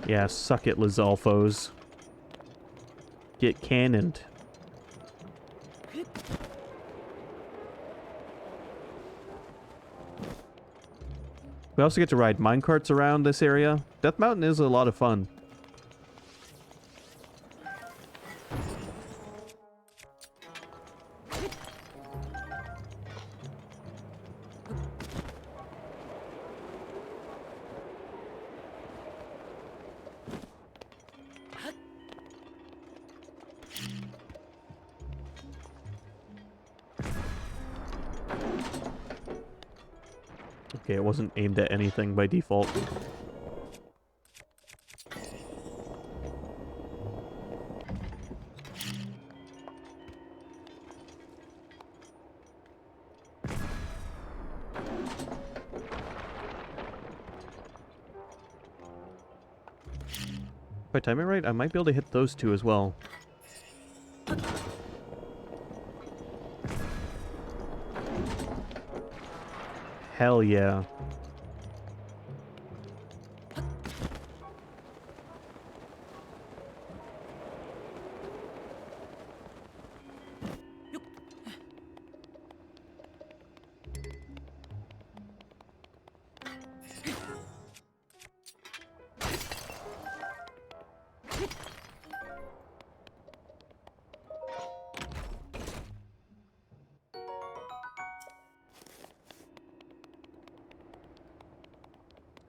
Yeah, suck it, Lizalfos. Get cannoned. We also get to ride minecarts around this area. Death Mountain is a lot of fun. Okay, it wasn't aimed at anything by default. If I time it right, I might be able to hit those two as well. Hell yeah.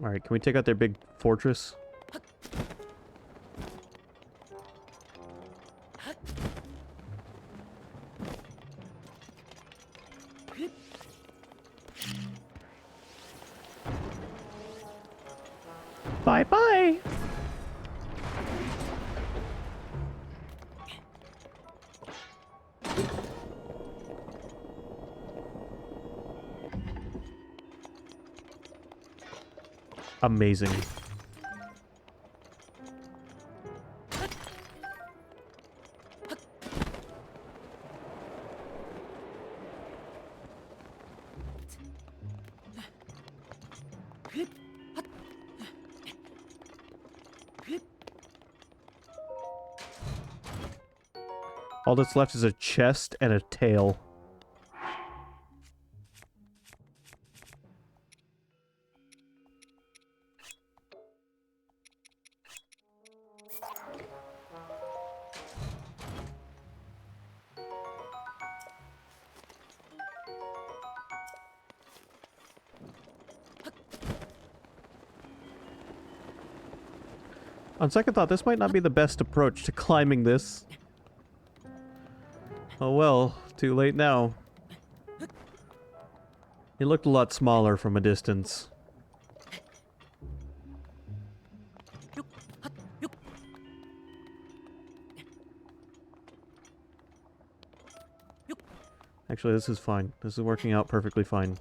Alright, can we take out their big fortress? Bye-bye! Amazing. All that's left is a chest and a tail. On second thought, this might not be the best approach to climbing this. Oh well, too late now. It looked a lot smaller from a distance. Actually, this is fine. This is working out perfectly fine.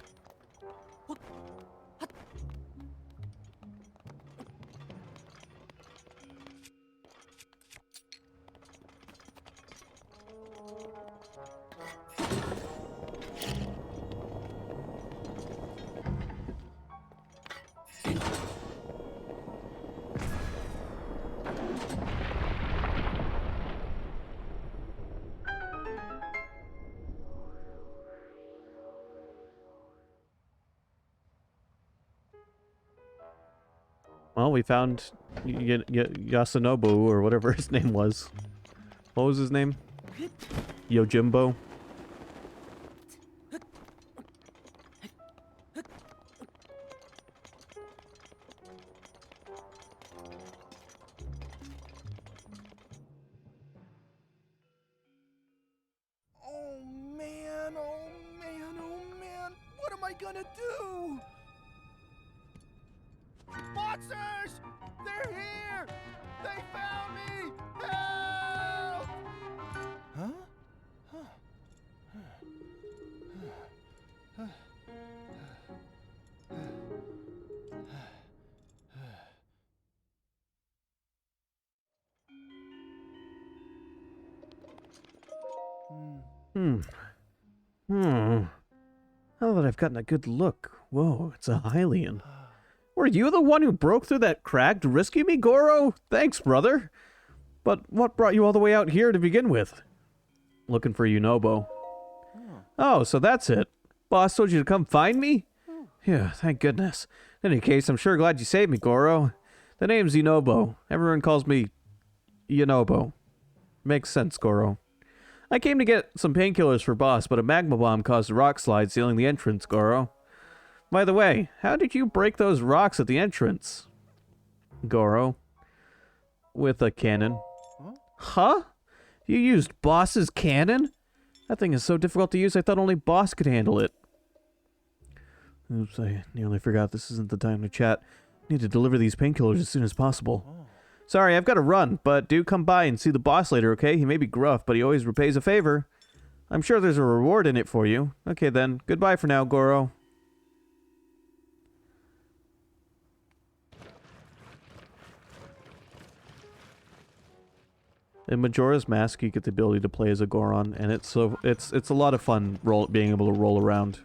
Well, we found Yasunobu, or whatever his name was. What was his name? Yojimbo? gonna do? Monsters! They're here! They found me! Help! Huh? Now that I've gotten a good look, whoa, it's a Hylian. Were you the one who broke through that crack to rescue me, Goro? Thanks, brother. But what brought you all the way out here to begin with? Looking for Yunobo. Oh, so that's it. Boss told you to come find me? Yeah, thank goodness. In any case, I'm sure glad you saved me, Goro. The name's Yunobo. Everyone calls me Yunobo. Makes sense, Goro. I came to get some painkillers for Boss, but a magma bomb caused a rock slide sealing the entrance, Goro. By the way, how did you break those rocks at the entrance? Goro. With a cannon. Huh? You used Boss's cannon? That thing is so difficult to use, I thought only Boss could handle it. Oops, I nearly forgot this isn't the time to chat. Need to deliver these painkillers as soon as possible. Sorry, I've got to run, but do come by and see the boss later, okay? He may be gruff, but he always repays a favor. I'm sure there's a reward in it for you. Okay then, goodbye for now, Goro. In Majora's Mask, you get the ability to play as a Goron, and it's a lot of fun being able to roll around.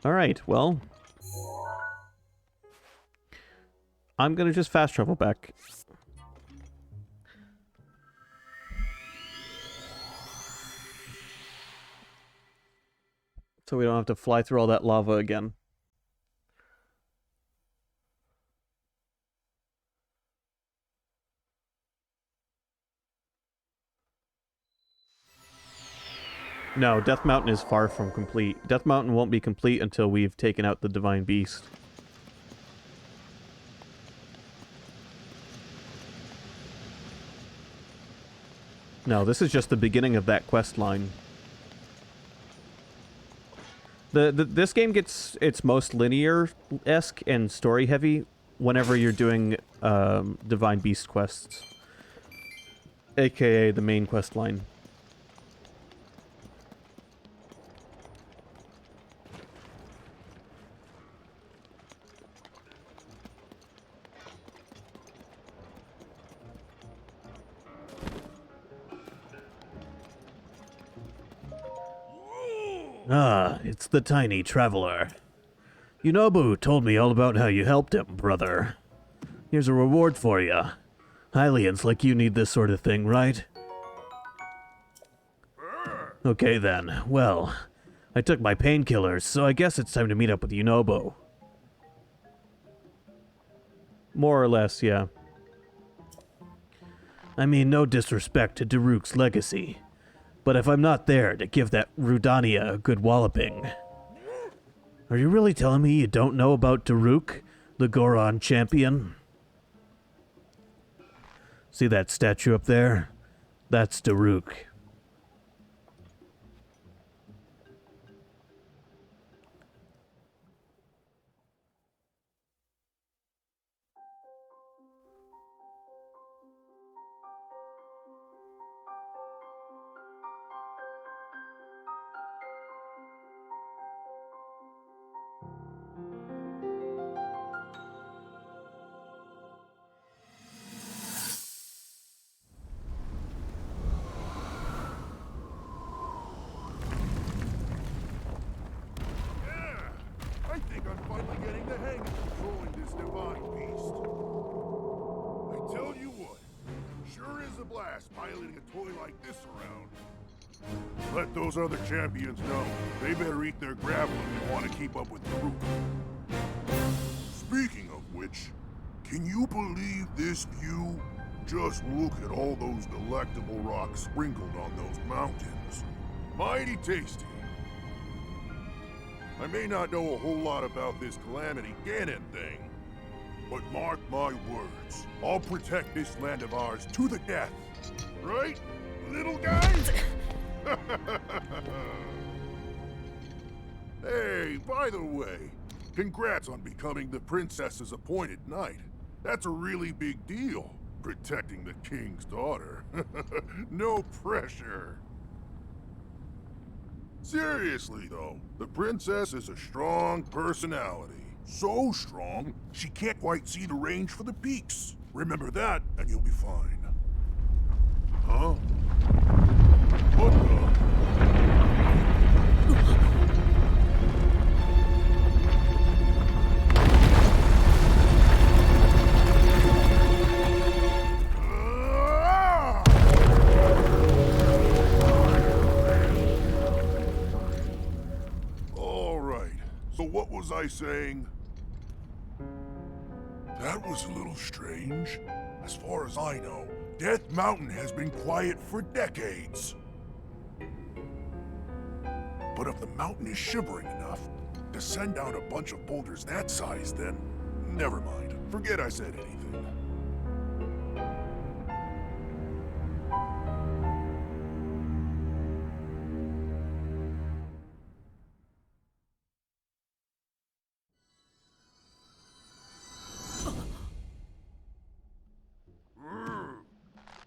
Alright, well, I'm gonna just fast travel back. So we don't have to fly through all that lava again. No, Death Mountain is far from complete. Death Mountain won't be complete until we've taken out the Divine Beast. No, this is just the beginning of that quest line. This game gets its most linear-esque and story-heavy whenever you're doing Divine Beast quests. AKA the main quest line. Ah, it's the tiny traveler. Yunobo told me all about how you helped him, brother. Here's a reward for you. Hylians like you need this sort of thing, right? Okay then, well, I took my painkillers, so I guess it's time to meet up with Yunobo. More or less, yeah. I mean, no disrespect to Daruk's legacy, but if I'm not there to give that Rudania a good walloping... Are you really telling me you don't know about Daruk, the Goron champion? See that statue up there? That's Daruk. blast piloting a toy like this around. Let those other champions know. They better eat their gravel if they want to keep up with Daruk. Speaking of which, can you believe this view? Just look at all those delectable rocks sprinkled on those mountains. Mighty tasty. I may not know a whole lot about this Calamity Ganon thing, but mark my words, I'll protect this land of ours to the death. Right, little guy? Hey, by the way, congrats on becoming the princess's appointed knight. That's a really big deal, protecting the king's daughter. No pressure. Seriously, though, the princess is a strong personality. So strong, she can't quite see the range for the peaks. Remember that, and you'll be fine. Huh? What the? All right, so what was I saying? That was a little strange. As far as I know, Death Mountain has been quiet for decades. But if the mountain is shivering enough to send down a bunch of boulders that size, then never mind. Forget I said anything.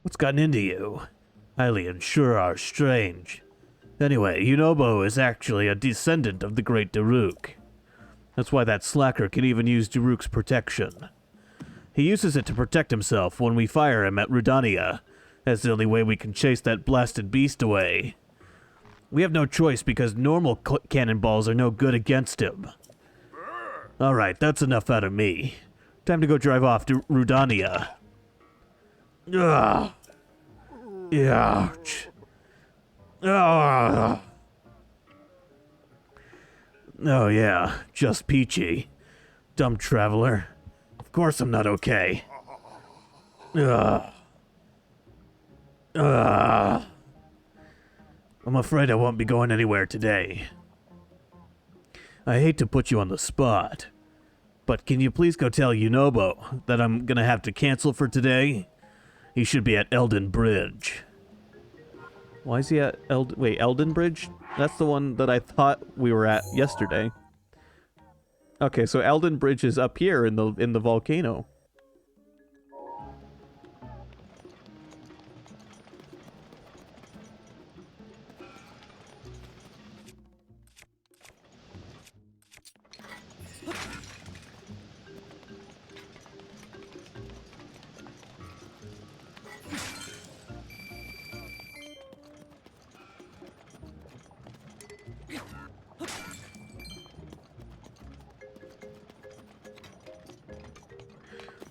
What's gotten into you? Hylians sure are strange. Anyway, Yunobo is actually a descendant of the great Daruk. That's why that slacker can even use Daruk's protection. He uses it to protect himself when we fire him at Rudania. That's the only way we can chase that blasted beast away. We have no choice because normal cannonballs are no good against him. Alright, that's enough out of me. Time to go drive off to Rudania. Ugh. Ouch. Ugh. Oh yeah, just peachy. Dumb traveler. Of course I'm not okay. Ugh. Ugh. I'm afraid I won't be going anywhere today. I hate to put you on the spot, but can you please go tell Yunobo that I'm gonna have to cancel for today? He should be at Elden Bridge. Why is he at Elden Bridge? That's the one that I thought we were at yesterday. Okay, so Elden Bridge is up here in the volcano.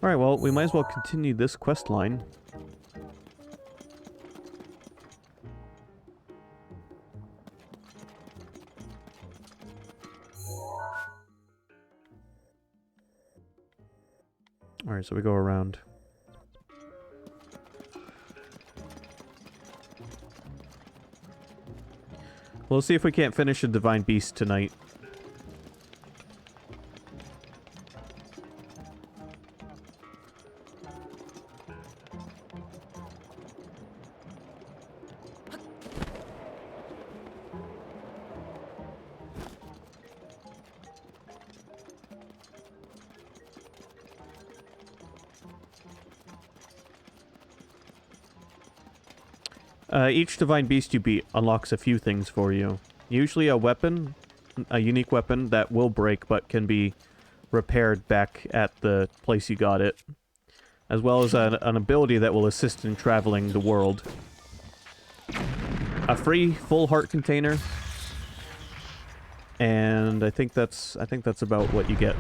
Alright, well, we might as well continue this quest line. Alright, so we go around. We'll see if we can't finish a Divine Beast tonight. Each Divine Beast you beat unlocks a few things for you. Usually a weapon, a unique weapon that will break but can be repaired back at the place you got it. As well as an ability that will assist in traveling the world. A free full heart container. And I think that's about what you get.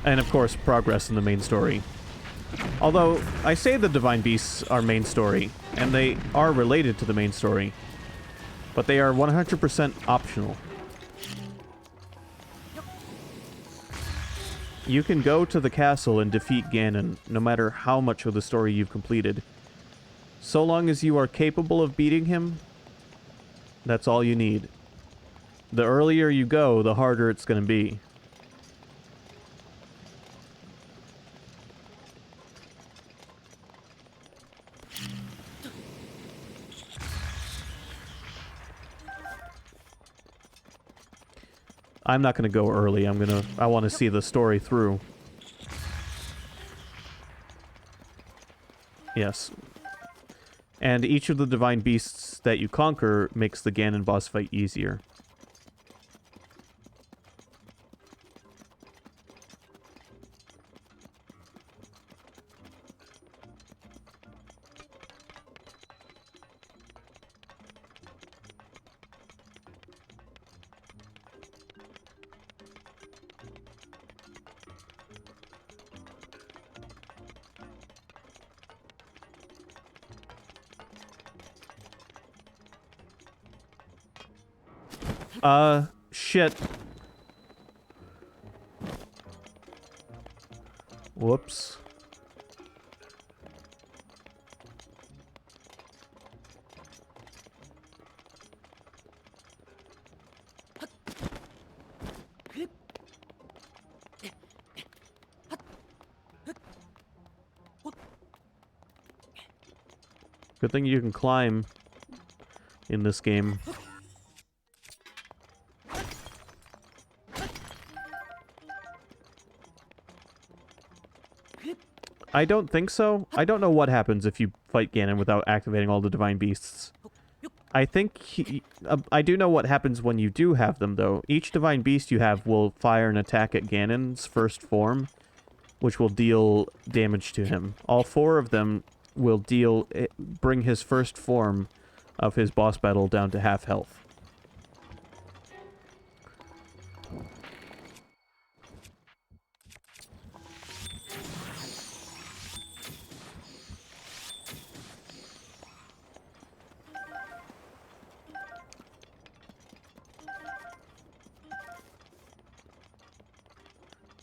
And of course, progress in the main story. Although, I say the Divine Beasts are main story, and they are related to the main story, but they are 100% optional. You can go to the castle and defeat Ganon, no matter how much of the story you've completed. So long as you are capable of beating him, that's all you need. The earlier you go, the harder it's going to be. I'm not going to go early. I want to see the story through. Yes. And each of the divine beasts that you conquer makes the Ganon boss fight easier. Shit. Whoops. Good thing you can climb in this game. I don't think so. I don't know what happens if you fight Ganon without activating all the Divine Beasts. I think I do know what happens when you do have them, though. Each Divine Beast you have will fire an attack at Ganon's first form, which will deal damage to him. All 4 of them will bring his first form of his boss battle down to half health.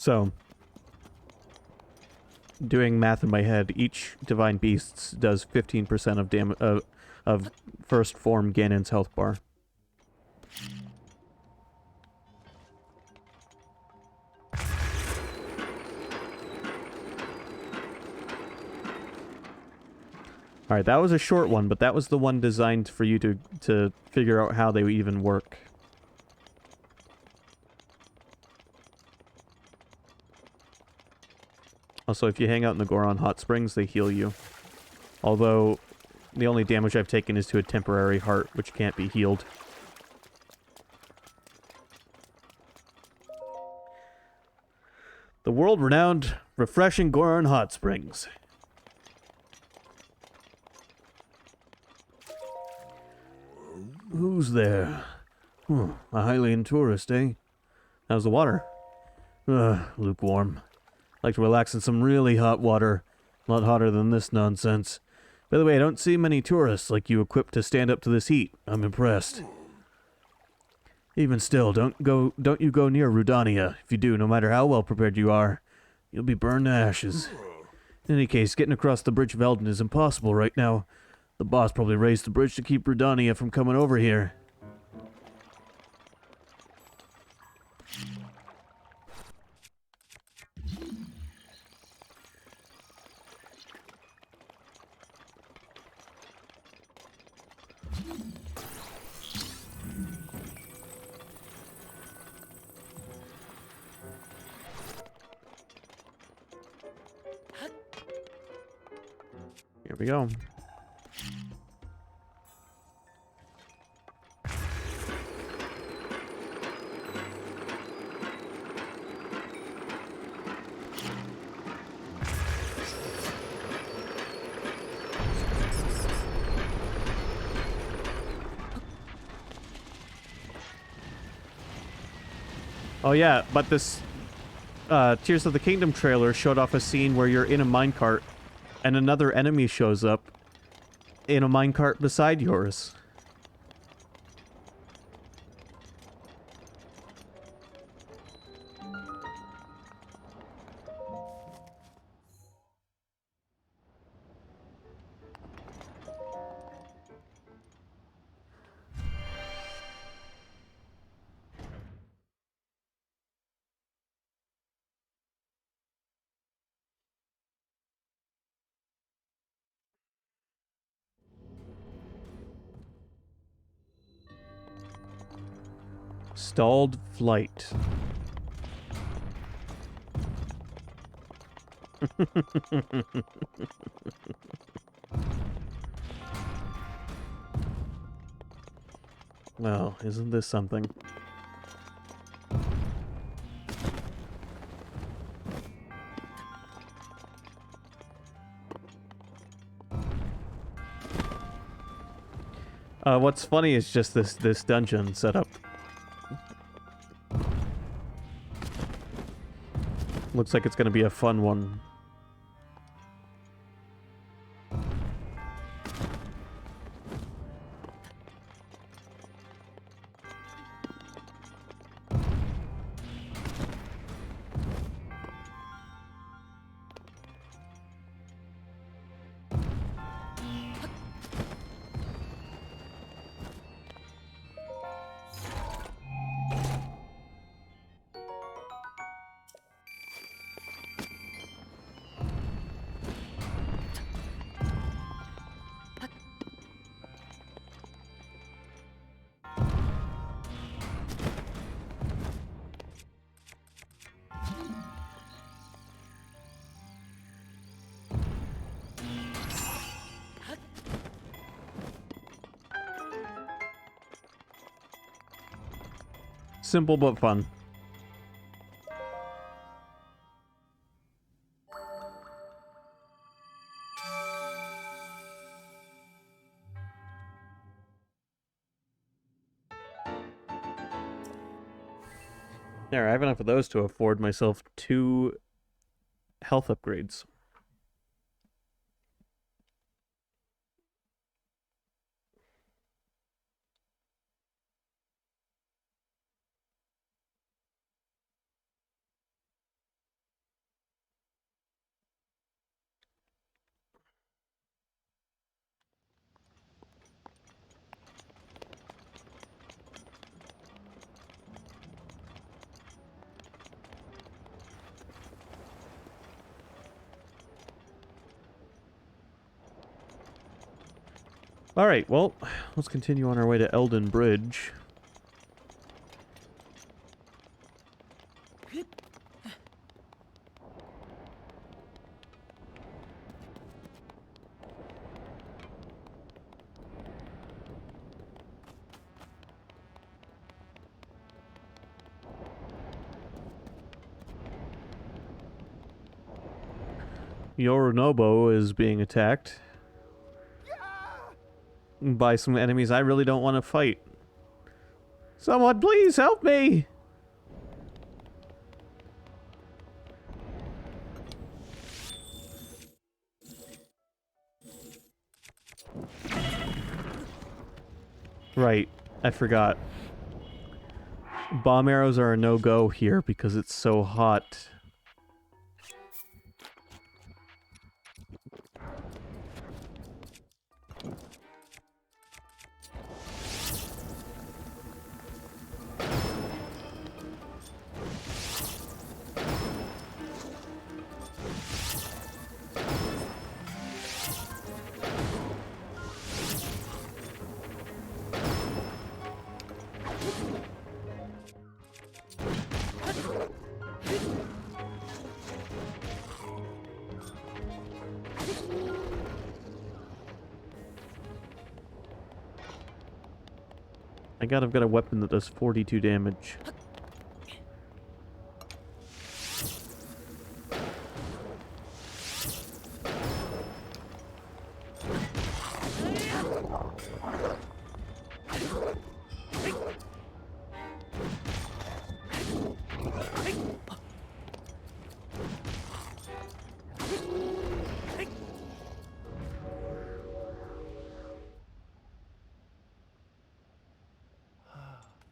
So, doing math in my head, each Divine Beast does 15% of first form Ganon's health bar. Alright, that was a short one, but that was the one designed for you to figure out how they even work. Also, if you hang out in the Goron Hot Springs, they heal you. Although, the only damage I've taken is to a temporary heart, which can't be healed. The world-renowned, refreshing Goron Hot Springs. Who's there? A Hylian tourist, eh? How's the water? Lukewarm. Like to relax in some really hot water. A lot hotter than this nonsense. By the way, I don't see many tourists like you equipped to stand up to this heat. I'm impressed. Even still, don't you go near Rudania. If you do, no matter how well prepared you are, you'll be burned to ashes. In any case, getting across the Bridge of Elden is impossible right now. The boss probably raised the bridge to keep Rudania from coming over here. Here we go. Oh yeah, but this Tears of the Kingdom trailer showed off a scene where you're in a minecart and another enemy shows up in a minecart beside yours. Stalled flight. Well, isn't this something? What's funny is just this dungeon setup. Looks like it's gonna be a fun one. Simple but fun. There, I have enough of those to afford myself 2 health upgrades. Alright, well, let's continue on our way to Elden Bridge. Yorinobu is being attacked by some enemies I really don't want to fight. Someone please help me! Right, I forgot. Bomb arrows are a no-go here because it's so hot. I've got a weapon that does 42 damage.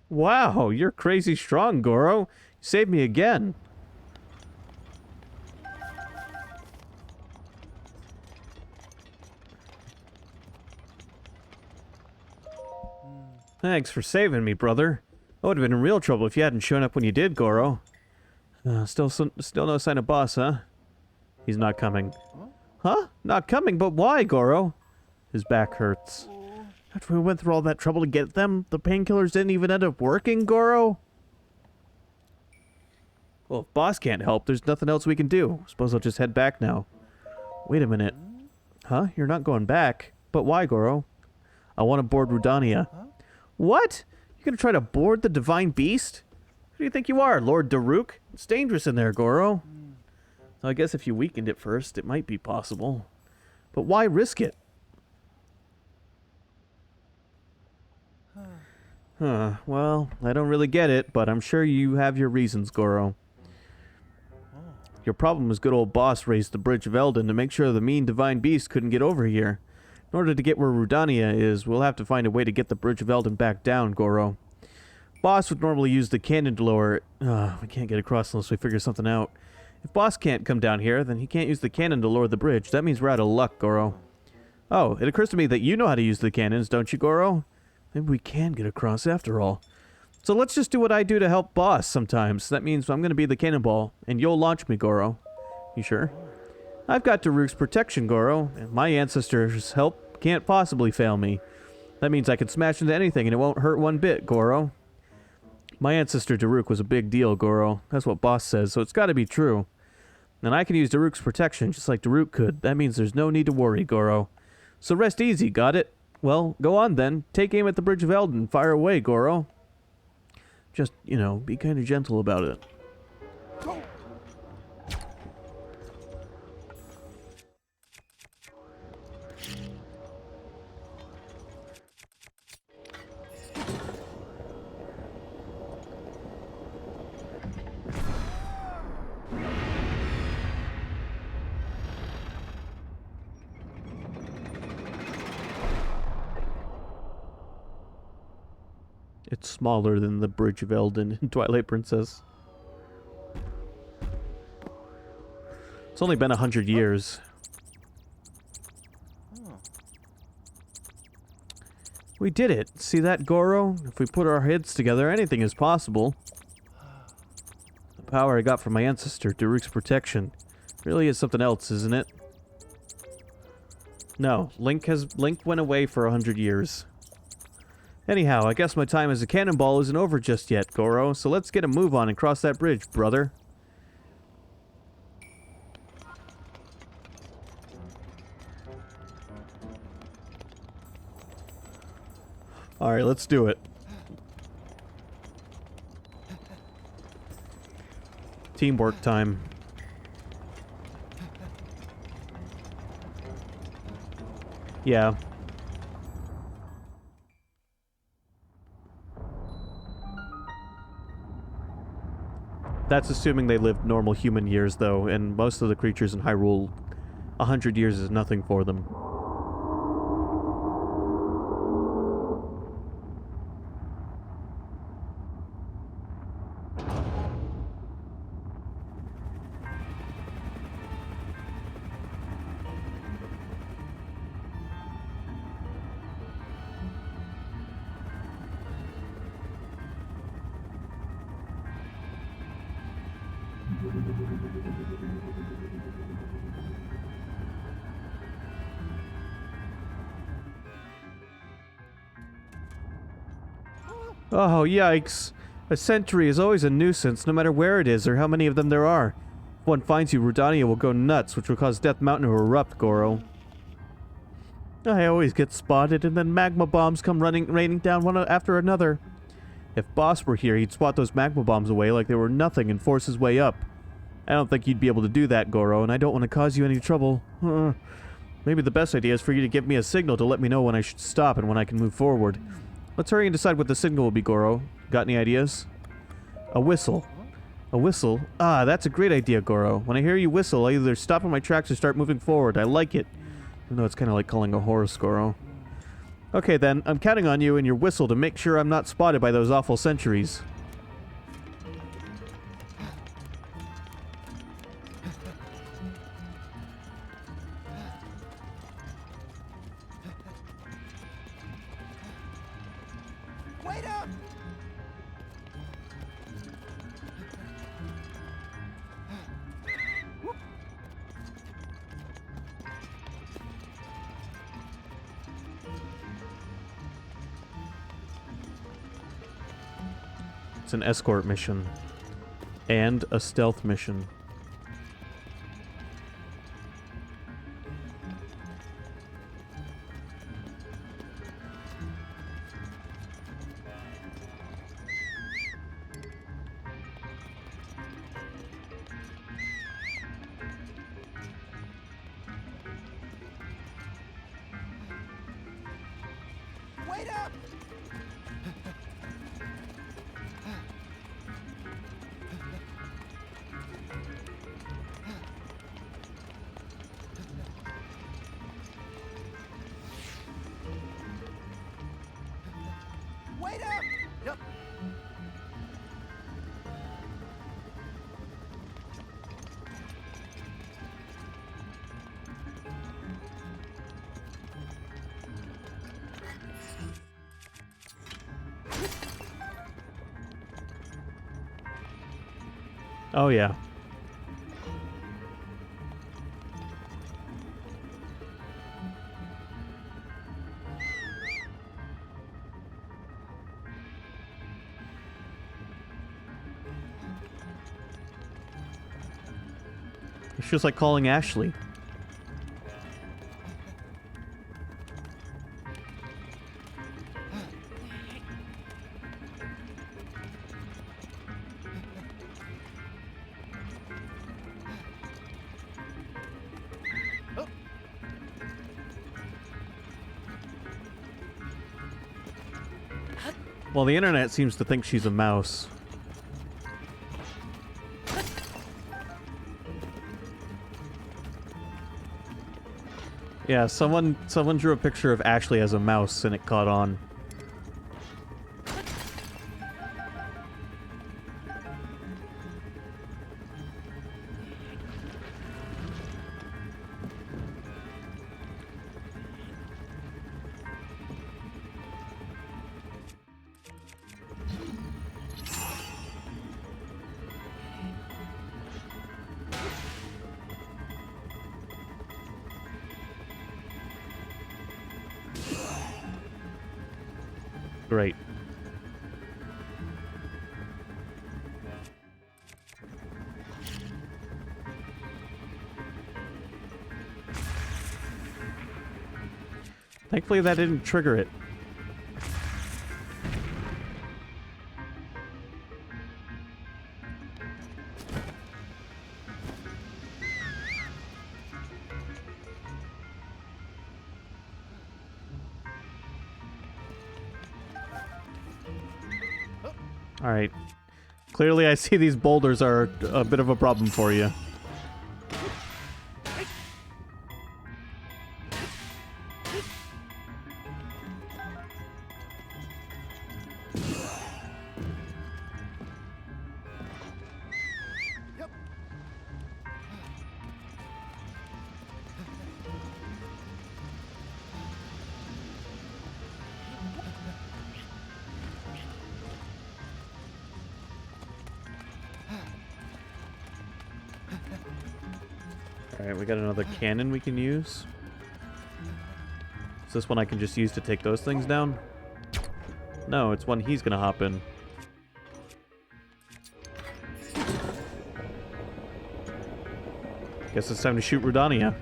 Wow, you're crazy strong, Goro. You saved me again. Thanks for saving me, brother. I would have been in real trouble if you hadn't shown up when you did, Goro. Still no sign of boss, huh? He's not coming. Huh? Not coming? But why, Goro? His back hurts. After we went through all that trouble to get them, the painkillers didn't even end up working, Goro? Well, if boss can't help, there's nothing else we can do. Suppose I'll just head back now. Wait a minute. Huh? You're not going back? But why, Goro? I want to board Rudania. What? You gonna try to board the Divine Beast? Who do you think you are, Lord Daruk? It's dangerous in there, Goro. I guess if you weakened it first, it might be possible. But why risk it? Well, I don't really get it, but I'm sure you have your reasons, Goro. Your problem was good old boss raised the Bridge of Eldin to make sure the mean Divine Beast couldn't get over here. In order to get where Rudania is, we'll have to find a way to get the Bridge of Eldin back down, Goro. Boss would normally use the cannon to lower it. We can't get across unless we figure something out. If Boss can't come down here, then he can't use the cannon to lower the bridge. That means we're out of luck, Goro. Oh, it occurs to me that you know how to use the cannons, don't you, Goro? Maybe we can get across after all. So let's just do what I do to help Boss sometimes. That means I'm going to be the cannonball, and you'll launch me, Goro. You sure? I've got Daruk's protection, Goro, and my ancestors' help can't possibly fail me. That means I can smash into anything and it won't hurt one bit, Goro. My ancestor Daruk was a big deal, Goro. That's what Boss says, so it's got to be true. And I can use Daruk's protection just like Daruk could. That means there's no need to worry, Goro. So rest easy, got it? Well, go on then. Take aim at the Bridge of Eldin. Fire away, Goro. Just, be kind of gentle about it. It's smaller than the Bridge of Eldin in Twilight Princess. It's only been 100 years. We did it. See that, Goro? If we put our heads together, anything is possible. The power I got from my ancestor, Daruk's protection, really is something else, isn't it? No, Link went away for 100 years. Anyhow, I guess my time as a cannonball isn't over just yet, Goro, so let's get a move on and cross that bridge, brother. Alright, let's do it. Teamwork time. Yeah. That's assuming they lived normal human years, though, and most of the creatures in Hyrule, 100 years is nothing for them. Oh, yikes. A sentry is always a nuisance, no matter where it is or how many of them there are. If one finds you, Rudania will go nuts, which will cause Death Mountain to erupt, Goro. I always get spotted, and then magma bombs come raining down one after another. If Boss were here, he'd swat those magma bombs away like they were nothing and force his way up. I don't think you'd be able to do that, Goro, and I don't want to cause you any trouble. Maybe the best idea is for you to give me a signal to let me know when I should stop and when I can move forward. Let's hurry and decide what the signal will be, Goro. Got any ideas? A whistle. A whistle? Ah, that's a great idea, Goro. When I hear you whistle, I either stop in my tracks or start moving forward. I like it. Even though it's kind of like calling a horse, Goro. Okay then, I'm counting on you and your whistle to make sure I'm not spotted by those awful sentries. Wait up! It's an escort mission. And a stealth mission. Wait up! Wait up! Yep. Oh yeah. It's just like calling Ashley. Well, the internet seems to think she's a mouse. Yeah, someone drew a picture of Ashley as a mouse and it caught on. Great. Thankfully that didn't trigger it. Alright. Clearly I see these boulders are a bit of a problem for you. Alright, we got another cannon we can use. Is this one I can just use to take those things down? No, it's one he's gonna hop in. Guess it's time to shoot Rudania.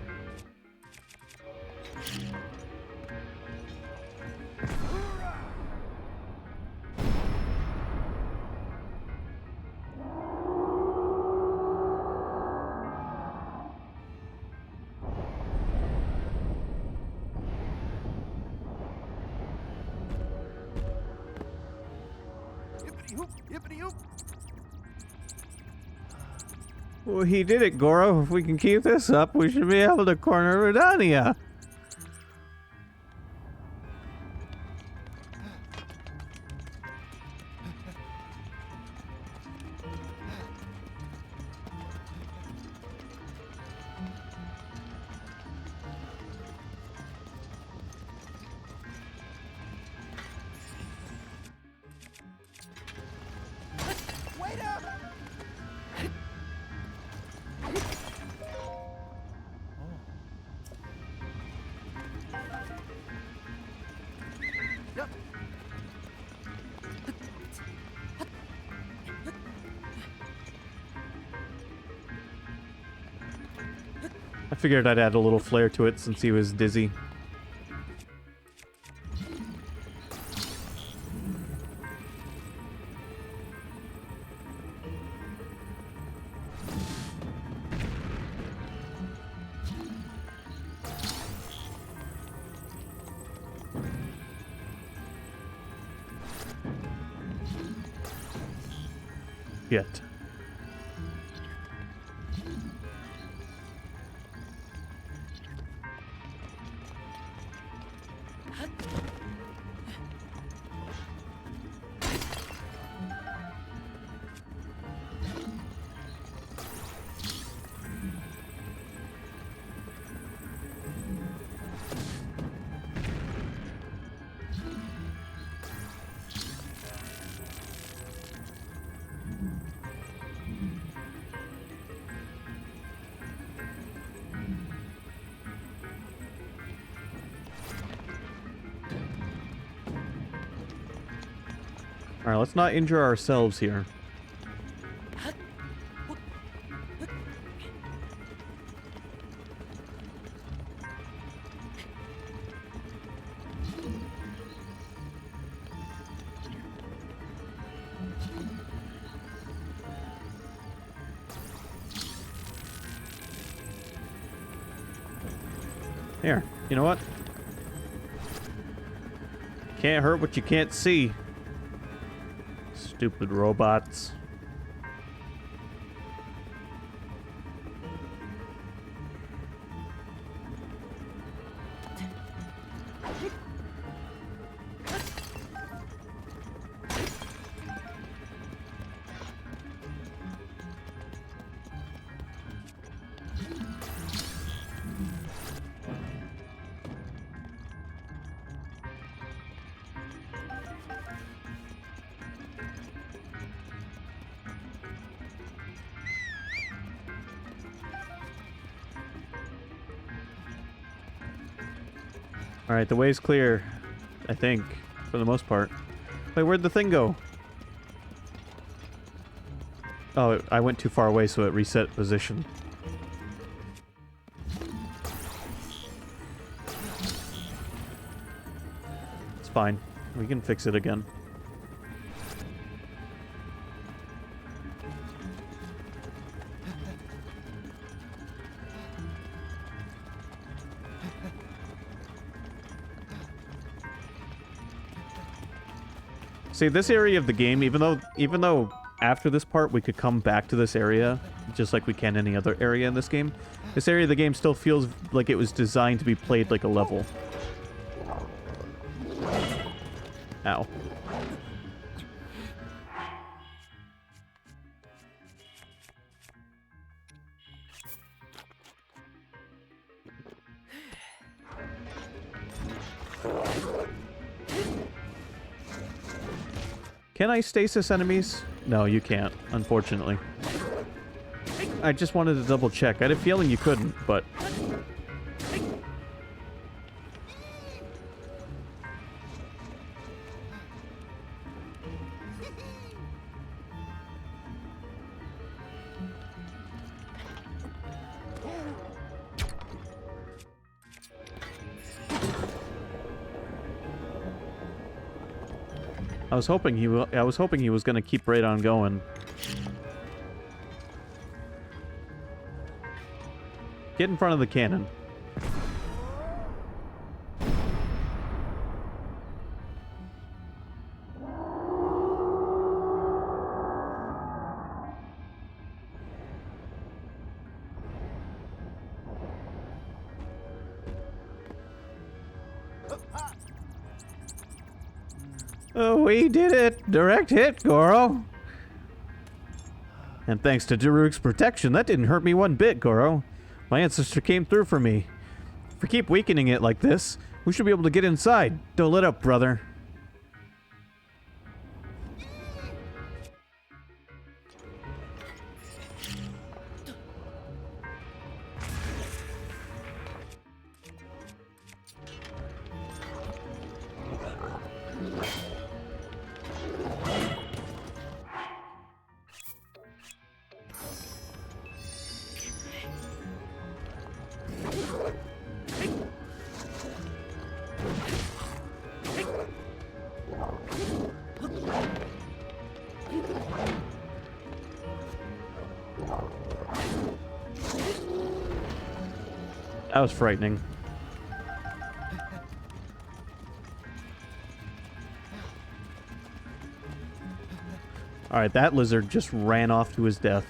Yippity-hoop! Well, he did it, Goro. If we can keep this up, we should be able to corner Rudania. Figured I'd add a little flair to it since he was dizzy. Yet. Alright, let's not injure ourselves here. Here, you know what? Can't hurt what you can't see. Stupid robots. Alright, the way's clear, I think, for the most part. Wait, where'd the thing go? Oh, I went too far away, so it reset position. It's fine. We can fix it again. See, this area of the game, even though after this part we could come back to this area, just like we can any other area in this game, this area of the game still feels like it was designed to be played like a level. Ow. Can I stasis enemies? No, you can't, unfortunately. I just wanted to double check. I had a feeling you couldn't, but... I was hoping he was gonna keep right on going. Get in front of the cannon. Oh, we did it! Direct hit, Goro! And thanks to Daruk's protection, that didn't hurt me one bit, Goro. My ancestor came through for me. If we keep weakening it like this, we should be able to get inside. Don't let up, brother. That was frightening. Alright, that lizard just ran off to his death.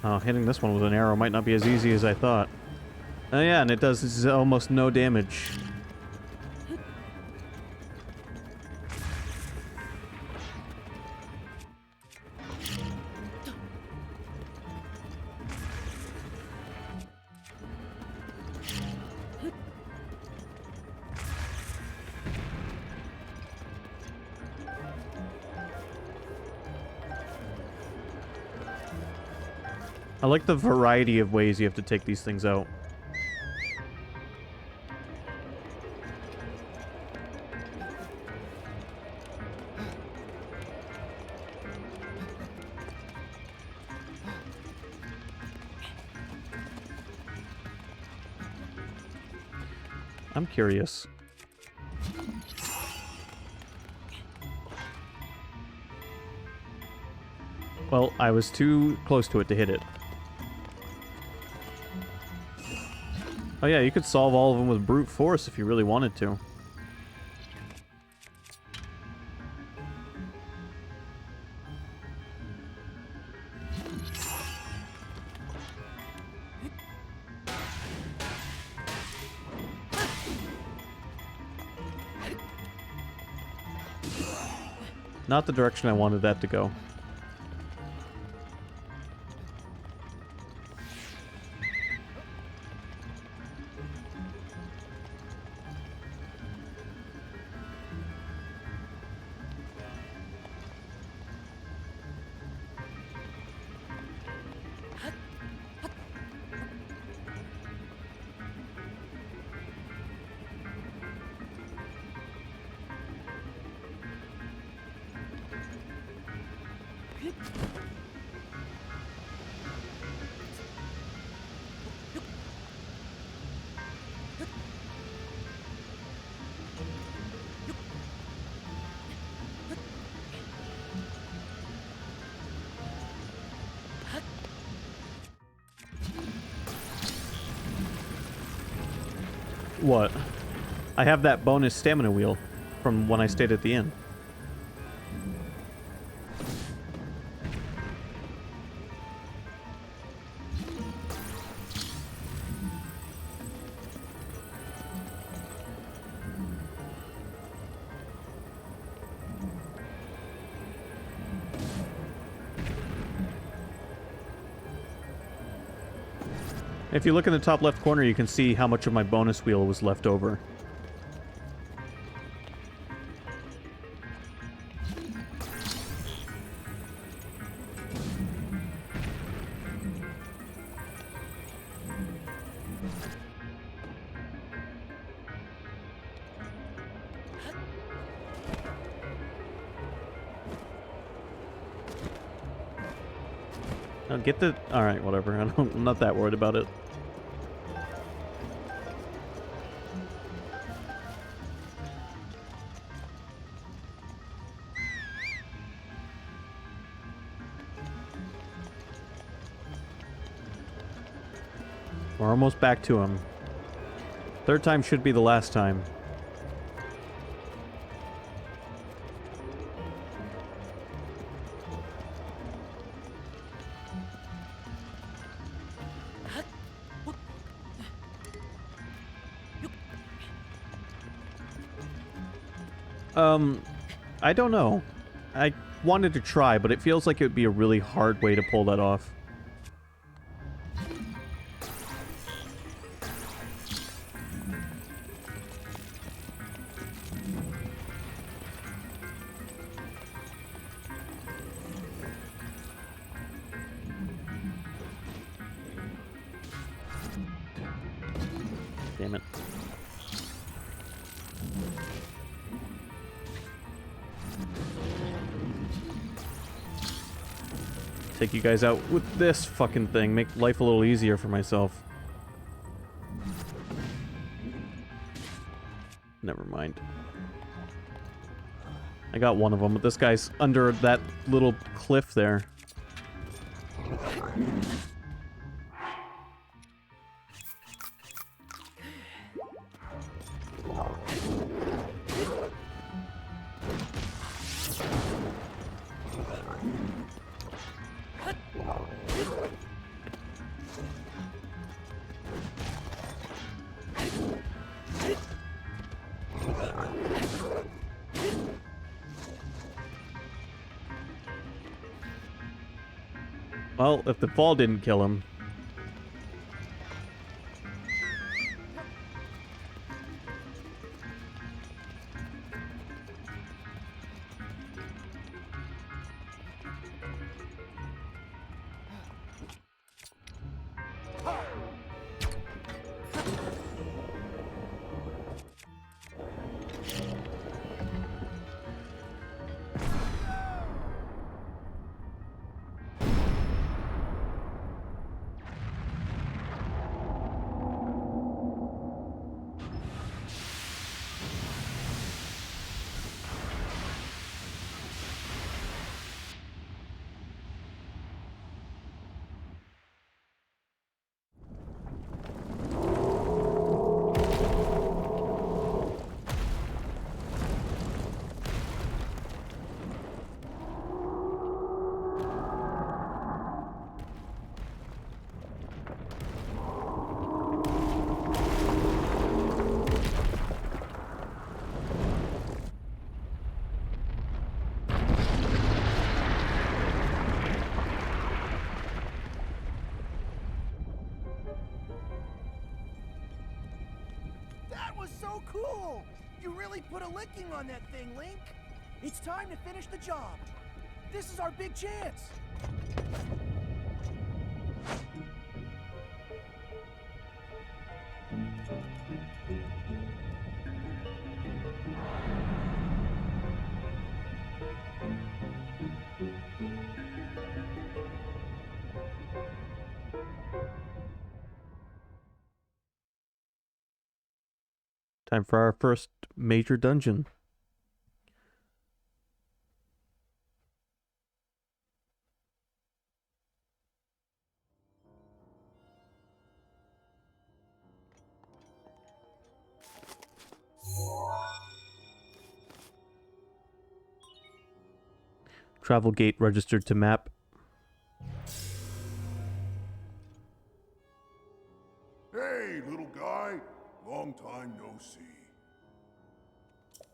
Oh, hitting this one with an arrow might not be as easy as I thought. Oh yeah, and it does almost no damage. I like the variety of ways you have to take these things out. I'm curious. Well, I was too close to it to hit it. Oh yeah, you could solve all of them with brute force if you really wanted to. Not the direction I wanted that to go. What? I have that bonus stamina wheel from when I stayed at the inn. If you look in the top left corner, you can see how much of my bonus wheel was left over. Now get the... Alright, whatever. I'm not that worried about it. We're almost back to him. Third time should be the last time. I don't know. I wanted to try, but it feels like it would be a really hard way to pull that off. damn it. Take you guys out with this fucking thing. Make life a little easier for myself. Never mind. I got one of them, but this guy's under that little cliff there. Well, if the fall didn't kill him. That was so cool! You really put a licking on that thing, Link. It's time to finish the job. This is our big chance. Time for our first major dungeon. Travel gate registered to map. Hey, little guy. Long time no see.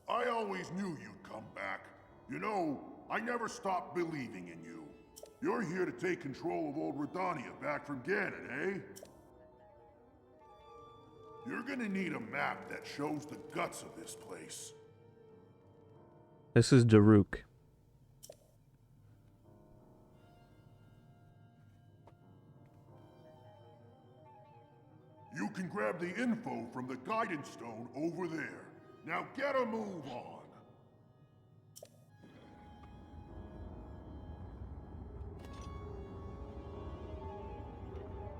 I always knew you'd come back. You know, I never stopped believing in you. You're here to take control of old Redania back from Ganon, eh? You're gonna need a map that shows the guts of this place. This is Daruk. You can grab the info from the guidance stone over there. Now get a move on.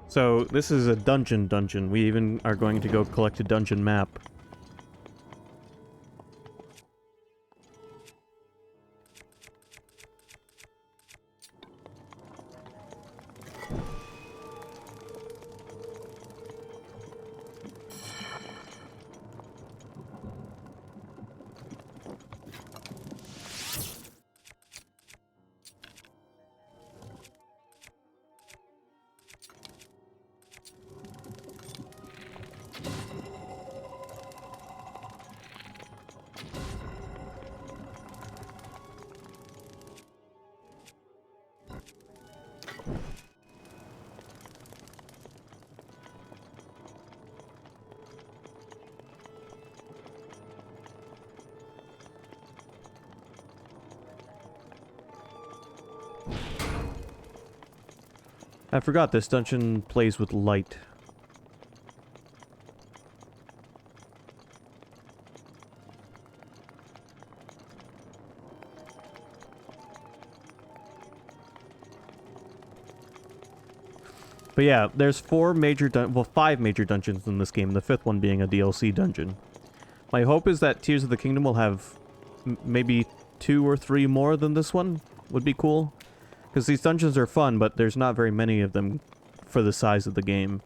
So, this is a dungeon. We even are going to go collect a dungeon map. I forgot this dungeon plays with light. But yeah, there's 5 major dungeons in this game, the 5th one being a DLC dungeon. My hope is that Tears of the Kingdom will have maybe 2 or 3 more than this one. Would be cool. Because these dungeons are fun, but there's not very many of them for the size of the game.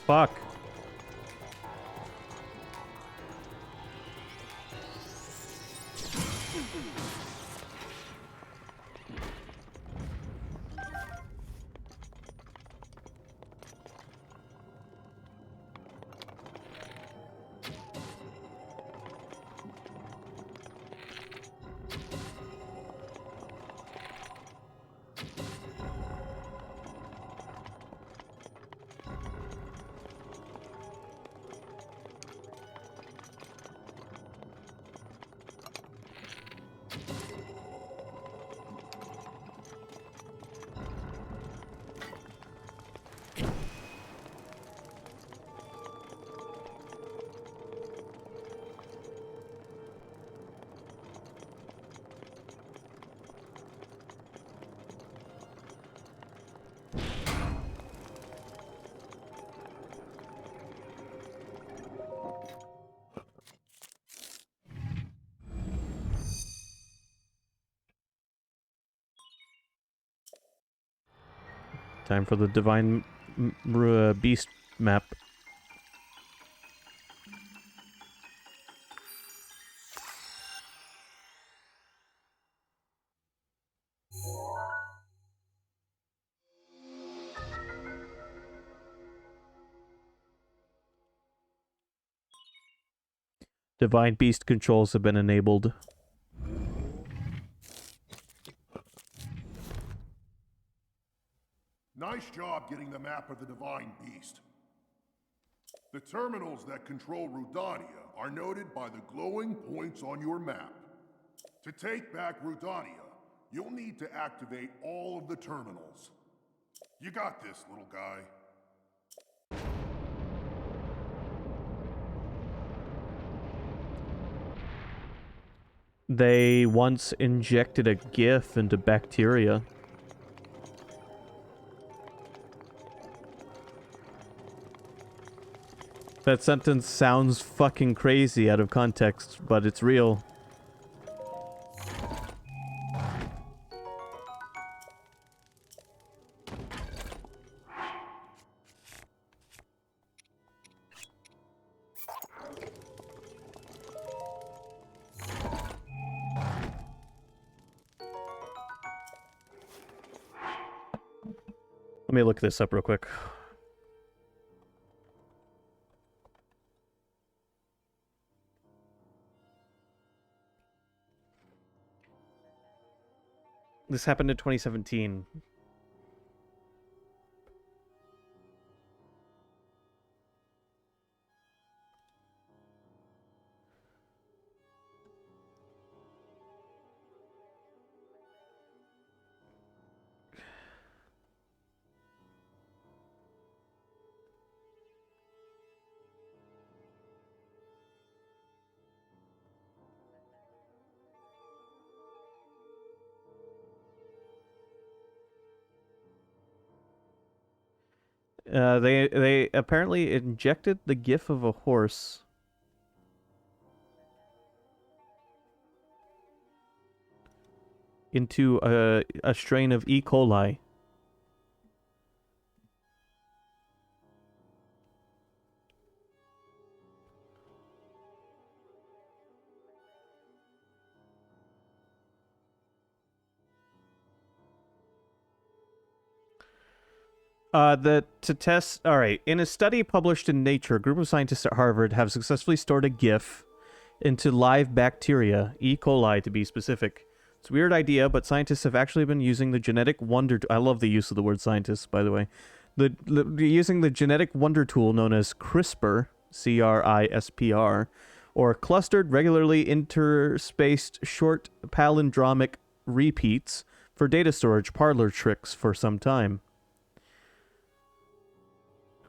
Fuck. Time for the Divine Beast map. Divine Beast controls have been enabled. Nice job getting the map of the Divine Beast. The terminals that control Rudania are noted by the glowing points on your map. To take back Rudania, you'll need to activate all of the terminals. You got this, little guy. They once injected a GIF into bacteria. That sentence sounds fucking crazy out of context, but it's real. Let me look this up real quick. This happened in 2017. They apparently injected the GIF of a horse into a strain of E. coli. To test. All right. In a study published in Nature, a group of scientists at Harvard have successfully stored a GIF into live bacteria, E. coli to be specific. It's a weird idea, but scientists have actually been using the genetic wonder. I love the use of the word scientists, by the way. Using the genetic wonder tool known as CRISPR, CRISPR, or clustered regularly interspaced short palindromic repeats for data storage parlor tricks for some time.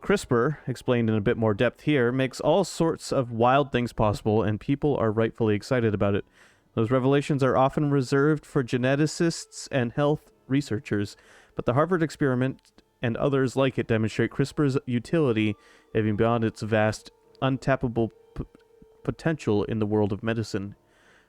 CRISPR, explained in a bit more depth here, makes all sorts of wild things possible, and people are rightfully excited about it. Those revelations are often reserved for geneticists and health researchers, but the Harvard experiment and others like it demonstrate CRISPR's utility even beyond its vast, untappable potential in the world of medicine.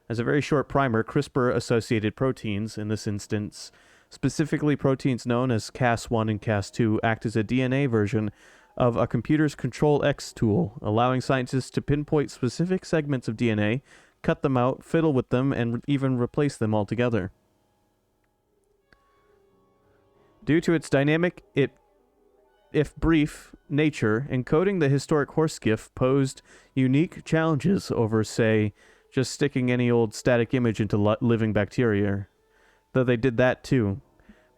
As a very short primer, CRISPR-associated proteins, in this instance, specifically proteins known as Cas1 and Cas2, act as a DNA version of a computer's Control-X tool, allowing scientists to pinpoint specific segments of DNA, cut them out, fiddle with them, and even replace them altogether. Due to its dynamic, if brief, nature, encoding the historic horse GIF posed unique challenges over, say, just sticking any old static image into living bacteria, though they did that too.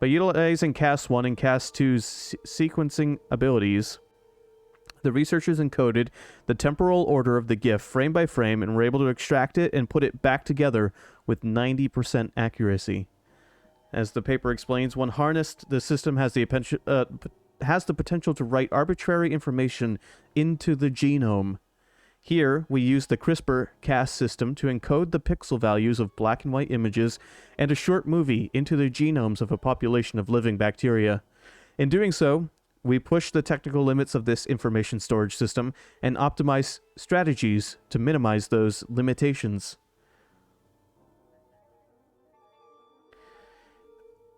By utilizing Cas1 and Cas2's sequencing abilities, the researchers encoded the temporal order of the GIF frame by frame and were able to extract it and put it back together with 90% accuracy. As the paper explains, when harnessed, the system has the potential to write arbitrary information into the genome. Here, we use the CRISPR-Cas system to encode the pixel values of black and white images and a short movie into the genomes of a population of living bacteria. In doing so, we push the technical limits of this information storage system and optimize strategies to minimize those limitations.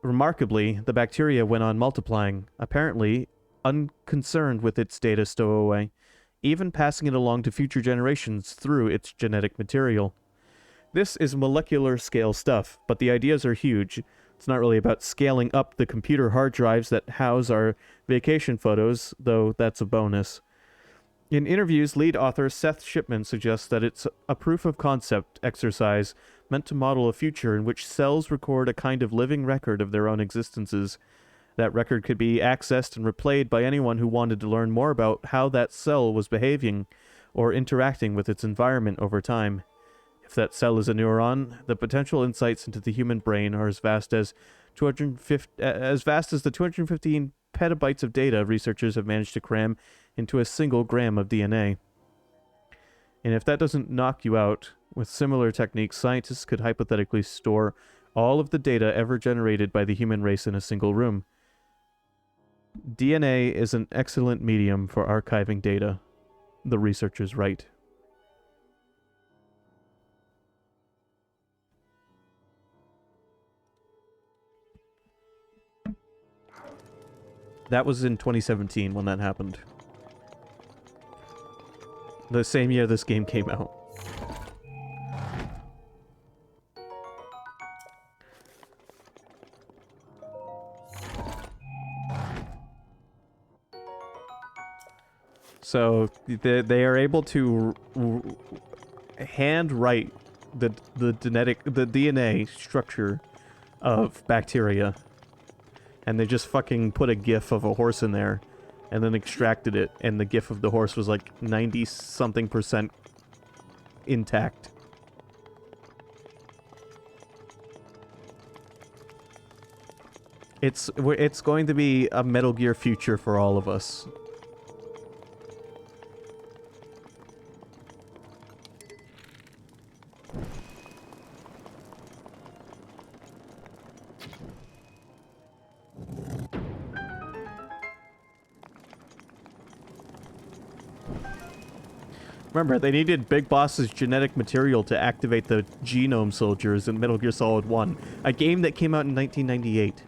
Remarkably, the bacteria went on multiplying, apparently unconcerned with its data stowaway, even passing it along to future generations through its genetic material. This is molecular scale stuff, but the ideas are huge. It's not really about scaling up the computer hard drives that house our vacation photos, though that's a bonus. In interviews, lead author Seth Shipman suggests that it's a proof of concept exercise meant to model a future in which cells record a kind of living record of their own existences. That record could be accessed and replayed by anyone who wanted to learn more about how that cell was behaving or interacting with its environment over time. If that cell is a neuron, the potential insights into the human brain are as vast as the 215 petabytes of data researchers have managed to cram into a single gram of DNA. And if that doesn't knock you out, with similar techniques, scientists could hypothetically store all of the data ever generated by the human race in a single room. DNA is an excellent medium for archiving data, the researchers write. That was in 2017 when that happened. The same year this game came out. So they are able to handwrite the DNA structure of bacteria, and they just fucking put a GIF of a horse in there, and then extracted it, and the GIF of the horse was like 90-something% intact. It's going to be a Metal Gear future for all of us. Remember, they needed Big Boss's genetic material to activate the Genome Soldiers in Metal Gear Solid 1, a game that came out in 1998.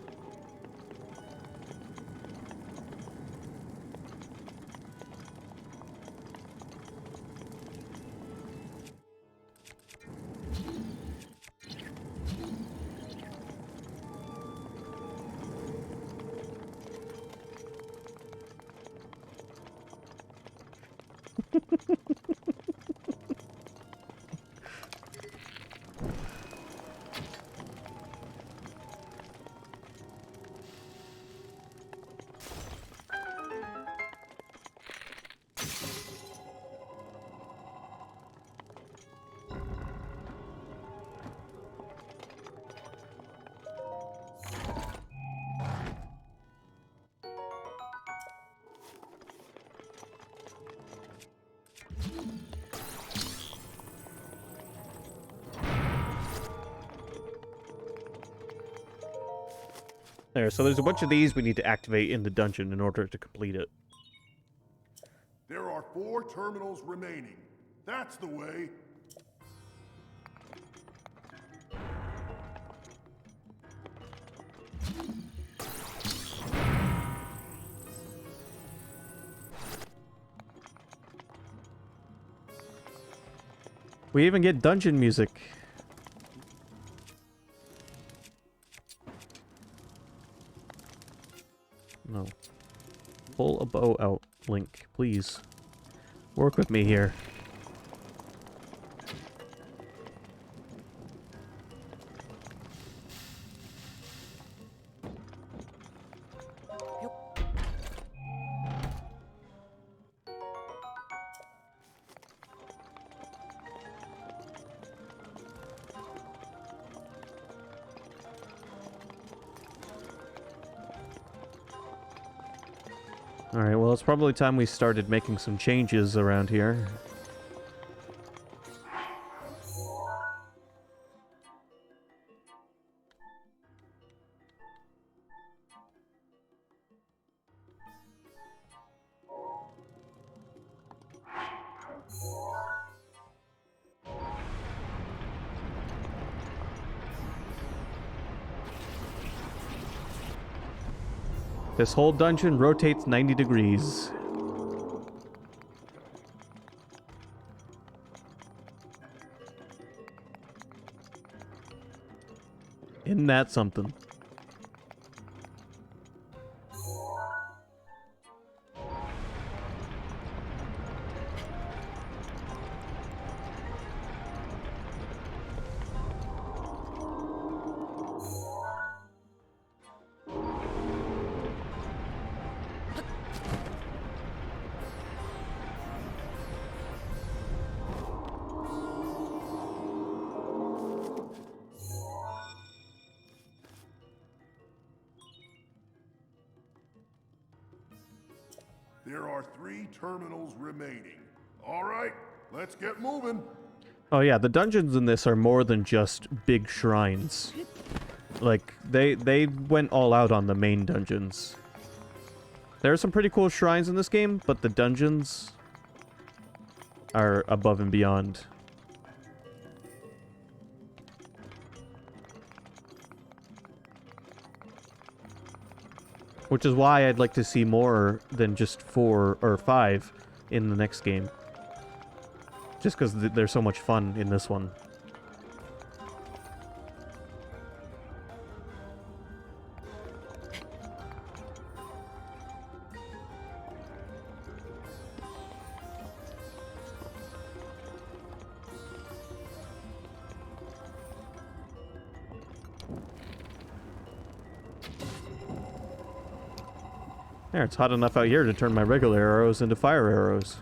There, so there's a bunch of these we need to activate in the dungeon in order to complete it. There are 4 terminals remaining. That's the way. We even get dungeon music. No. Pull a bow out, Link, please. Work with me here. Alright, well, it's probably time we started making some changes around here. This whole dungeon rotates 90 degrees. Isn't that something? There are 3 terminals remaining. All right, let's get moving. Oh yeah, the dungeons in this are more than just big shrines. Like, they went all out on the main dungeons. There are some pretty cool shrines in this game, but the dungeons are above and beyond. Which is why I'd like to see more than just 4 or 5 in the next game. Just because they're so much fun in this one. There, it's hot enough out here to turn my regular arrows into fire arrows.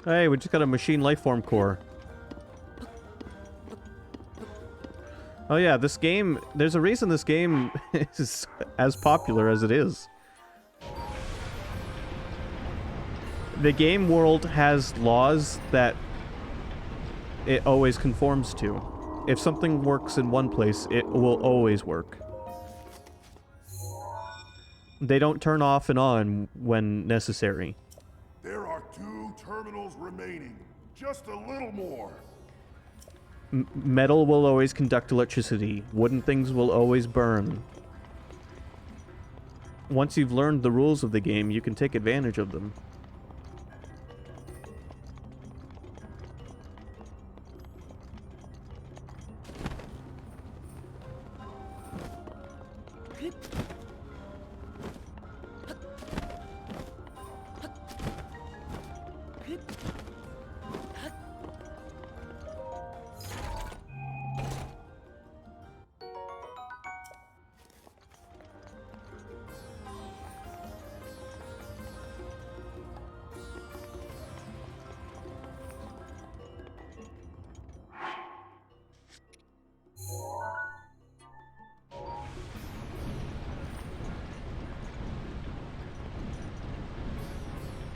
Hey, we just got a machine lifeform core. Oh yeah, this game, there's a reason this game is as popular as it is. The game world has laws that it always conforms to. If something works in one place, it will always work. They don't turn off and on when necessary. There are 2 terminals remaining. Just a little more. Metal will always conduct electricity. Wooden things will always burn. Once you've learned the rules of the game, you can take advantage of them.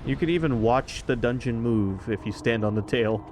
You can even watch the dungeon move if you stand on the tail.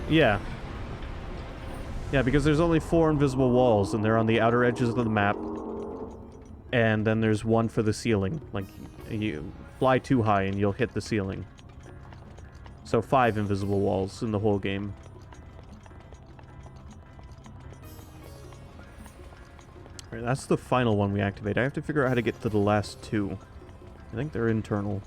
Yeah. Yeah, because there's only 4 invisible walls, and they're on the outer edges of the map. And then there's one for the ceiling. Like, you fly too high and you'll hit the ceiling. So 5 invisible walls in the whole game. Alright, that's the final one we activate. I have to figure out how to get to the last 2. I think they're internal.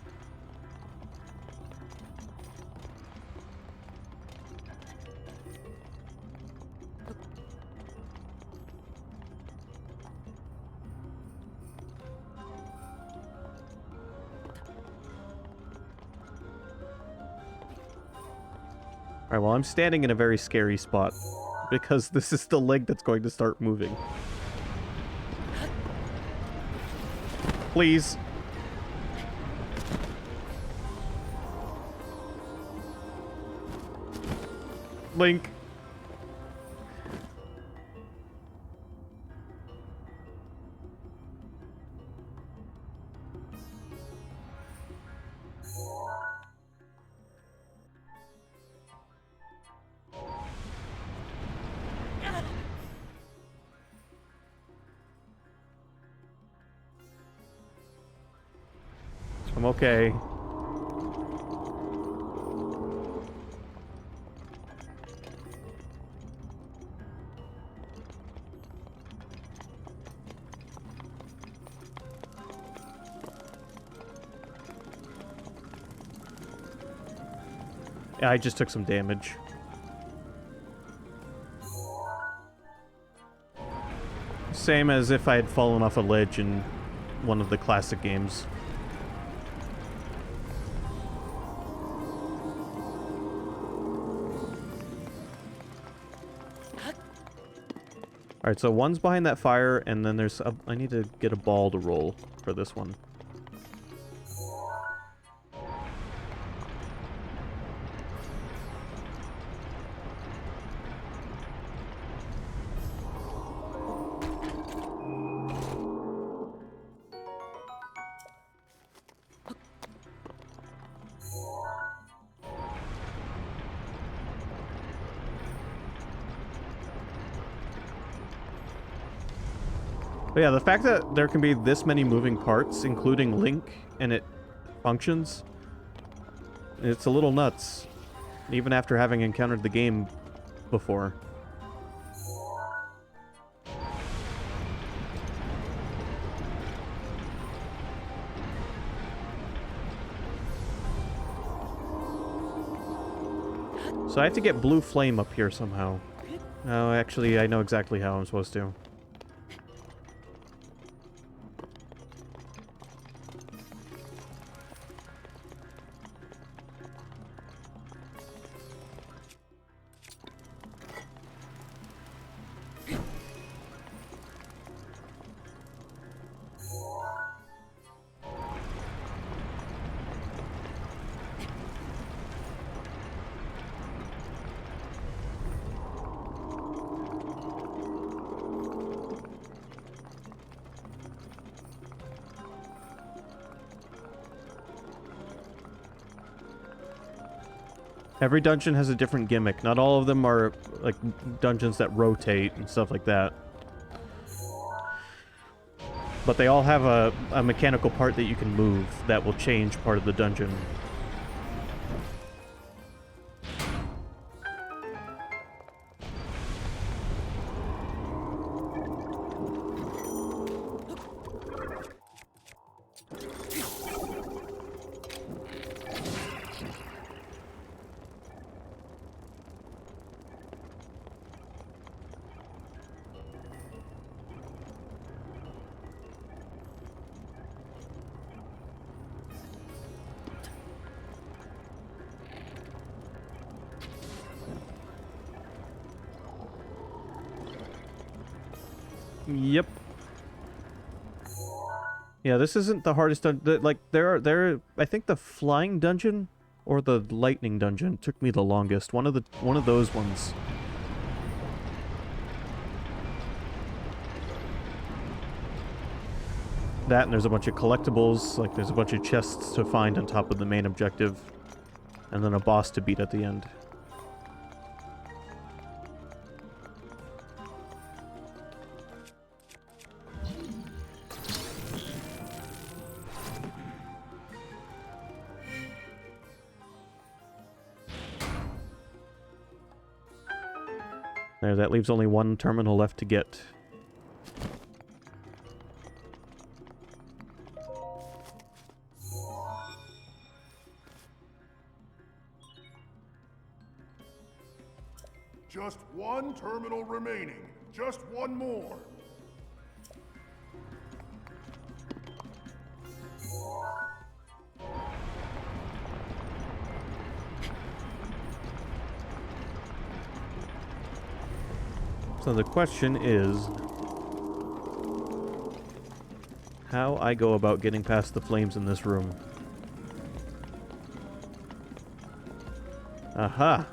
Alright, well, I'm standing in a very scary spot, because this is the leg that's going to start moving. Please. Link. I'm okay. Yeah, I just took some damage. Same as if I had fallen off a ledge in one of the classic games. Alright, so one's behind that fire, and then there's a... I need to get a ball to roll for this one. But yeah, the fact that there can be this many moving parts, including Link, and it functions, it's a little nuts, even after having encountered the game before. So I have to get Blue Flame up here somehow. Oh, actually, I know exactly how I'm supposed to. Every dungeon has a different gimmick. Not all of them are like dungeons that rotate and stuff like that. But they all have a mechanical part that you can move that will change part of the dungeon. Yep. Yeah, this isn't the hardest like I think the flying dungeon or the lightning dungeon took me the longest. One of those ones. That, and there's a bunch of collectibles, like there's a bunch of chests to find on top of the main objective, and then a boss to beat at the end. There, that leaves only one terminal left to get. Just one terminal remaining. Just one more. So the question is how I go about getting past the flames in this room. Aha!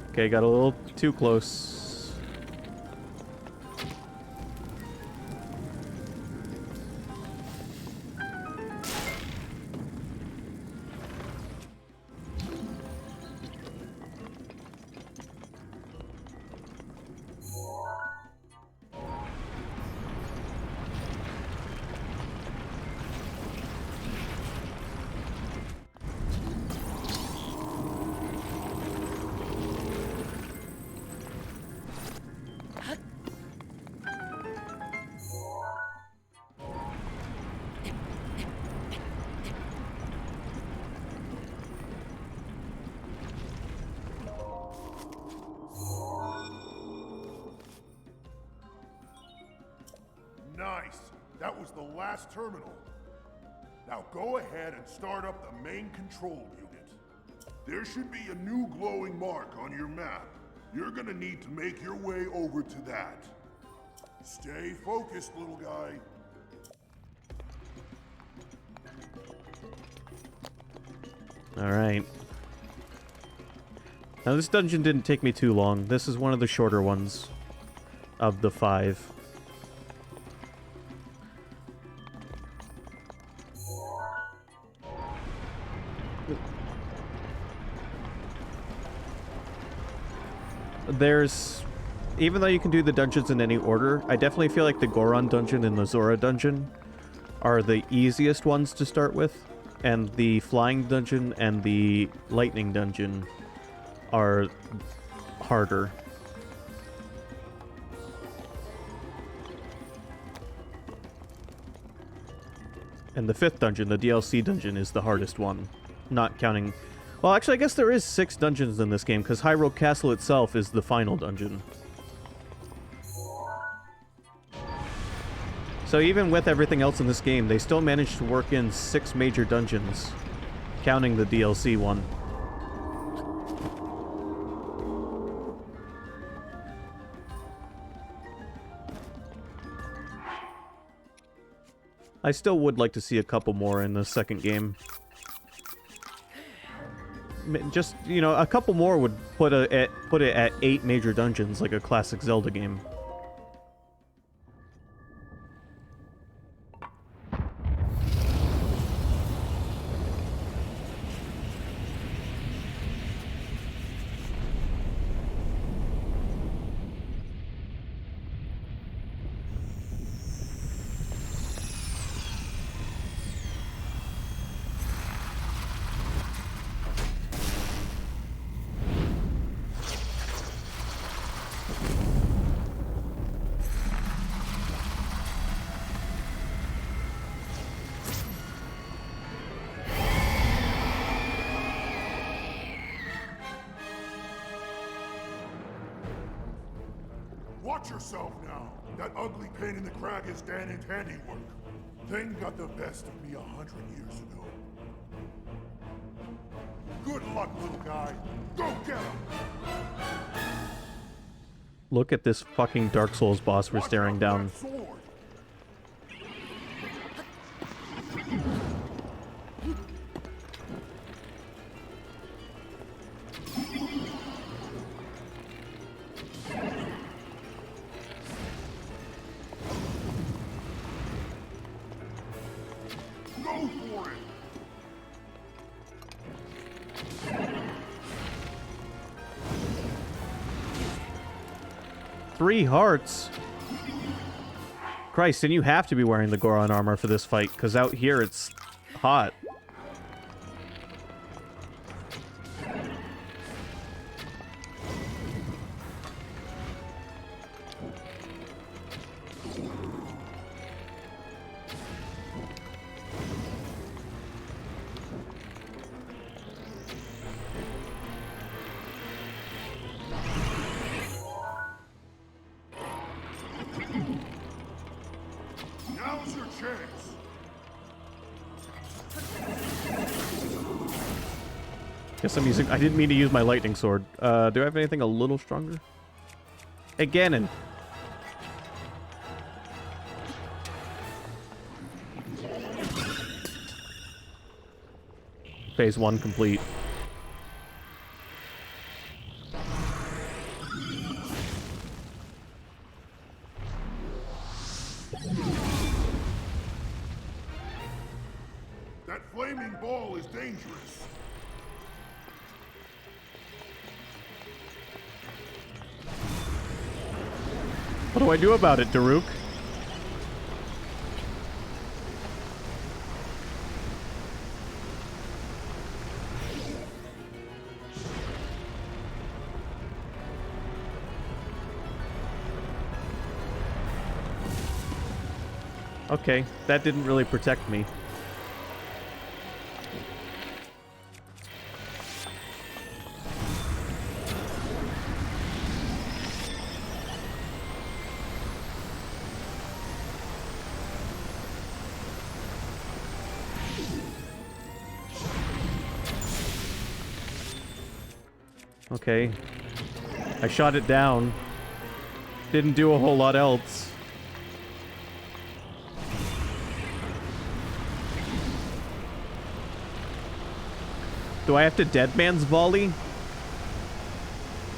Okay, got a little too close. Nice. That was the last terminal. Now go ahead and start up the main control unit. There should be a new glowing mark on your map. You're gonna need to make your way over to that. Stay focused, little guy. Alright. Now this dungeon didn't take me too long. This is one of the shorter ones of the 5. There's... Even though you can do the dungeons in any order, I definitely feel like the Goron dungeon and the Zora dungeon are the easiest ones to start with, and the flying dungeon and the lightning dungeon are harder. And the 5th dungeon, the DLC dungeon, is the hardest one, not counting... Well, actually, I guess there is 6 dungeons in this game, because Hyrule Castle itself is the final dungeon. So even with everything else in this game, they still managed to work in 6 major dungeons, counting the DLC one. I still would like to see a couple more in the second game. Just, you know, a couple more would put it at 8 major dungeons, like a classic Zelda game. Watch yourself now. That ugly pain in the crag is Danin's handiwork. Thing got the best of me 100 years ago. Good luck, little guy. Go get him! Look at this fucking Dark Souls boss we're Watch staring out down. for that sword. Go for it! 3 hearts? Christ, and you have to be wearing the Goron armor for this fight, because out here it's hot. Now's your chance. Guess I'm using... I didn't mean to use my lightning sword. Do I have anything a little stronger? Hey, Ganon. Phase 1 complete. That flaming ball is dangerous. What do I do about it, Daruk? Okay, that didn't really protect me. Okay. I shot it down. Didn't do a whole lot else. Do I have to Dead Man's Volley?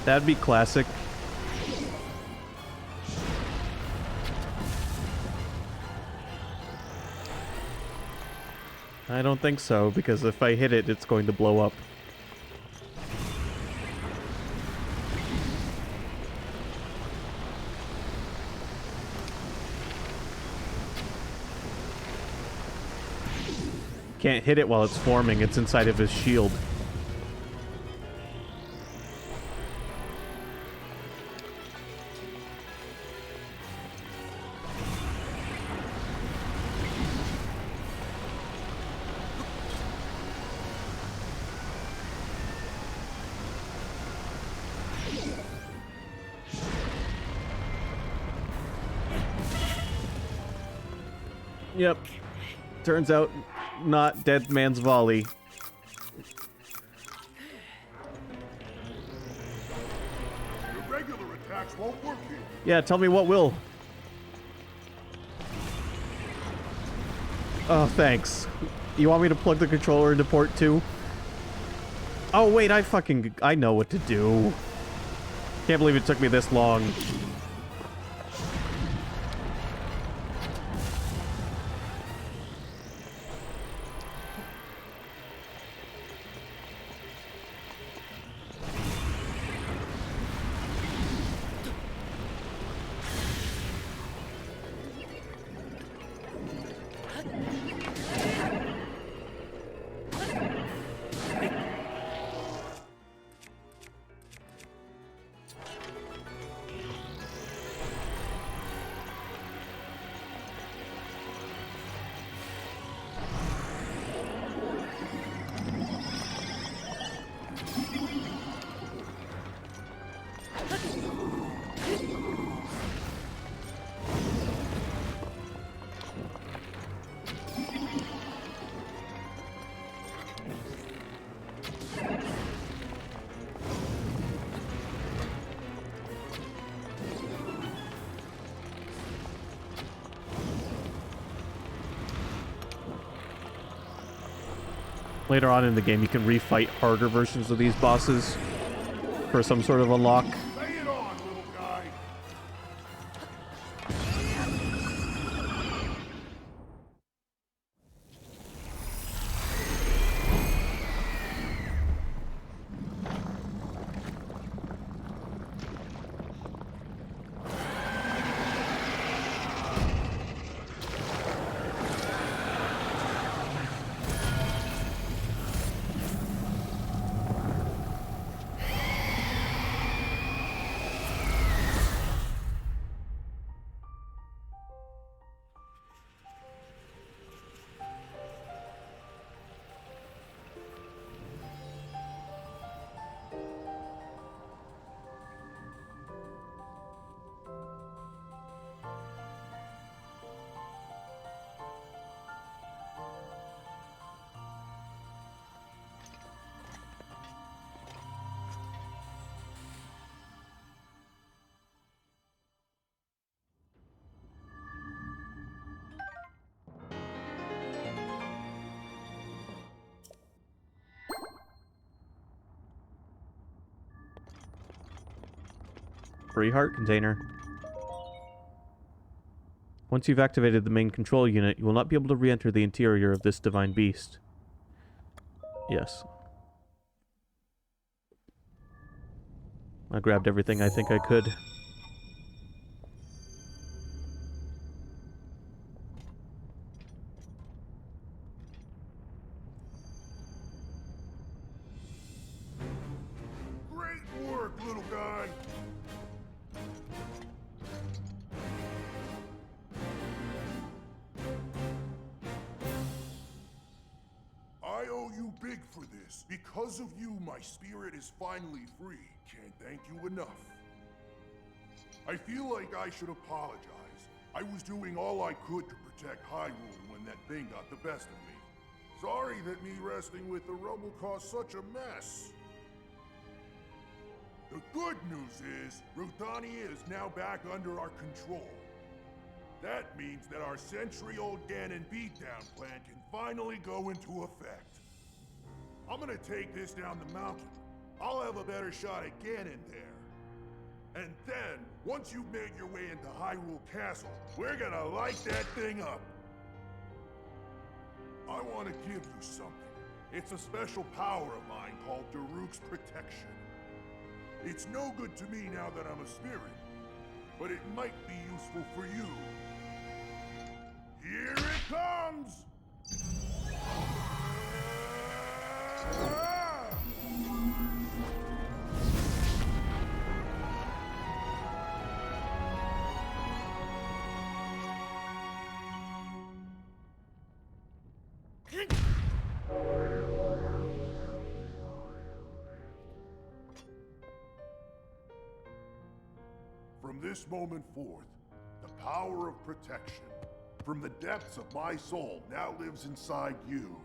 That'd be classic. I don't think so, because if I hit it, it's going to blow up. Can't hit it while it's forming. It's inside of his shield. Yep. Turns out, not Dead Man's Volley. Your regular attacks won't work here. Yeah, tell me what will. Oh, thanks. You want me to plug the controller into port 2? Oh, wait, I know what to do. Can't believe it took me this long. Later on in the game, you can refight harder versions of these bosses for some sort of unlock. Lay it on, little guy. Free heart container. Once you've activated the main control unit, you will not be able to re-enter the interior of this divine beast. Yes. I grabbed everything I think I could. Great work, little guy. I owe you big for this. Because of you, my spirit is finally free. Can't thank you enough. I feel like I should apologize. I was doing all I could to protect Hyrule when that thing got the best of me. Sorry that me wrestling with the rubble caused such a mess. The good news is, Ruthania is now back under our control. That means that our century-old Ganon beatdown plan can finally go into effect. I'm gonna take this down the mountain. I'll have a better shot at Ganon there. And then, once you've made your way into Hyrule Castle, we're gonna light that thing up. I want to give you something. It's a special power of mine called Daruk's Protection. It's no good to me now that I'm a spirit, but it might be useful for you. Here it comes! From this moment forth, the power of protection from the depths of my soul now lives inside you.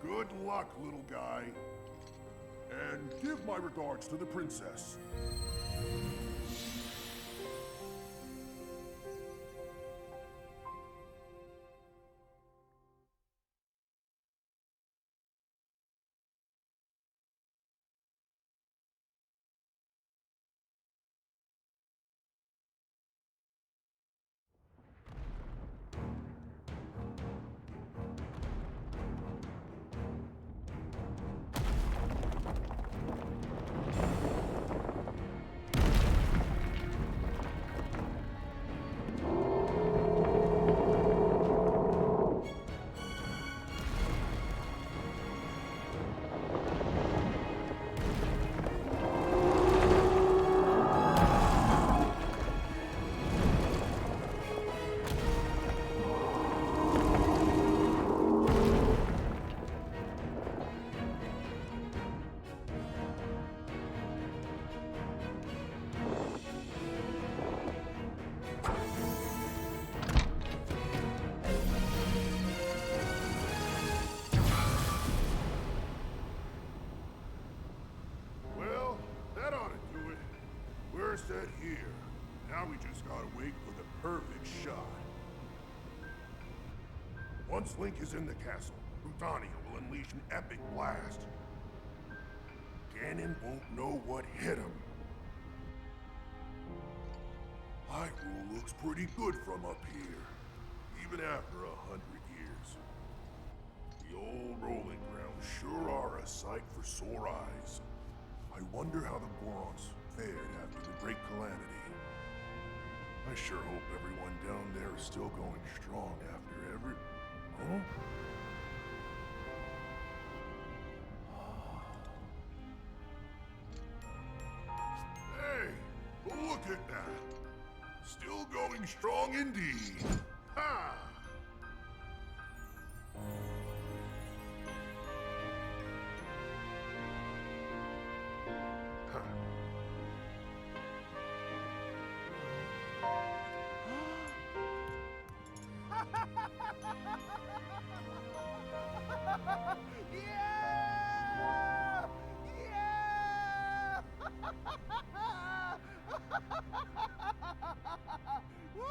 Good luck, little guy. And give my regards to the princess. We're set here. Now we just gotta wait for the perfect shot. Once Link is in the castle, Rudania will unleash an epic blast. Ganon won't know what hit him. Hyrule looks pretty good from up here, even after 100 years. The old rolling grounds sure are a sight for sore eyes. I wonder how the Gorons fared after the Great Calamity. I sure hope everyone down there is still going strong after every... Huh? Hey, look at that. Still going strong indeed. Ha! Yeah! Yeah! Woo!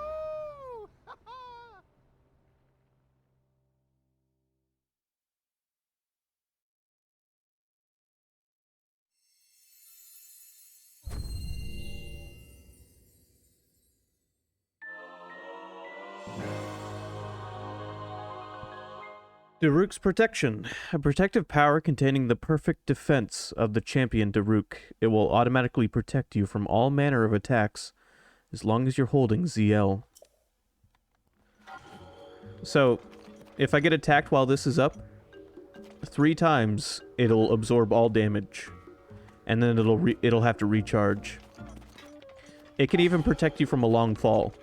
Daruk's Protection. A protective power containing the perfect defense of the champion Daruk. It will automatically protect you from all manner of attacks as long as you're holding ZL. So, if I get attacked while this is up, 3 times it'll absorb all damage. And then it'll have to recharge. It can even protect you from a long fall.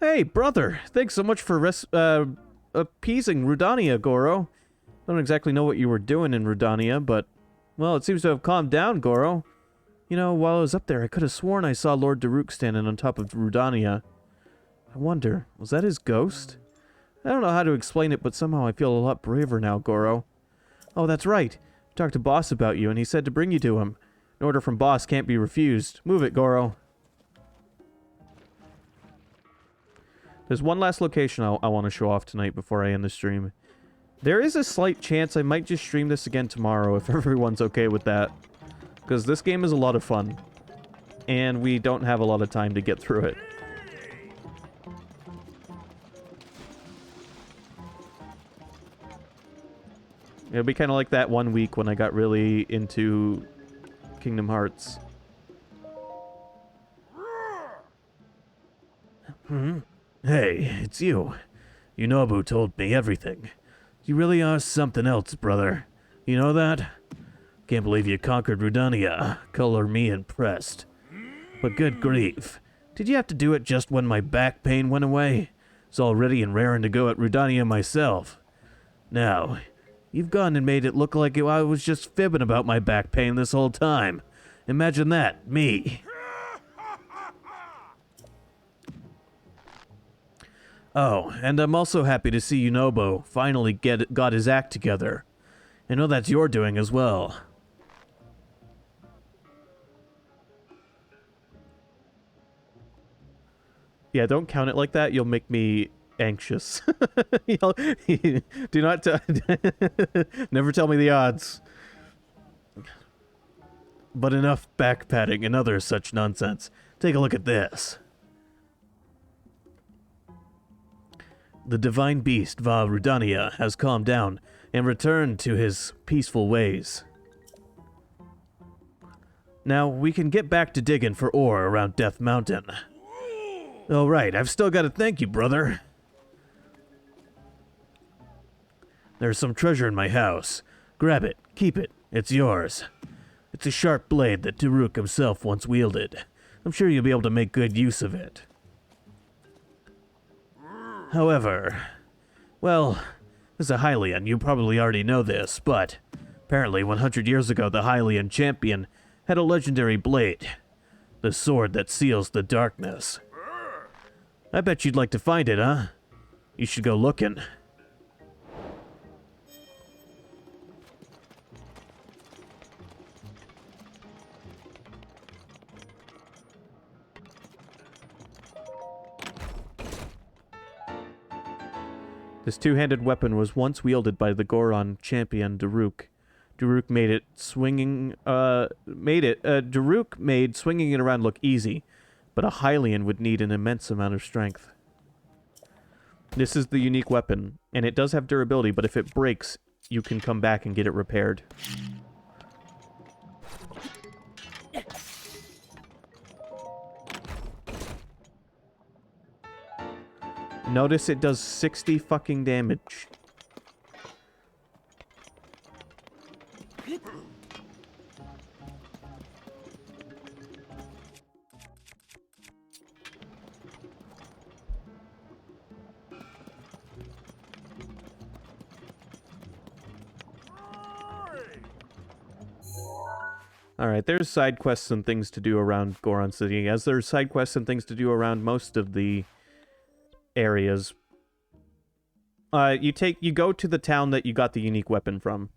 Hey, brother! Thanks so much for appeasing Rudania, Goro. Don't exactly know what you were doing in Rudania, but... well, it seems to have calmed down, Goro. You know, while I was up there, I could have sworn I saw Lord Daruk standing on top of Rudania. I wonder, was that his ghost? I don't know how to explain it, but somehow I feel a lot braver now, Goro. Oh, that's right. I talked to Boss about you, and he said to bring you to him. An order from Boss can't be refused. Move it, Goro. There's one last location I want to show off tonight before I end the stream. There is a slight chance I might just stream this again tomorrow if everyone's okay with that. Because this game is a lot of fun. And we don't have a lot of time to get through it. It'll be kind of like that one week when I got really into Kingdom Hearts. Hey, it's you. Yunobu told me everything. You really are something else, brother. You know that? Can't believe you conquered Rudania. Color me impressed. But good grief. Did you have to do it just when my back pain went away? It's all ready and raring to go at Rudania myself. Now, you've gone and made it look like I was just fibbing about my back pain this whole time. Imagine that, me. Oh, and I'm also happy to see Yunobu finally got his act together. I know that's your doing as well. Yeah, don't count it like that. You'll make me anxious. Do not never tell me the odds. But enough back patting and other such nonsense. Take a look at this. The divine beast Va Rudania has calmed down and returned to his peaceful ways. Now, we can get back to digging for ore around Death Mountain. All right, I've still got to thank you, brother. There's some treasure in my house. Grab it, keep it, it's yours. It's a sharp blade that Daruk himself once wielded. I'm sure you'll be able to make good use of it. However, well, as a Hylian, you probably already know this, but apparently 100 years ago the Hylian champion had a legendary blade, the sword that seals the darkness. I bet you'd like to find it, huh? You should go looking. This two-handed weapon was once wielded by the Goron champion Daruk. Daruk made swinging it around look easy, but a Hylian would need an immense amount of strength. This is the unique weapon, and it does have durability, but if it breaks, you can come back and get it repaired. Notice it does 60 fucking damage. Alright, there's side quests and things to do around Goron City, as there's side quests and things to do around most of the areas. You go to the town that you got the unique weapon from.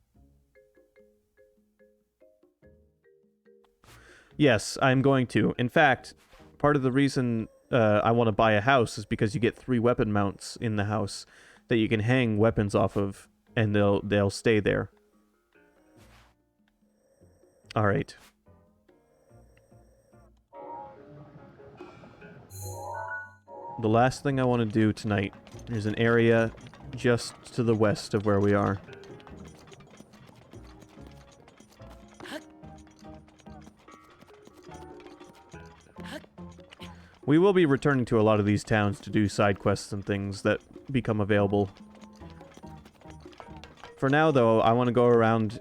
Yes, I'm going to. In fact, part of the reason I want to buy a house is because you get 3 weapon mounts in the house that you can hang weapons off of, and they'll stay there. Alright. The last thing I want to do tonight is an area just to the west of where we are. We will be returning to a lot of these towns to do side quests and things that become available. For now, though, I want to go around,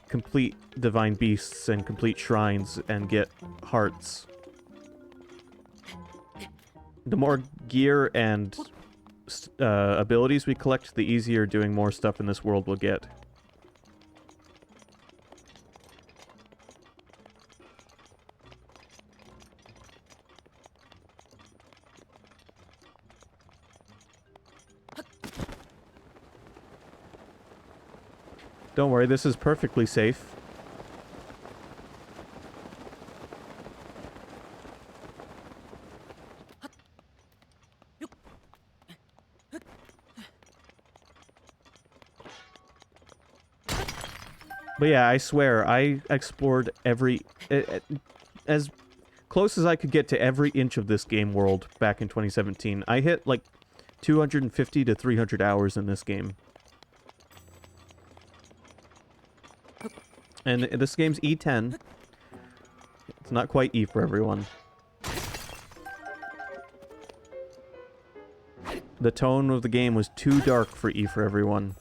complete divine beasts and complete shrines and get hearts. The more gear and abilities we collect, the easier doing more stuff in this world will get. Don't worry, this is perfectly safe. But yeah, I swear, I explored every... as close as I could get to every inch of this game world back in 2017. I hit, like, 250 to 300 hours in this game. And this game's E10. It's not quite E for everyone. The tone of the game was too dark for E for everyone.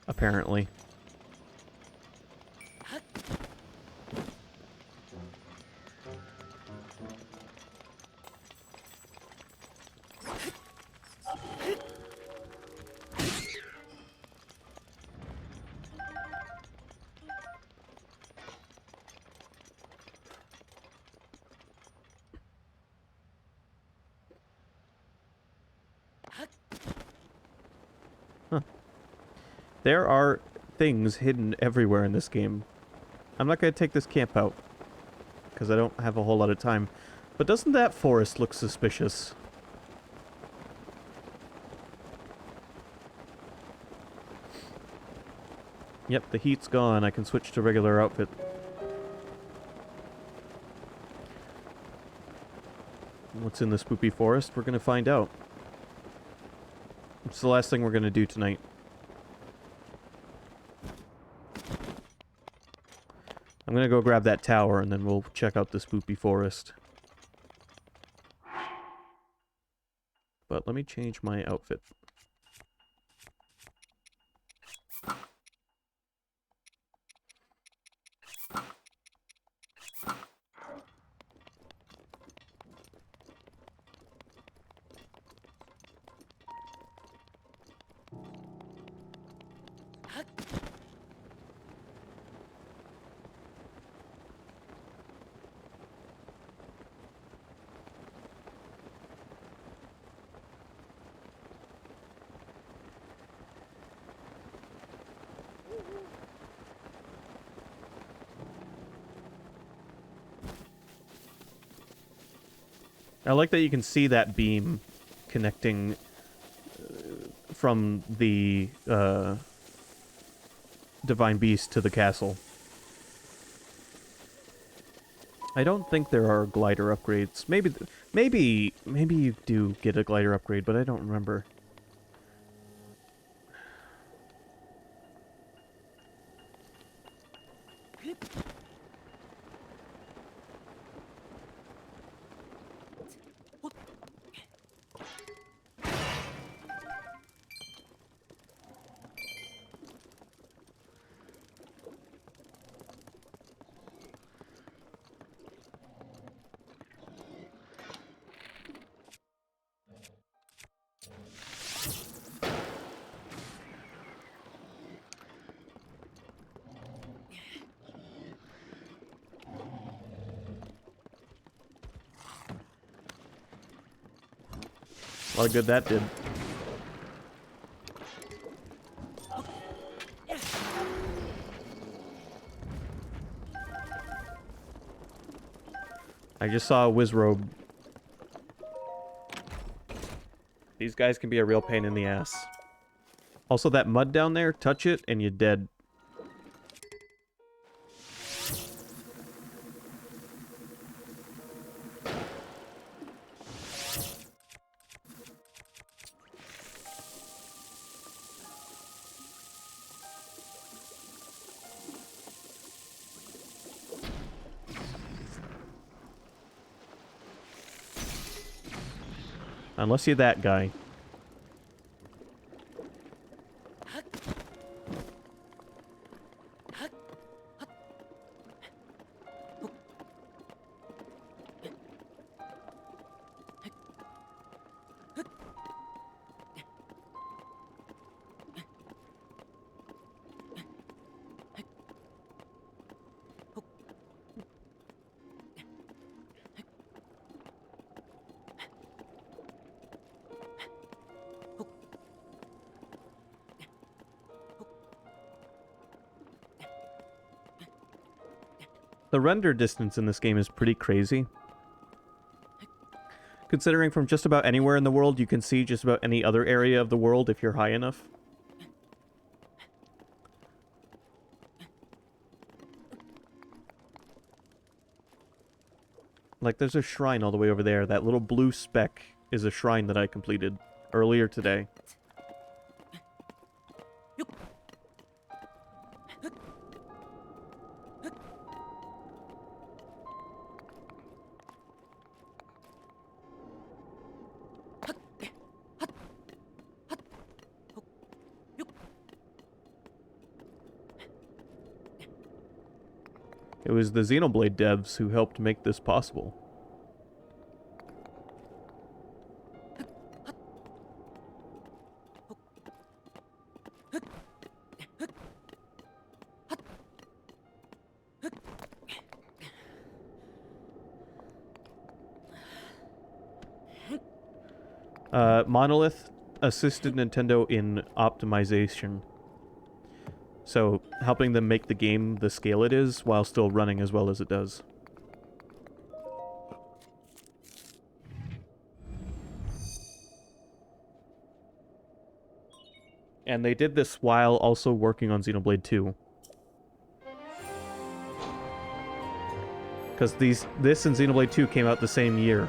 Apparently. There are things hidden everywhere in this game. I'm not going to take this camp out, because I don't have a whole lot of time. But doesn't that forest look suspicious? Yep, the heat's gone. I can switch to regular outfit. What's in the spoopy forest? We're going to find out. It's the last thing we're going to do tonight. I'm gonna go grab that tower, and then we'll check out the spoopy forest. But let me change my outfit. I like that you can see that beam connecting from the Divine Beast to the castle. I don't think there are glider upgrades. Maybe you do get a glider upgrade, but I don't remember. A lot of good that did. I just saw a Wizrobe. These guys can be a real pain in the ass. Also, that mud down there, touch it and you're dead. Unless you're that guy. The render distance in this game is pretty crazy. Considering from just about anywhere in the world, you can see just about any other area of the world if you're high enough. Like, there's a shrine all the way over there. That little blue speck is a shrine that I completed earlier today. It was the Xenoblade devs who helped make this possible. Monolith assisted Nintendo in optimization. So, helping them make the game the scale it is, while still running as well as it does. And they did this while also working on Xenoblade 2. Because this and Xenoblade 2 came out the same year.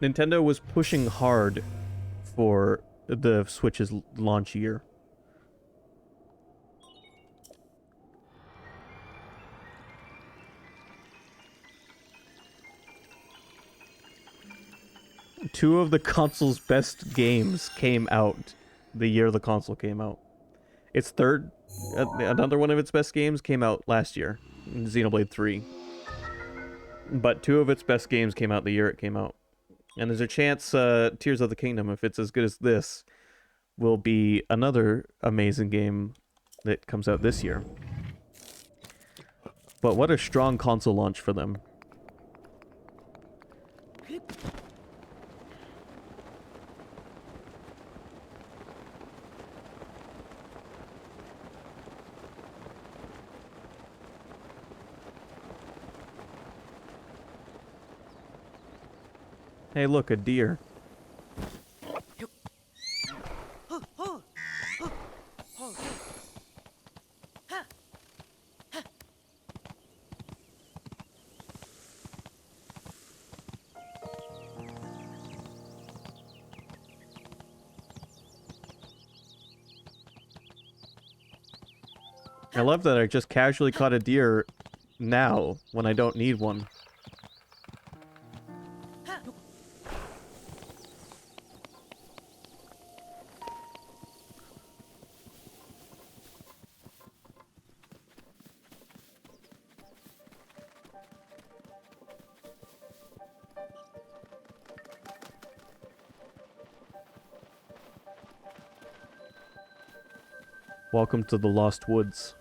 Nintendo was pushing hard for the Switch's launch year. Two of the console's best games came out the year the console came out. Its third, another one of its best games came out last year, Xenoblade 3. But two of its best games came out the year it came out. And there's a chance Tears of the Kingdom, if it's as good as this, will be another amazing game that comes out this year. But what a strong console launch for them. Hey, look, a deer. I love that I just casually caught a deer now when I don't need one. Welcome to the Lost Woods.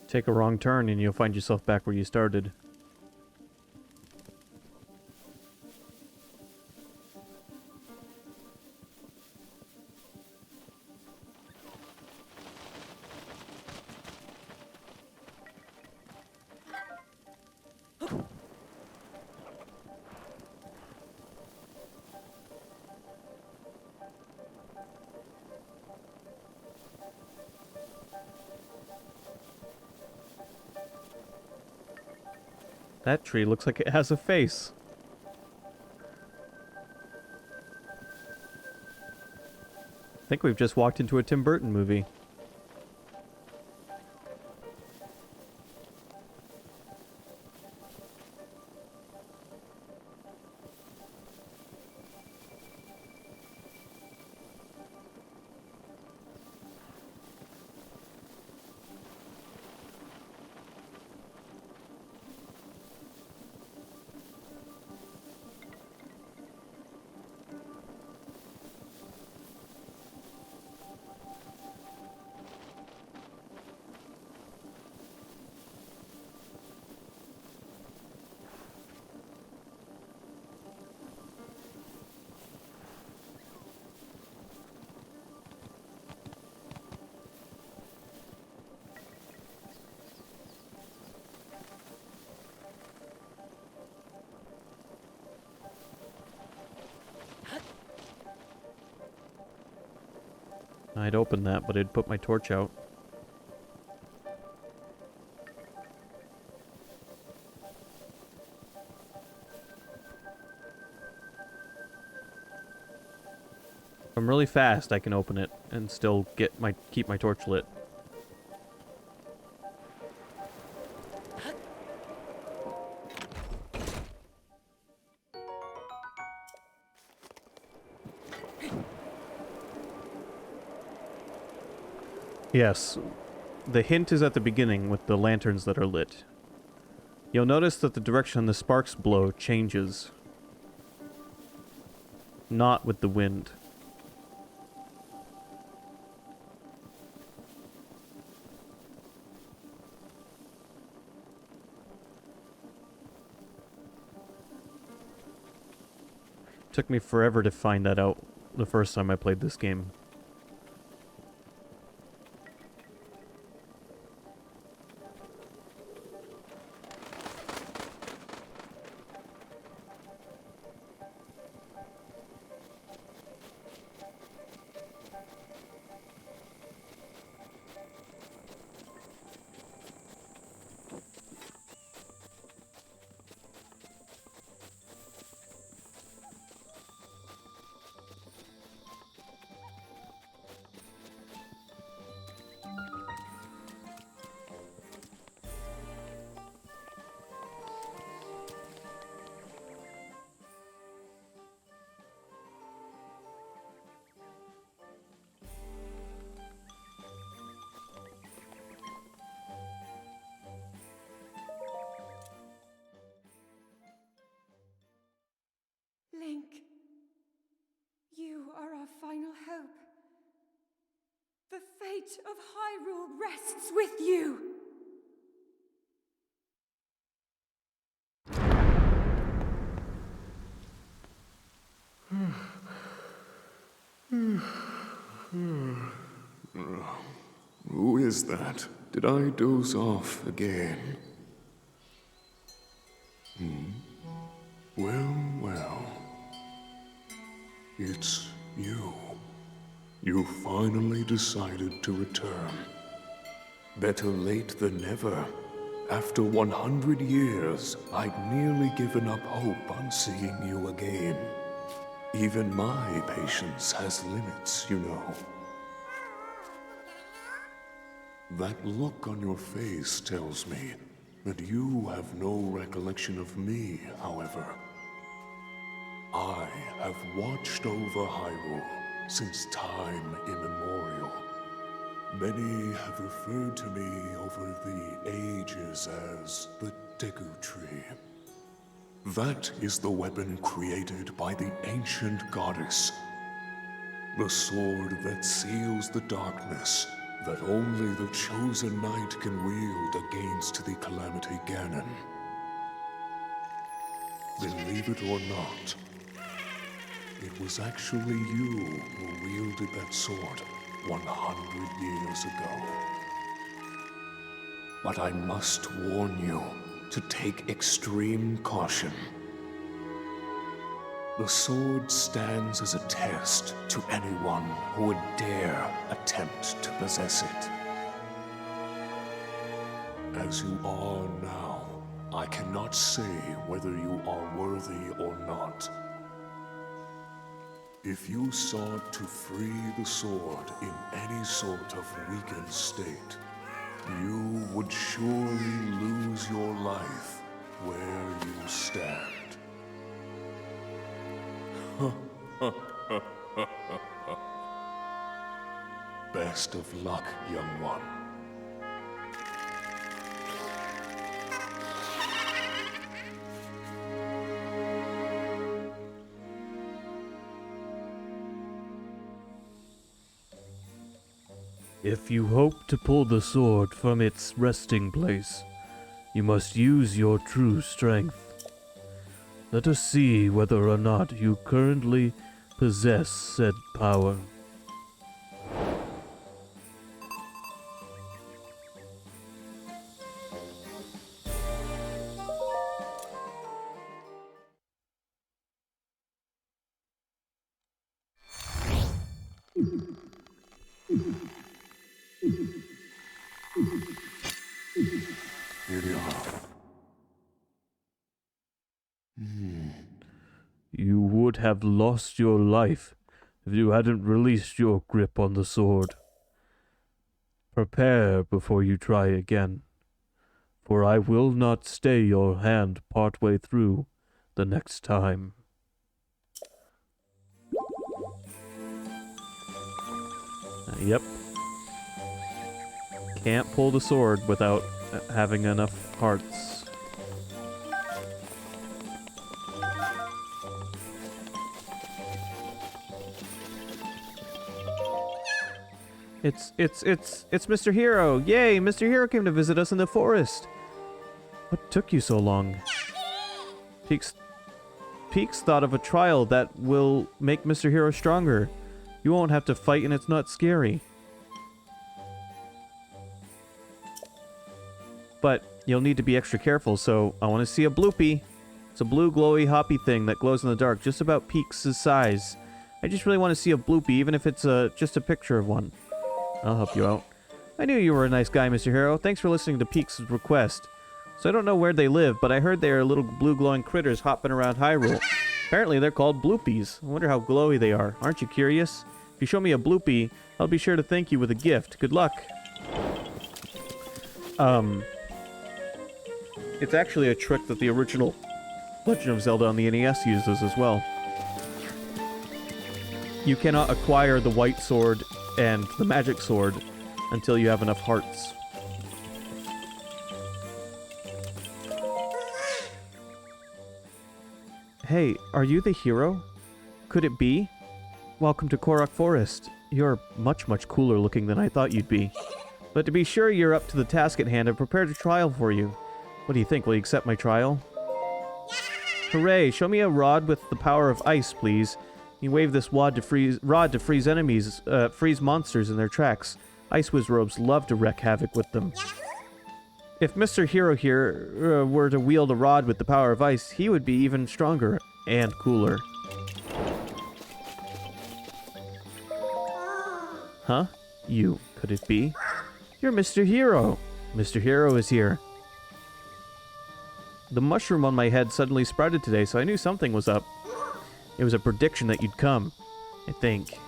Take a wrong turn and you'll find yourself back where you started. That tree looks like it has a face. I think we've just walked into a Tim Burton movie. I'd open that, but it'd put my torch out. If I'm really fast, I can open it and still keep my torch lit. Yes, the hint is at the beginning with the lanterns that are lit. You'll notice that the direction the sparks blow changes. Not with the wind. Took me forever to find that out the first time I played this game. The fate of Hyrule rests with you. Who is that? Did I doze off again? Well, well. It's you. You finally decided to return. Better late than never. After 100 years, I'd nearly given up hope on seeing you again. Even my patience has limits, you know. That look on your face tells me that you have no recollection of me, however. I have watched over Hyrule since time immemorial. Many have referred to me over the ages as the Deku Tree. That is the weapon created by the ancient goddess. The sword that seals the darkness that only the chosen knight can wield against the Calamity Ganon. Believe it or not, it was actually you who wielded that sword 100 years ago. But I must warn you to take extreme caution. The sword stands as a test to anyone who would dare attempt to possess it. As you are now, I cannot say whether you are worthy or not. If you sought to free the sword in any sort of weakened state, you would surely lose your life where you stand. Best of luck, young one. If you hope to pull the sword from its resting place, you must use your true strength. Let us see whether or not you currently possess said power. Here you are. You would have lost your life if you hadn't released your grip on the sword. Prepare before you try again, for I will not stay your hand partway through the next time. Yep. Can't pull the sword without having enough hearts. It's Mr. Hero! Yay! Mr. Hero came to visit us in the forest! What took you so long? Peaks thought of a trial that will make Mr. Hero stronger. You won't have to fight and it's not scary. But you'll need to be extra careful, so I want to see a bloopy. It's a blue glowy hoppy thing that glows in the dark, just about Peaks' size. I just really want to see a bloopy, even if it's just a picture of one. I'll help you out. I knew you were a nice guy, Mr. Hero. Thanks for listening to Peaks' request. So I don't know where they live, but I heard they are little blue glowing critters hopping around Hyrule. Apparently they're called bloopies. I wonder how glowy they are. Aren't you curious? If you show me a bloopy, I'll be sure to thank you with a gift. Good luck. It's actually a trick that the original Legend of Zelda on the NES uses as well. You cannot acquire the white sword and the magic sword until you have enough hearts. Hey, are you the hero? Could it be? Welcome to Korok Forest. You're much, much cooler looking than I thought you'd be. But to be sure you're up to the task at hand, I've prepared a trial for you. What do you think? Will you accept my trial? Hooray! Show me a rod with the power of ice, please. You wave this rod to freeze enemies, freeze monsters in their tracks. Ice Wizrobes love to wreak havoc with them. If Mr. Hero here were to wield a rod with the power of ice, he would be even stronger and cooler. Huh? You, could it be? You're Mr. Hero. Mr. Hero is here. The mushroom on my head suddenly sprouted today, so I knew something was up. It was a prediction that you'd come, I think.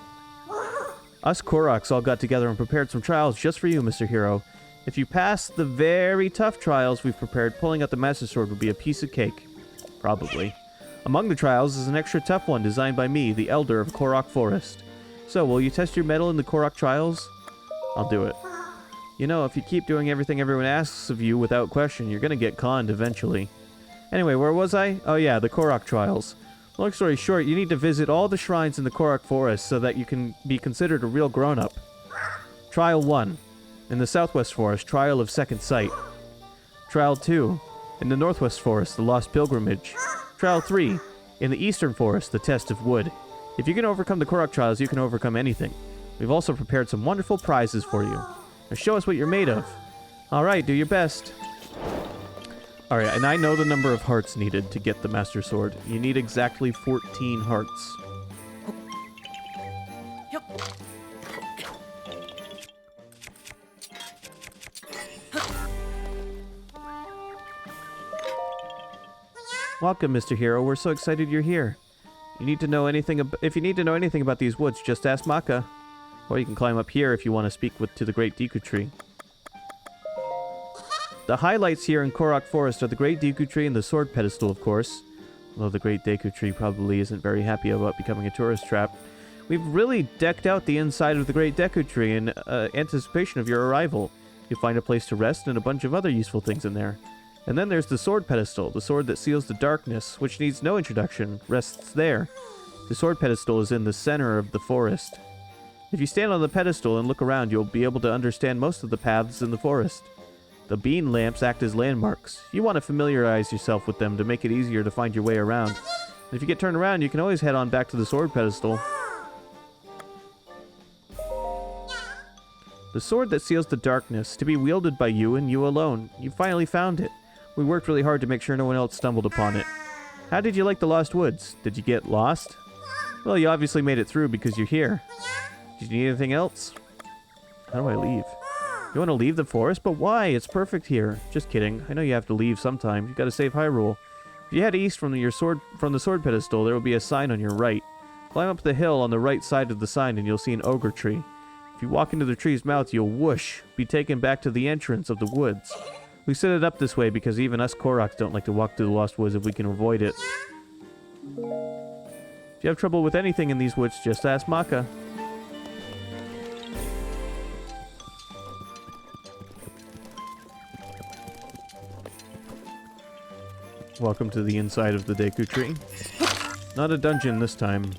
Us Koroks all got together and prepared some trials just for you, Mr. Hero. If you pass the very tough trials we've prepared, pulling out the Master Sword will be a piece of cake. Probably. Among the trials is an extra tough one designed by me, the Elder of Korok Forest. So, will you test your mettle in the Korok trials? I'll do it. You know, if you keep doing everything everyone asks of you without question, you're gonna get conned eventually. Anyway, where was I? Oh yeah, the Korok trials. Long story short, you need to visit all the shrines in the Korok Forest so that you can be considered a real grown-up. Trial 1. In the Southwest Forest, Trial of Second Sight. Trial 2. In the Northwest Forest, the Lost Pilgrimage. Trial 3. In the Eastern Forest, the Test of Wood. If you can overcome the Korok trials, you can overcome anything. We've also prepared some wonderful prizes for you. Now show us what you're made of. Alright, do your best. Alright, and I know the number of hearts needed to get the Master Sword. You need exactly 14 hearts. Welcome, Mr. Hero. We're so excited you're here. If you need to know anything about these woods, just ask Maka. Or you can climb up here if you want to speak to the Great Deku Tree. The highlights here in Korok Forest are the Great Deku Tree and the Sword Pedestal, of course. Although the Great Deku Tree probably isn't very happy about becoming a tourist trap. We've really decked out the inside of the Great Deku Tree in anticipation of your arrival. You'll find a place to rest and a bunch of other useful things in there. And then there's the Sword Pedestal, the sword that seals the darkness, which needs no introduction, rests there. The Sword Pedestal is in the center of the forest. If you stand on the pedestal and look around, you'll be able to understand most of the paths in the forest. The bean lamps act as landmarks. You want to familiarize yourself with them to make it easier to find your way around. And if you get turned around, you can always head on back to the Sword Pedestal. The sword that seals the darkness, to be wielded by you and you alone. You finally found it. We worked really hard to make sure no one else stumbled upon it. How did you like the Lost Woods? Did you get lost? Well, you obviously made it through because you're here. Did you need anything else? How do I leave? You want to leave the forest? But why? It's perfect here. Just kidding. I know you have to leave sometime. You gotta save Hyrule. If you head east from the Sword Pedestal, there will be a sign on your right. Climb up the hill on the right side of the sign and you'll see an ogre tree. If you walk into the tree's mouth, you'll whoosh, be taken back to the entrance of the woods. We set it up this way because even us Koroks don't like to walk through the Lost Woods if we can avoid it. If you have trouble with anything in these woods, just ask Maka. Welcome to the inside of the Deku Tree. Not a dungeon this time.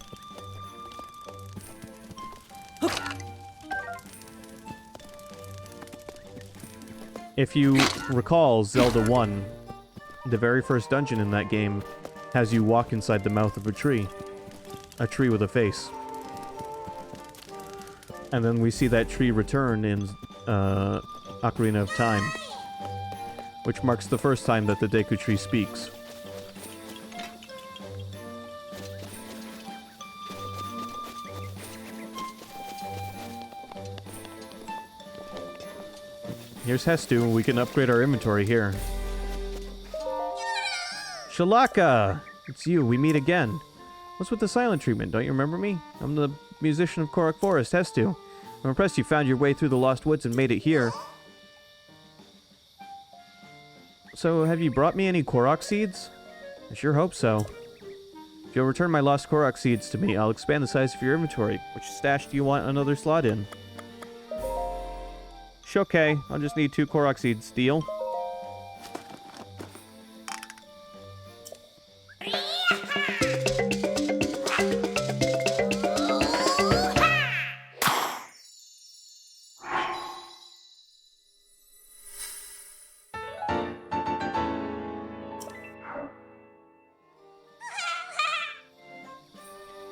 If you recall Zelda 1, the very first dungeon in that game has you walk inside the mouth of a tree. A tree with a face. And then we see that tree return in Ocarina of Time, which marks the first time that the Deku Tree speaks. Here's Hestu. We can upgrade our inventory here. Shalaka! It's you. We meet again. What's with the silent treatment? Don't you remember me? I'm the musician of Korok Forest, Hestu. I'm impressed you found your way through the Lost Woods and made it here. So, have you brought me any Korok seeds? I sure hope so. If you'll return my lost Korok seeds to me, I'll expand the size of your inventory. Which stash do you want another slot in? Okay, I'll just need 2 Korok seeds. Deal?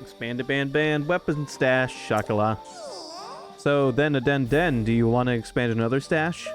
Expand a band weapon stash, Shakala. So then a den, do you want to expand another stash?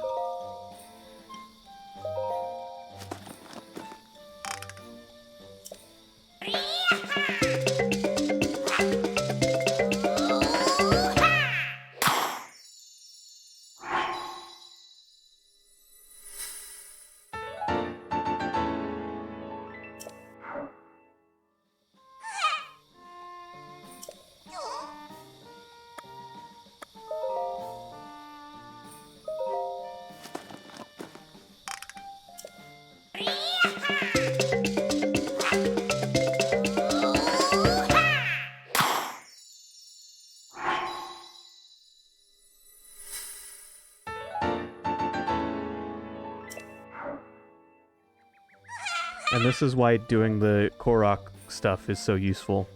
And this is why doing the Korok stuff is so useful.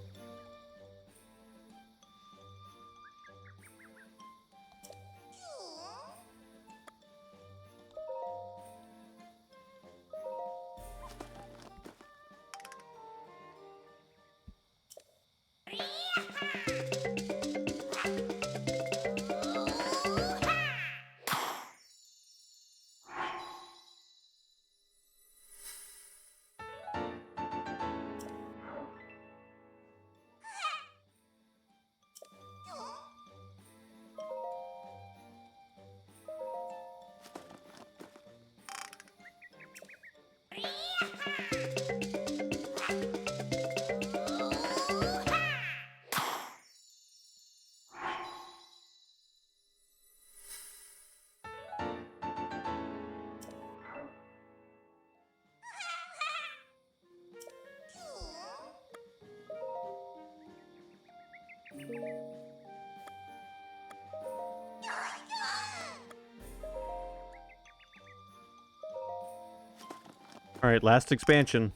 Alright, last expansion.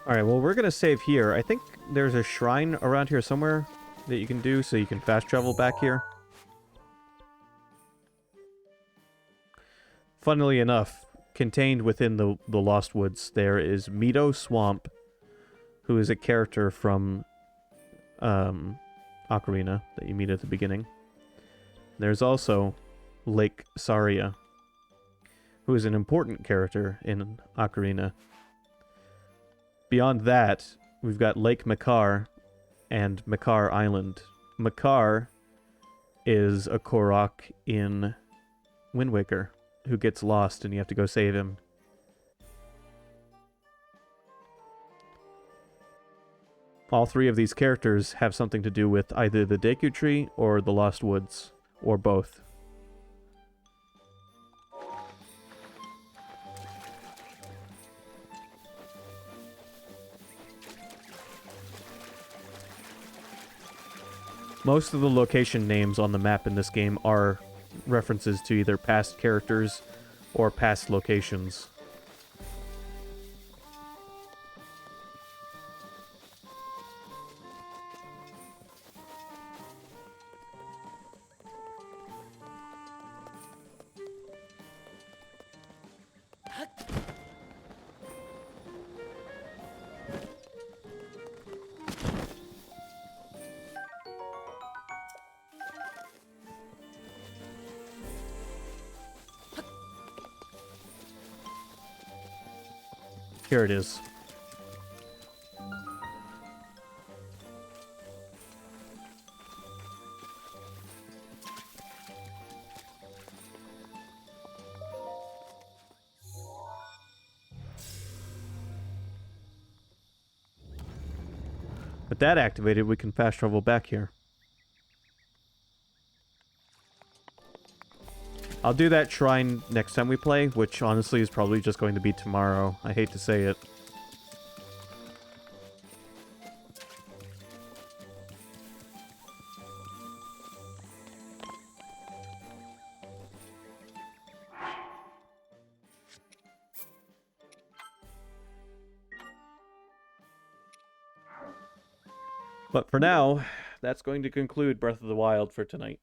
Alright, well, we're gonna save here. I think there's a shrine around here somewhere that you can do so you can fast travel back here. Funnily enough, contained within the Lost Woods, there is Meadow Swamp, who is a character from Ocarina that you meet at the beginning. There's also Lake Saria, who is an important character in Ocarina. Beyond that, we've got Lake Makar and Makar Island. Makar is a Korok in Wind Waker who gets lost and you have to go save him. All three of these characters have something to do with either the Deku Tree or the Lost Woods, or both. Most of the location names on the map in this game are references to either past characters or past locations. Here it is. With that activated, we can fast travel back here. I'll do that shrine next time we play, which honestly is probably just going to be tomorrow. I hate to say it. But for now, that's going to conclude Breath of the Wild for tonight.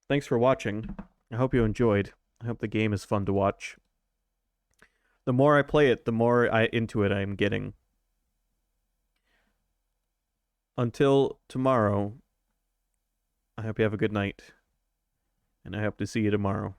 Thanks for watching. I hope you enjoyed. I hope the game is fun to watch. The more I play it, the more into it I'm getting. Until tomorrow, I hope you have a good night. And I hope to see you tomorrow.